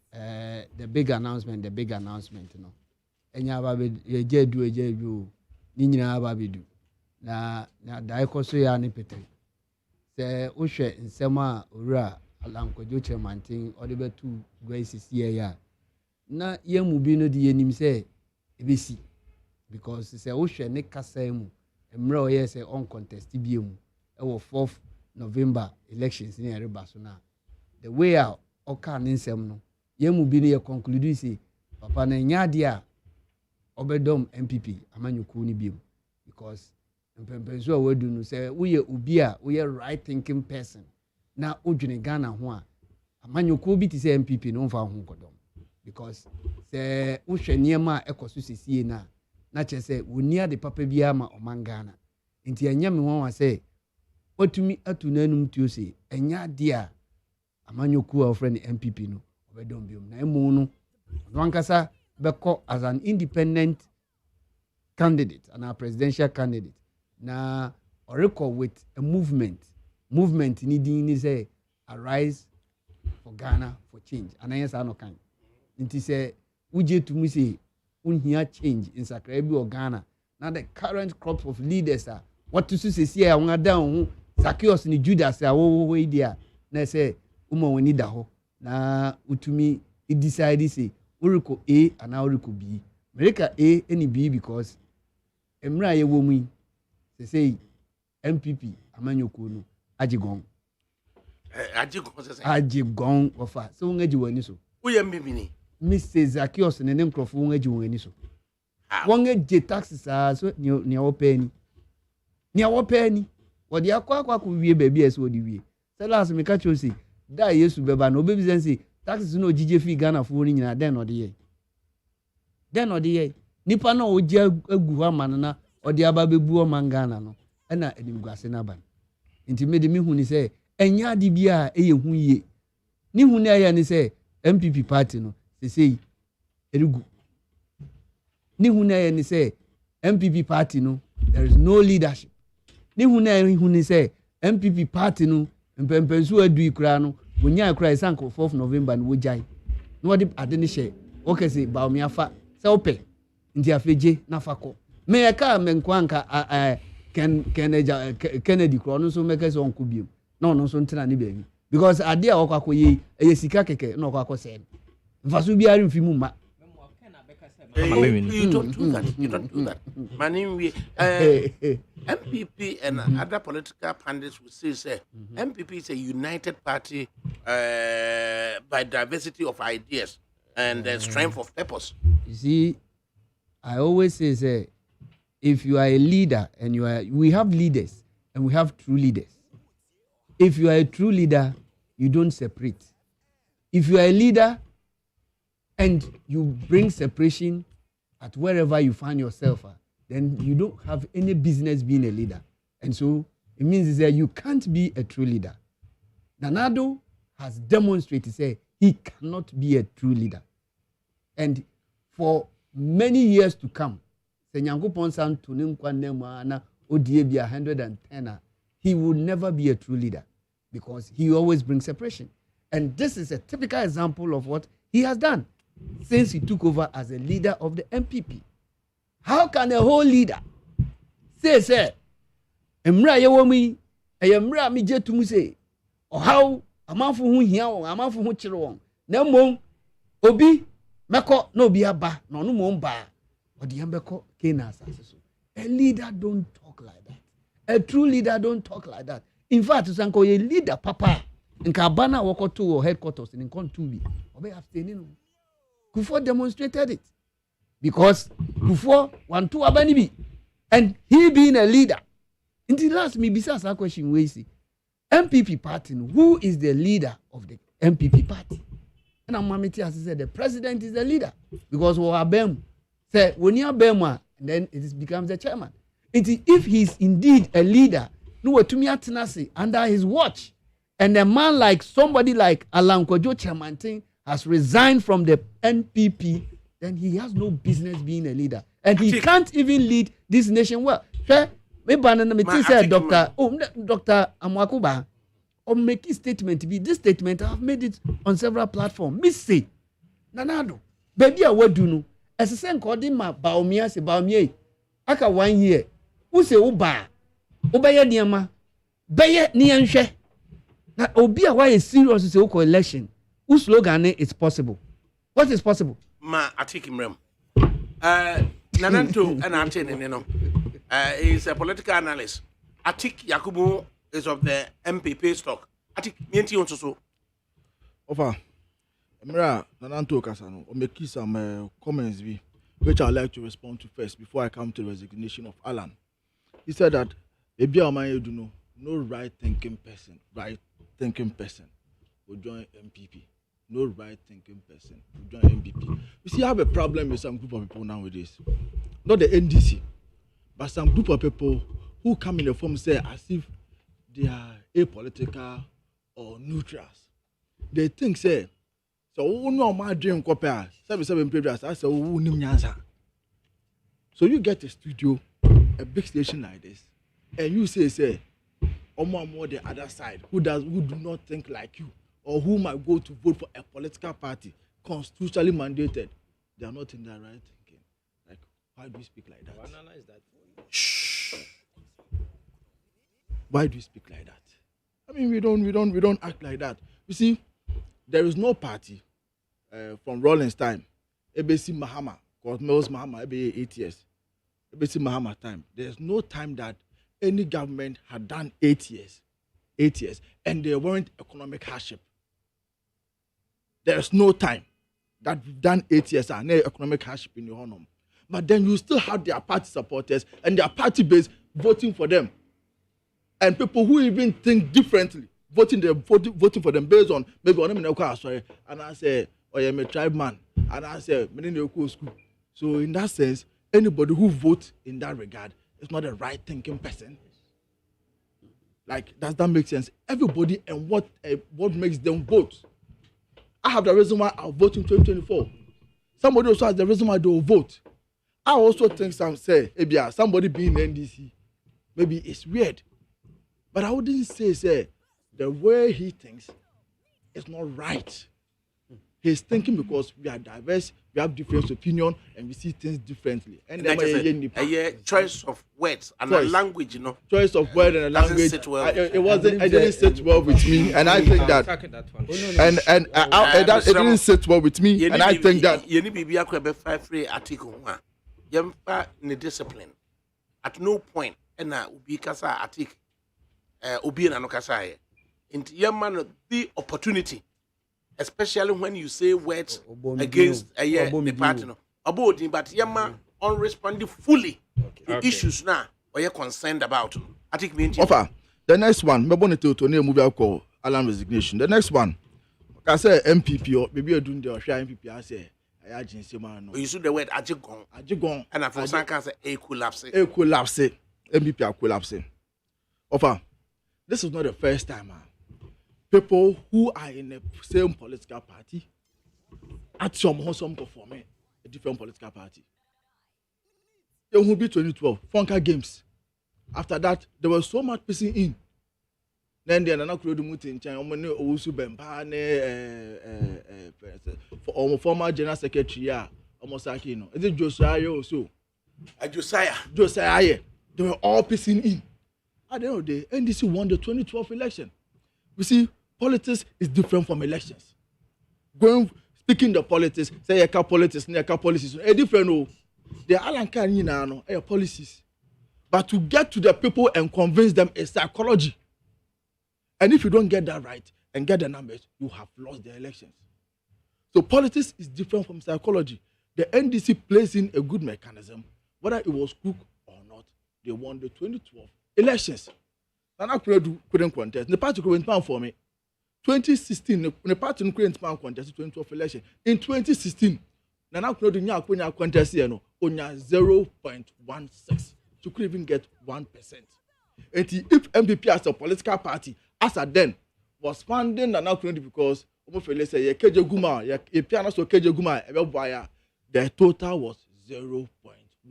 the big announcement, no. Enya ba be ejedu ni nyina ba bedu na dai koso ya ni pete se wo hwe nsem a owura Alankwajo Kyerematen ode betu gwasisi ya na yemu bi no de yenim se ebesi because se wo hwe ne kasa mu emre o ye se on contest bi mu e wo 4th November elections ni ereba so na the way a oka ne nsem no yemu bi no ye conclude say papa na nya de a obedom MPP amanyuku ni biem because mpempenso a wadu no say we obi a we right thinking person na odwene Ghana ho a amanyuku bi ti say MPP no mfa ho kodom because say wo hwe niema ekoso sesie na che say wonia de papa bi ama oman Ghana nti anya me won wa say otumi atu nanum tuo say enya de a amanyuku a ofre ni MPP no obedom biem na emu no wankasa beko as an independent candidate and a presidential candidate na oreko with a movement ni say arise for Ghana for change and yes no kan nti say uje to me say unhia change in Sakrabi or Ghana now the current crop of leaders are what to say here won down Zacchaeus ni Judas wo dia na say umo woni da ho na utumi decide say Uriko A and now Uriko B. America A any B because Emra ye womi say MPP amanyoko no ajigon. Ajigon ofa. So ngaji wani so. Uye mbibini. Mr. Zacchaeus ne nkrofo ngaji wani so. Wonge je taxes so ni awopani. Ni awopani. Wodi akwa ku wie baby eso odi wie. Say last me catch you say da Yesu beba no obebi say taxes no jije fi Ghana fo ni nyina den no de ye nipa na oje agu ha man na ode aba bebu o man Ghana no na enimguase na ban nti me de me hu ni say enya de bia eye hu ye ni hu na ya ni say MPP party no sei erigu ni hu na ya ni say MPP party no there is no leadership ni hu na ya hu ni say MPP party no mpempensu adu ikura no wonya ikura isanko 4th November no wojai no wodi ade ne hye okay say ba omi afa se ope ndi afeje na fako me ya ka me nkwanka Kennedy kro no so make se onko biem na ono so ntena ne baby because ade a okwakoye eye sika keke na okwakosen mfaso biari mfi mu ma You don't do that. You don't do that. Mani, MPP and other political pundits will say, MPP is a united party by diversity of ideas and strength of purpose. You see, I always say, if you are a leader and we have leaders and we have true leaders. If you are a true leader, you don't separate. If you are a leader and you bring separation at wherever you find yourself, then you don't have any business being a leader. And so it means that you can't be a true leader. Nanado has demonstrated, say, he cannot be a true leader. And for many years to come, he will never be a true leader because he always brings separation. And this is a typical example of what he has done since he took over as a leader of the MPP. How can a whole leader say, Emra Yawomi, Emra mi jetumu say, or how amafu hu hia won, amafu hu kire won. Na mmom obi meko no bi aba, no no mo mba. Odi ambeko kena asase so. A leader don't talk like that. A true leader don't talk like that. In fact, sanko a leader papa nka bana woko to headquarters in Kontubi. Obe abstaining. Kufo demonstrated it. Because Kufo want to abanibi. And he being a leader. In the last me bisa sa question we see. MPP party, who is the leader of the MPP party? And Amamiti has said the president is the leader. Because we are Bem. Say when you are Bema, then it becomes the chairman. If he is indeed a leader, no to me atenase under his watch. And a man like somebody like Alan Kojo Kyerematen has resigned from the NPP, then he has no business being a leader. And he can't even lead this nation well. Dr. Amwakuba, or make a statement to be this statement. I've made it on several platforms. Miss say, Nanado, baby, I would do no. As a sen called him Baumia, say Baumia. Aka 1 year. Who say Uba? Ubaya Niama. Baye Nianshe. Now, Obia, why is serious to say election? Whose slogan is possible? What is possible? Ma, I take him rem. Nananto and Antin, is a political analyst. Atik Yakubu is of the MPP stock. Atik Mienti also. Ofa, Mira Nananto Kasano, or make some comments which I'd like to respond to first before I come to the resignation of Alan. He said that maybe I do know no right thinking person will join MPP. No right thinking person will join MPP. You see, I have a problem with some group of people nowadays. Not the NDC, but some group of people who come in the form say as if they are apolitical or neutrals. They think say, so who know my dream copy? 7 previous. I say who knew answer. So you get a studio, a big station like this, and you say, more the other side who do not think like you, or who might go to vote for a political party constitutionally mandated. They are not in the right thinking. Like, why do you speak like that? What analyze that for you? Shh. Why do you speak like that? I mean, we don't act like that. You see, there is no party from Rollins time. ABC Mahama, because Mills Mahama, maybe 8 years. ABC Mahama time. There's no time that any government had done 8 years, and there weren't economic hardship. There's no time that we've done 8 years and no economic hardship in your home. But then you still have their party supporters and their party base voting for them. And people who even think differently, voting for them based on maybe on them sorry, and I say, oh yeah, I'm a tribe man, and I say, school. So in that sense, anybody who votes in that regard is not a right thinking person. Like, does that make sense? Everybody and what makes them vote. I have the reason why I'll vote in 2024. Somebody also has the reason why they will vote. I also think somebody being NDC, maybe it's weird. But I wouldn't say the way he thinks is not right. He's thinking because we are diverse, we have different opinion and we see things differently. And then a choice of words and a language, you know. Choice of word and a language. Sit well. It didn't sit well with me, and I think that. It didn't sit well with me, and I think that. You need to be a free article. You need discipline. At no point, and now be kasa article. Obi na no kasa ye. Into your man the opportunity. Especially when you say words against the party, no. About it, but Yama on responding fully to issues now or you're concerned about. I think we offer the next one. Me born to a movie called Alan Resignation. The next one, I say MPP or maybe you're doing the MPP. I say I agency man. You use the word ajigon, and I for some can say a collapse. MPP are collapsing. Offer, this is not the first time, man. People who are in the same political party at some performing a different political party. It will be 2012 Funka Games. After that, there was so much pissing in. Then the another crew in China, also for former general secretary, almost like you know, is it Josiah also? Josiah. They were all pissing in. At the end of the day, NDC won the 2012 election. We see. Politics is different from elections. Speaking the politics, say a politics, policies, a different. The Alan Kanye are policies, but to get to the people and convince them is psychology. And if you don't get that right and get the numbers, you have lost the elections. So politics is different from psychology. The NDC plays in a good mechanism, whether it was crook or not. They won the 2012 elections. Nana couldn't contest. The party couldn't plan for me. 2016, the party couldn't contest 2012 election. In 2016, Nana couldn't contest 0.16. She couldn't even get 1%. And if MPP as a political party, as a then, was funding Nana couldn't because the total was 0.16.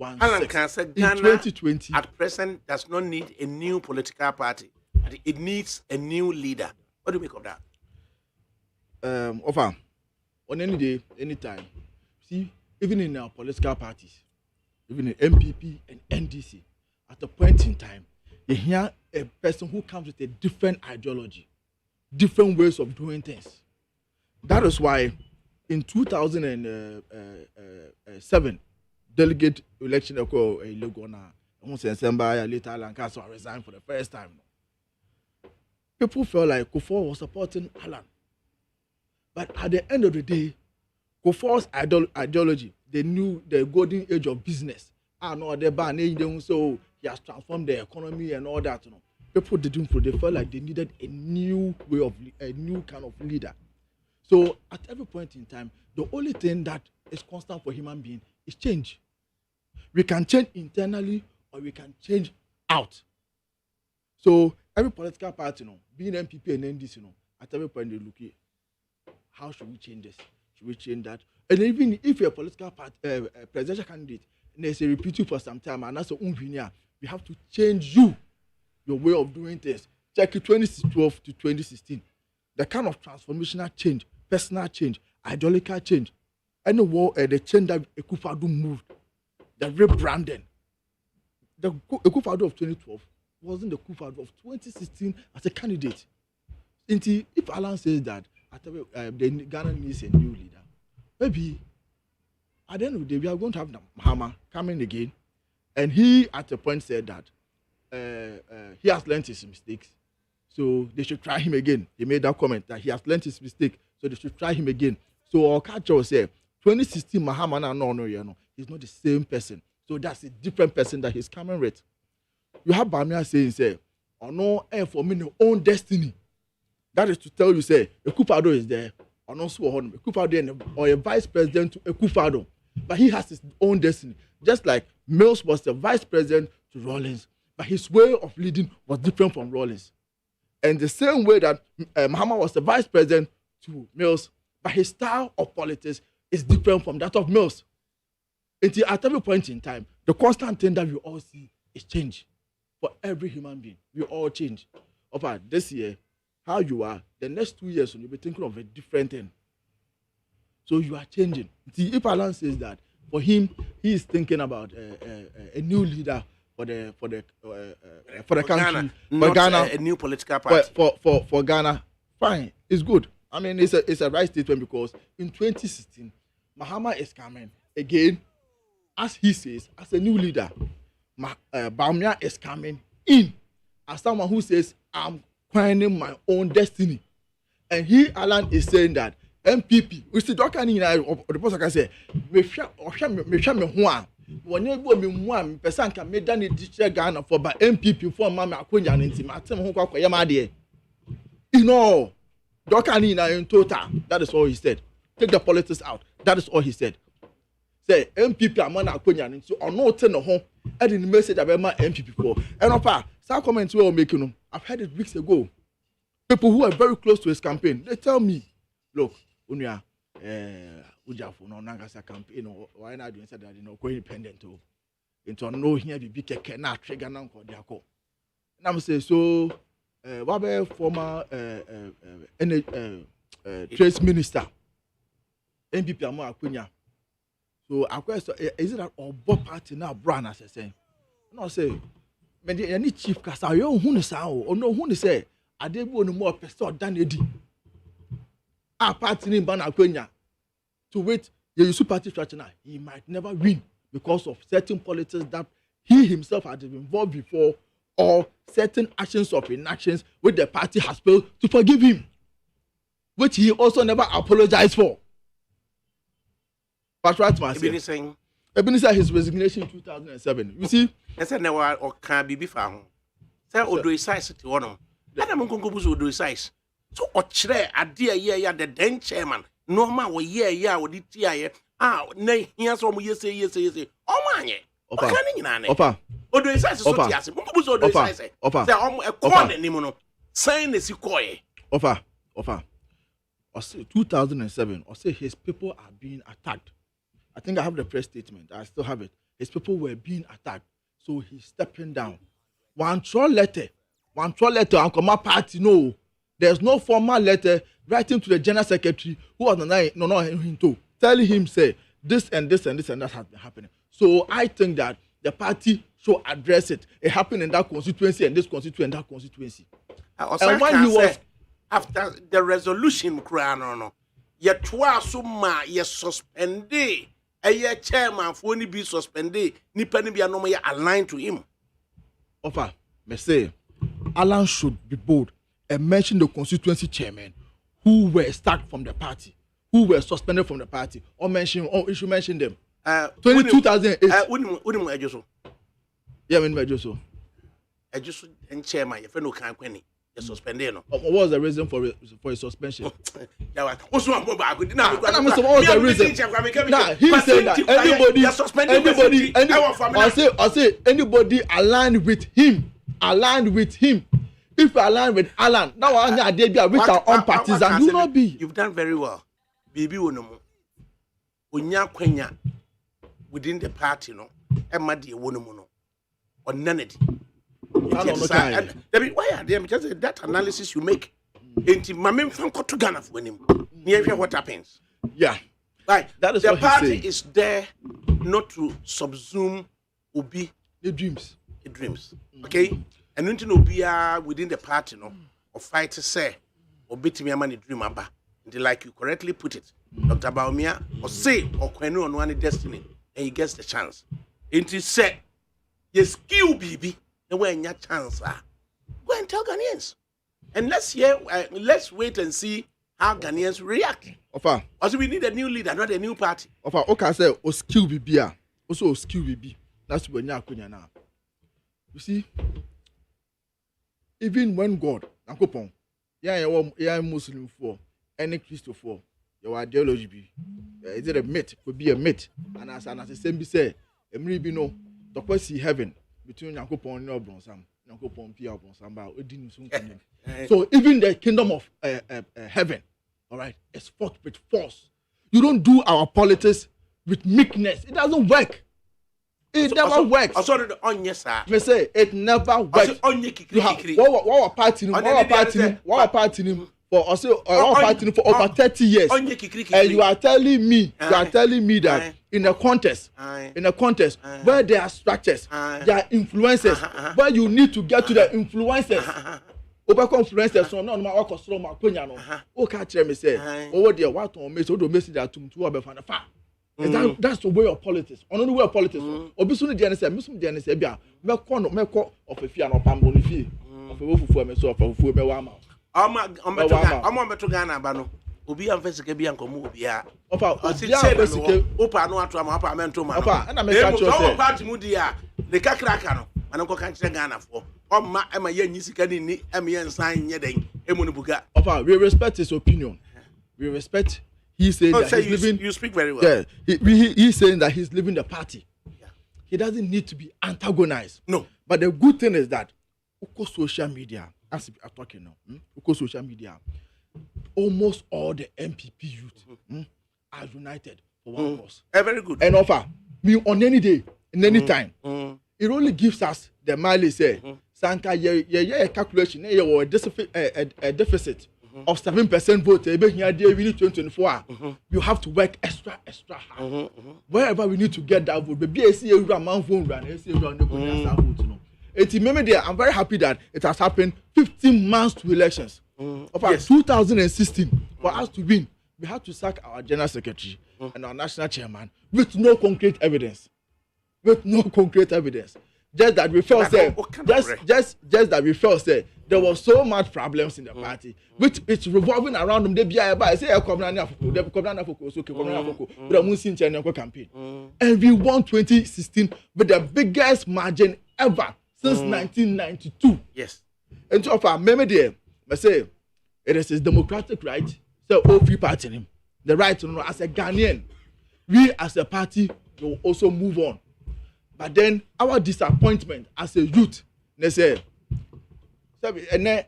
Alan can say Ghana 2020 at present does not need a new political party. It needs a new leader. What do you make of that? Offer on any day, anytime. See, even in our political parties, even in MPP and NDC, at a point in time, you hear a person who comes with a different ideology, different ways of doing things. That is why in 2007, delegate election occurred in Lagona. Later, Lancaster resigned for the first time. People felt like Kufuor was supporting Alan. But at the end of the day, Kufuor's ideology, they knew the golden age of business. So he has transformed the economy and all that. You know. People didn't feel, they felt like they needed a new way of, a new kind of leader. So at every point in time, the only thing that is constant for human being is change. We can change internally or we can change out. So every political party, you know, being MPP and NDC, you know, at every point they look at how should we change this? Should we change that? And even if you're a political party, presidential candidate, and they say repeat you for some time, and that's we have to change your way of doing things. Check it 2012 to 2016. The kind of transformational change, personal change, ideological change, and the change that Akufo-Addo moved, the rebranding. The Akufo-Addo of 2012 wasn't the Akufo-Addo of 2016 as a candidate. If Alan says that Ghana needs a new leader, maybe at the end of the day we are going to have Mahama coming again, and he at a point said that he has learned his mistakes, so they should try him again. He made that comment that he has learned his mistake, so they should try him again. So our culture said 2016 Mahama no, he's not the same person. So that's a different person that he's coming with. You have Bamia saying, say, or no, for me, no own destiny. That is to tell you, say, Akufo-Addo is there, or no, Akufo-Addo or a vice president to Akufo-Addo, but he has his own destiny. Just like Mills was the vice president to Rawlings, but his way of leading was different from Rawlings. And the same way that Mahama was the vice president to Mills, but his style of politics is different from that of Mills. Until at every point in time, the constant thing that we all see is change. For every human being, we all change. Over this year, how you are, the next 2 years, you'll be thinking of a different thing. So you are changing. See, if Alan says that, for him, he is thinking about a new leader for the country, Ghana, for not Ghana, a new political party. for Ghana. Fine, it's good. I mean, it's a right statement because in 2016, Mahama is coming again, as he says, as a new leader. Bawumia is coming in as someone who says, I'm finding my own destiny. And he, Alan, is saying that MPP, we see Dr. Nina, or the person can say, me when you go me one person can make done it Ghana for by MPP for Mama Akunya and Timatem who call Yamadi. You know, Dr. Nina in total, that is all he said. Take the politics out, that is all he said. Say MPP Amana Akunya and so or no ten home, adding the message about my MPP for. And opa, some comments we are making them. I've heard it weeks ago. People who are very close to his campaign, they tell me, look, Unya, Ujafo, no Nagasa campaign, or why not doing that, you know, go independent to into no here be big na trigger now for their call. And I'm saying, so, what about former trade minister, MPP Amana Akunya? So, I question, is it that all both party now, Brown, as I say? No, say, but any chief Cassa, you know, who say, or no, who say, I did no more person than a D. Our party in Banakwenya to wait, the party structure now, he might never win because of certain politics that he himself had been involved before, or certain actions of inactions which the party has failed to forgive him, which he also never apologized for. But right, myself. Ebenezer his resignation in 2007. You see? I said never or can be found. Say Odo size to one. And I'm going to go to size. So ochre adia ya the then chairman. Normal we yeah with it here. Ah, nay, here's some yes. Oh man, Opa. Odo size so tias. Mungu Odo size. Say a corner nimuno. Sign the sequoia. Opa. Or say 2007. Or say his people are being attacked. I think I have the press statement. I still have it. His people were being attacked. So he's stepping down. One troll letter, and come up party. No, there's no formal letter writing to the general secretary who was telling him, say, this and that has been happening. So I think that the party should address it. It happened in that constituency and this constituency and that constituency. And when he was after the resolution, no, yet twice ye suspended. A chairman for only be suspended, Nipani be anomaly aligned to him. Offer, me say, Alan should be bold and mention the constituency chairman who were sacked from the party, who were suspended from the party, or you should mention them. 2008. Ejoso. Yeah, when Ejoso. Ejoso and chairman, your friend who can't quenny. Suspended. What was the reason for his suspension? What was the reason? Nah, he said that I say anybody aligned with him. If you align with Alan, now I did be with our own partisan. You not be. You've done very well. Baby wonomo. Unya kwenya within the party, no. Emadi wonomo no. Or none. Why are they just that analysis you make? Into my main from to Ghana for him. Near what happens. Yeah. Right. That is the what party is there not to subsume Obi the dreams. Okay? And nothing will be within the party, no, or fight to say or beat me a money dream about. Like you correctly put it. Dr. Bawumia or say or Kwenu on one destiny and he gets the chance. And he said, yes, skill baby. And when your chance go and tell Ghanaians, and let's wait and see how Ghanaians react. Offer. Also, we need a new leader, not a new party. Offer. Okay, I say, o skill be also skill be. That's when you're going now. You see, even when God, Nankopon, yeah, Muslim for any Christian for your ideology be, is it a myth? Could be a myth, and as the same be say, Emily be no, the question heaven. Between Yankopon and Bronsam, Yankopon Pia Bronsam, so even the kingdom of heaven, all right, is fought with force. You don't do our politics with meekness. It doesn't work. It never works. I saw the on yes, sir. Me say it never works. You have what party? for also fighting for over 30 years. And you are telling me, that in a contest, where there are structures, there are influencers, where you need to get to the influencers. Influencers, so no ma work so ma konya no. O ka kire me say, over there what on me so do message that to obefana fa. That's the way of politics. On the way of politics. Obisu no dey say, misu dey say bia, me ko of afia no pambo ni fie. Of ofufu me so of ofufu me wa ma. Ama meto Ghana ba no. Obi am fesike bia nkomo obi a. Opa, obi am fesike. Opa no ato ama, opa mento ma. Opa, na me ka cho say. Party mu dia, the kakraka no. Ana ko kan kire Ghana fo. Oma ema ye nyisika ni ni ema ye nsan nye den. Emu no buga. Opa, we respect his opinion. We respect. He's saying that he's living. You speak very well. Yeah, he's saying that he's living the party. Yeah. He doesn't need to be antagonized. No. But the good thing is that Uko social media, as we are talking now, Uko social media, almost all the MPP youth are united for one cause. Very good. And offer me on any day, in any time. It only gives us the mileage. Say, Sanka, a calculation, a deficit. Of 7% vote, we need 2024. You have to work extra hard. Wherever we need to get that vote, maybe I see a man phone run, I see a run I'm very happy that it has happened 15 months to elections. Of 2016, for us to win, we had to sack our general secretary and our national chairman with no concrete evidence. Just that we felt just that we felt there was so much problems in the party, which it's revolving around them. They be I say campaign, and we won 2016 with the biggest margin ever since 1992. Yes, and so far, maybe there, I say it is his democratic right. So all free party him the right to know as a Ghanaian, we as a party will also move on. But then our disappointment as a youth, they say, and then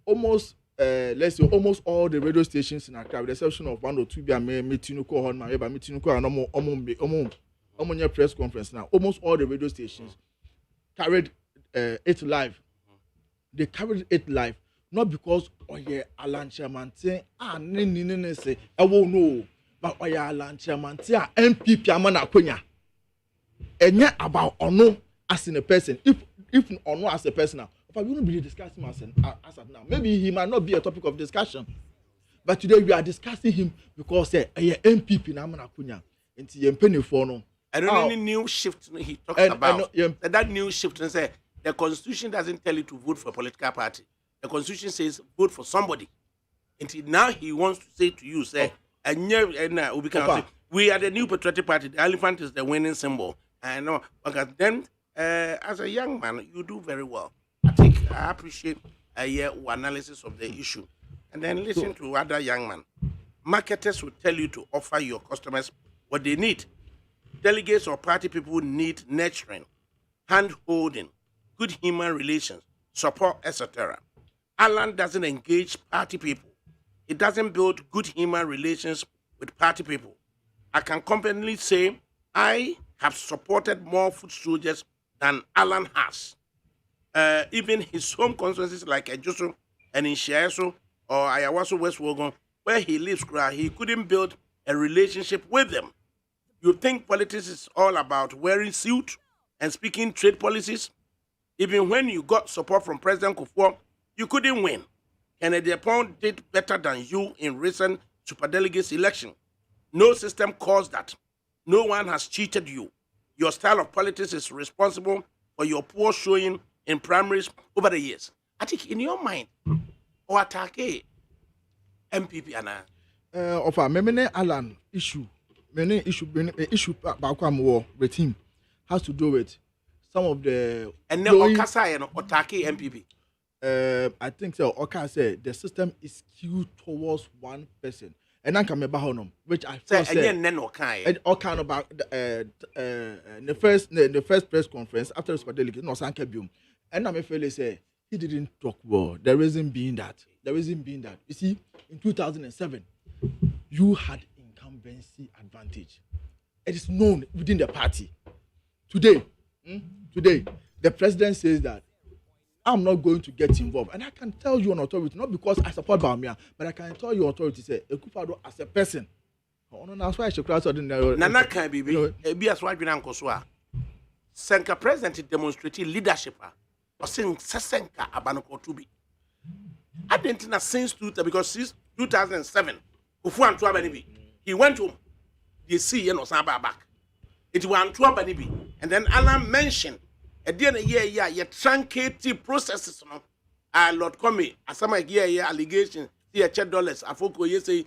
almost let's say almost all the radio stations in Accra, with the exception of one or two, be a meeting and press conference now. Almost all the radio stations carried it live. They carried it live not because Alan Kyerematen say I won't know, but Alan Kyerematen MPP amana Konya. And yet about Ono as in a person. If Ono as a person now, we wouldn't be discussing as now. Maybe he might not be a topic of discussion. But today we are discussing him because a MPP na amana Konya. Into yempeni for no. I don't know any new shift he talks about. That new shift and say the constitution doesn't tell you to vote for a political party. The constitution says vote for somebody. And now he wants to say to you, say, we are the new patriotic party. The elephant is the winning symbol. I know. But then, as a young man, you do very well. I appreciate your analysis of the issue. And then listen to other young men. Marketers will tell you to offer your customers what they need. Delegates or party people need nurturing, hand-holding, good human relations, support, etc. Alan doesn't engage party people. It doesn't build good human relations with party people. I can confidently say I have supported more foot soldiers than Alan has. Even his home constituencies like Ejoso and in Shiaso or Ayawaso West Wogon, where he lives, he couldn't build a relationship with them. You think politics is all about wearing suit and speaking trade policies? Even when you got support from President Kufuor, you couldn't win. Kennedy Apon did better than you in recent superdelegates election. No system caused that. No one has cheated you. Your style of politics is responsible for your poor showing in primaries over the years. I think in your mind, or attack MPP and of many Alan issue about war with him has to do with some of the and then Okasa and attack MPP. I think so. Okay, say the system is skewed towards one person, and then come about which I first said. And all kind about the first press conference after the delegate no sankebium, and I'm afraid say he didn't talk well. The reason being that you see in 2007 you had incumbency advantage. It is known within the party. Today, the president says that I'm not going to get involved. And I can tell you on authority, not because I support Baumia, but I can tell you authority, say, Ekufado as a person. That's why I should cross out in there. Nana can be as why we don't go. Senka president demonstrating leadership. Or saying Senka Abanoko to be. I didn't know since because 2007, he went home. You see, Samba back. It was Antoine and then Alan mentioned. At the end of the year, your truncated processes, Lord Comey, as some year allegation, here $10, a foco, you say,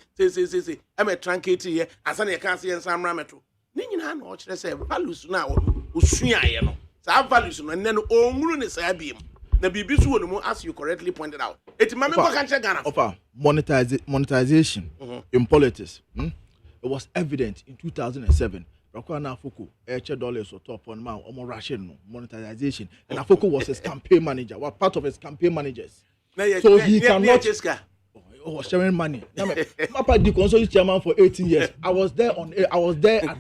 I'm a truncated here, as I can't see some rameto. Nina, watch, let's say, values now, Usuya, so I values, and then all moon is a beam. The BBC will ask you correctly pointed out. It's Mamma Ghana. Monetization in politics. It was evident in 2007. Rakwana Afoko, $8 or top on my Russian monetization, and Afoko was his campaign manager, was part of his campaign managers. So he cannot. Was sharing money. Papa the consulate chairman for 18 years. I was there at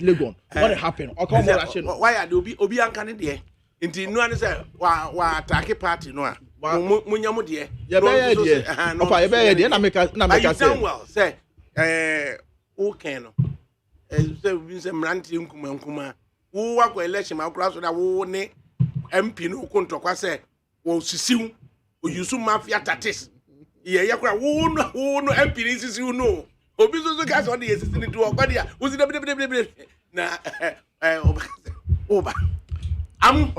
Legon. What happened? Why are you Obi Ankani there? Inti no an say wa attack party no a. Munyamu there. Yeah, Papa, you be there na make say. Well, say okay no. Say mranti nkuma wo wa election ma kura so da wo ne MP no kontokwa say wo sisiw o yusu mafia tactics ye kura wo no MP ni sisiw no obi so ka so de sisi ni to okwa dia wo si de na oba am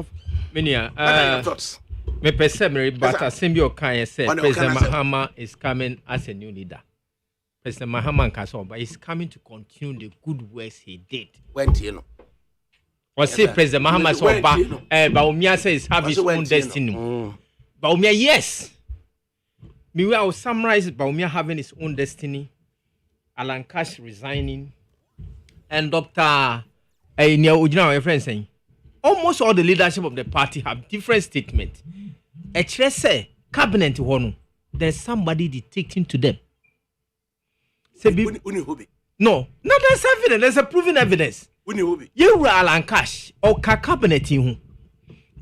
Minia me perceive but assembly can say President Mahama is coming as a new leader. President Mahama Kasomba is coming to continue the good works he did. When you know. Or say President Mahama Somba, Baumia says have his own destiny. Baumia, yes. Me will summarize Baumia having his own destiny, Alan Cash resigning, and Dr. Ujina, friend saying, almost all the leadership of the party have different statements. Actually, say cabinet one, there's somebody dictating to them. No, not there's evidence. There's a proven evidence. You were Alan Cash or cabinet in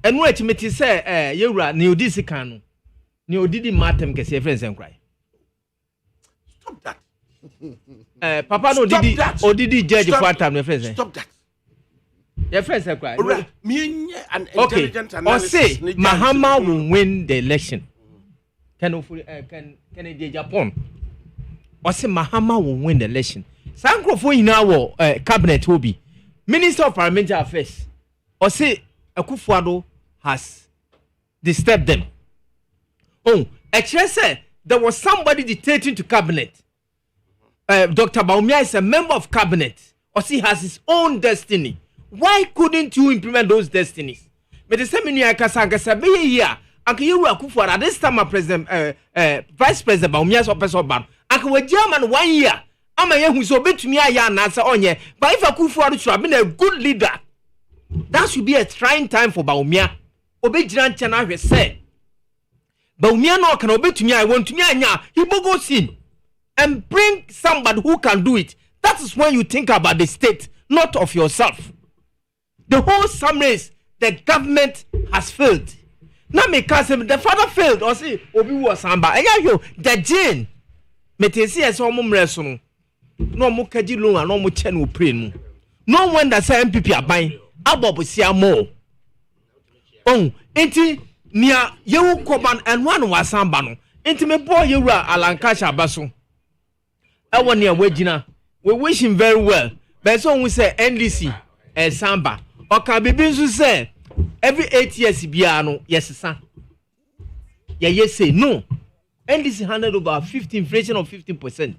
and wait me to say, you were new disicano. New didn't matter because your friends and cry. Stop that. Papa no did it or did he judge for time? Friends. Stop that. Your friends are crying. An intelligent analysis. Or say Mahama will win the election. Can it Japan? Or say Mahama will win the election. Sankrofo in our cabinet will be Minister of Parliamentary Affairs. Or say Akufo-Addo has disturbed them. Oh, actually said there was somebody dictating to cabinet. Dr. Baumia is a member of cabinet. Or he has his own destiny. Why couldn't you implement those destinies? But the same I can be here. And you were Akufo-Addo at this time, President, Vice President Baumia's officer ban. And we German 1 year. I'm a young who's obeyed to me. I answer on ye. But if Akufo-Addo should have been a good leader, that should be a trying time for Baumia. Obey Jiran Chana has said. Baumia no can obey to me. I want to me. He will go sin and bring somebody who can do it. That is when you think about the state, not of yourself. The whole summary is the government has failed. Now me say the father failed or say obi was samba. Eya the gene. Me te see as omo mreso no. No mo kaji lo an omo che no pray no. No wonder say MPP aban abobosia mo. Oh, enti nia yewu koban and one was samba no. Enti me boy yewura Alan Cash abaso. E won ne wagina. We wish him very well. But so we say NDC and samba. Oka bibi nso say every 8 years biano yes sir. Yeah say no. NDC handed over 50 inflation of 15%.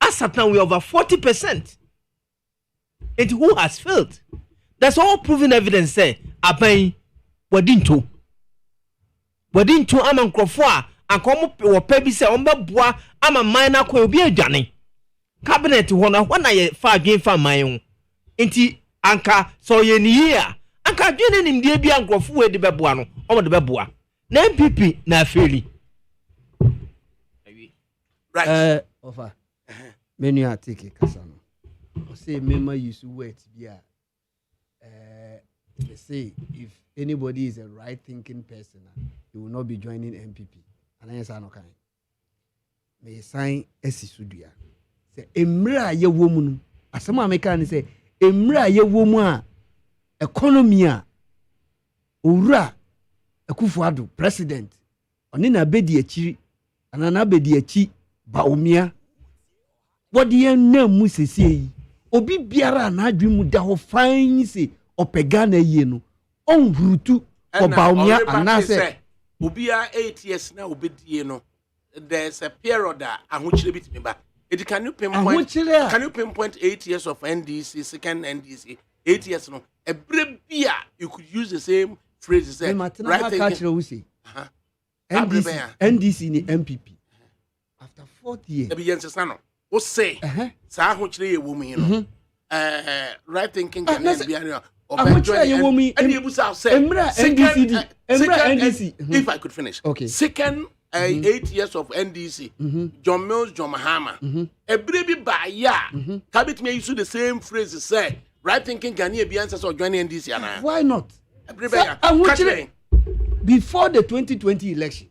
As at now we over 40%. And who has failed? That's all proven evidence say aban wadinto ama nkrofo a come wo pa bi say ombeboa ama man na kwa obi adwane. Cabinet ho na wana ye fa adwen fa man ho. Enti anka so ye ni here anka dwene nim de bia nkrofo we de beboa no o de beboa na MPP na afeli right offer menu atike kasa no o say mema use word bia They say if anybody is a right thinking person, he will not be joining MPP. And I say no kind. May sign Esisudia. Say Emra ye woman. Asama American say Emra ye woman economy Ura Ekufuado president. Onina bedi echi anana bedi echi baumia. What do you know musisi? Obi biara na adwi mu da ho fine say opegana ye no on rutu for baumia anase obia 8 years na obedie no there's a period that ahochire bitimi ba it can you pinpoint 8 years of NDC second NDC 8 years no every year you could use the same phrase say right thinking NDC ni MPP after 40 years e be yense no o say sa ahochire ye wo mu yi no right thinking can be any if I could finish. Okay. Second 8 years of NDC, John Mills, John Mahama. A baby by ya. Cabit may use the same phrase say, right thinking can be answers or joining NDC. Why not? Before the 2020 election,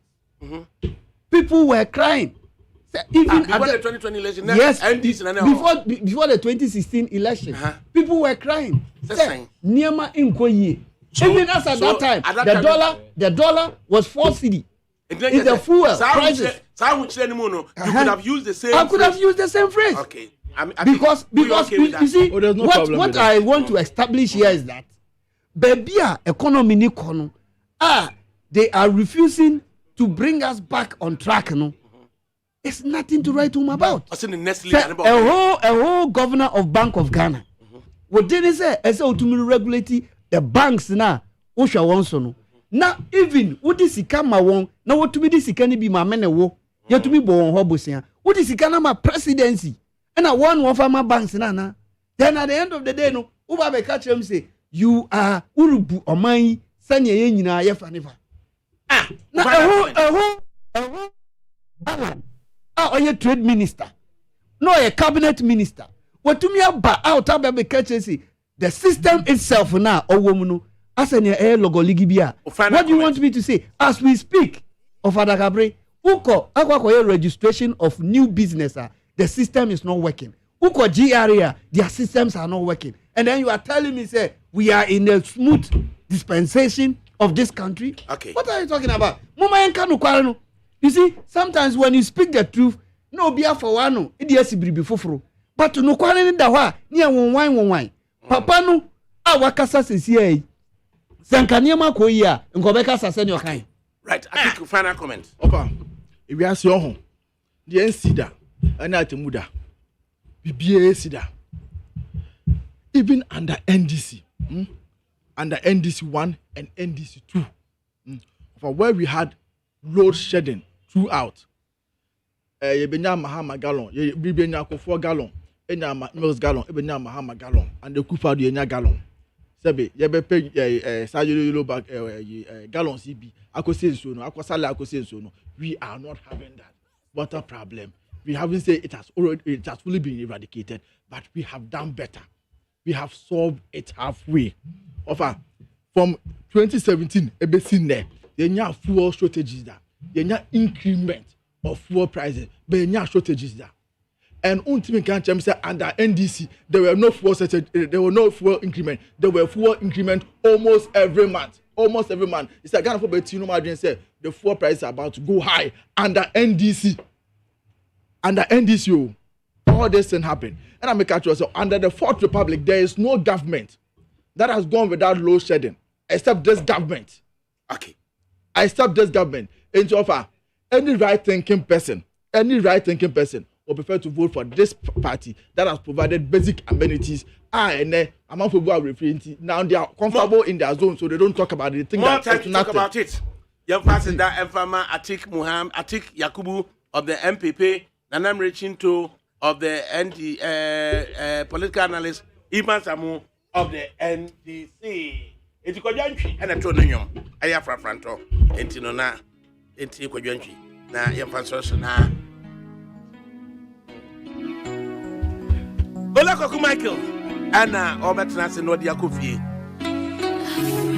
people were crying. Even before the 2020 election, yes, before the 2016 election, people were crying. Niema inkoye. Even as at that time, the dollar was 4 cedi. In the fuel prices. You could have used the same. I could have used the same phrase. Okay. Because you see, what I want to establish here is that Bebia economy ni kono, they are refusing to bring us back on track. No, it's nothing to write home about. A whole governor of Bank of Ghana. What did he say? I said to regulate the banks now. Osha wonso no. Now even what is ikama won? Now what to be this ikani be my mene wo? You to be born hobosia. What is ikana my presidency? And I one for my banks na. Then at the end of the day no, uba be catch him say you are urubu omai sanya ye nyina ye fa never. Now a whole or your trade minister. No a cabinet minister. What to me about out of the catch the system itself now or woman as an air logo ligibia. What do you want me to say? As we speak of ADAKABRI, uko akwa registration of new business, the system is not working. Uko GRA, their systems are not working. And then you are telling me say we are in a smooth dispensation of this country. Okay. What are you talking about? You see, sometimes when you speak the truth, no be for one, it is before. But no kwani da wa ni won papa no a wakasa sesi sankania mako yi a nkobeka sase ni okan right. I think final comment opa if we ask you the ensida ana atemuda bibie sida even under NDC under NDC 1 and NDC 2 for where we had load shedding throughout yebenya mahama gallon yebenya ko 4 gallon enya mills gallon ebenya mahama gallon and the kufa do enya gallon sebe yebe pay sayolo back gallon cb akose nso no akosala akose nso no we are not having that water problem. We haven't said it has fully been eradicated, but we have done better. We have solved it halfway. From 2017 ebesin there enya fuel shortages there enya increment of fuel prices but enya shortages there. And ultimately, can't say under NDC there were no fuel increment. There were fuel increment almost every month. Almost every month. It's like Ghana for Betino Margin said the fuel price is about to go high under NDC. Under NDC, all this thing happened. And I make a choice. So under the Fourth Republic, there is no government that has gone without load shedding except this government. Okay. Except this government. And so far, any right-thinking person will prefer to vote for this party that has provided basic amenities. And among people are referring to now they are comfortable in their zone, so they don't talk about it. They think more that time to talk about it. Young person that Emfama Atik Yakubu of the MPP, and I'm reaching to of the political analyst Iman Samu of the NDC. It's Kojanchi and a Toninium. I have a franto. Entinona, Enti Kojanchi. Na Yamfasos na. Ola Koku Michael. Anna Obetrans in Nodia Kofi. Bye.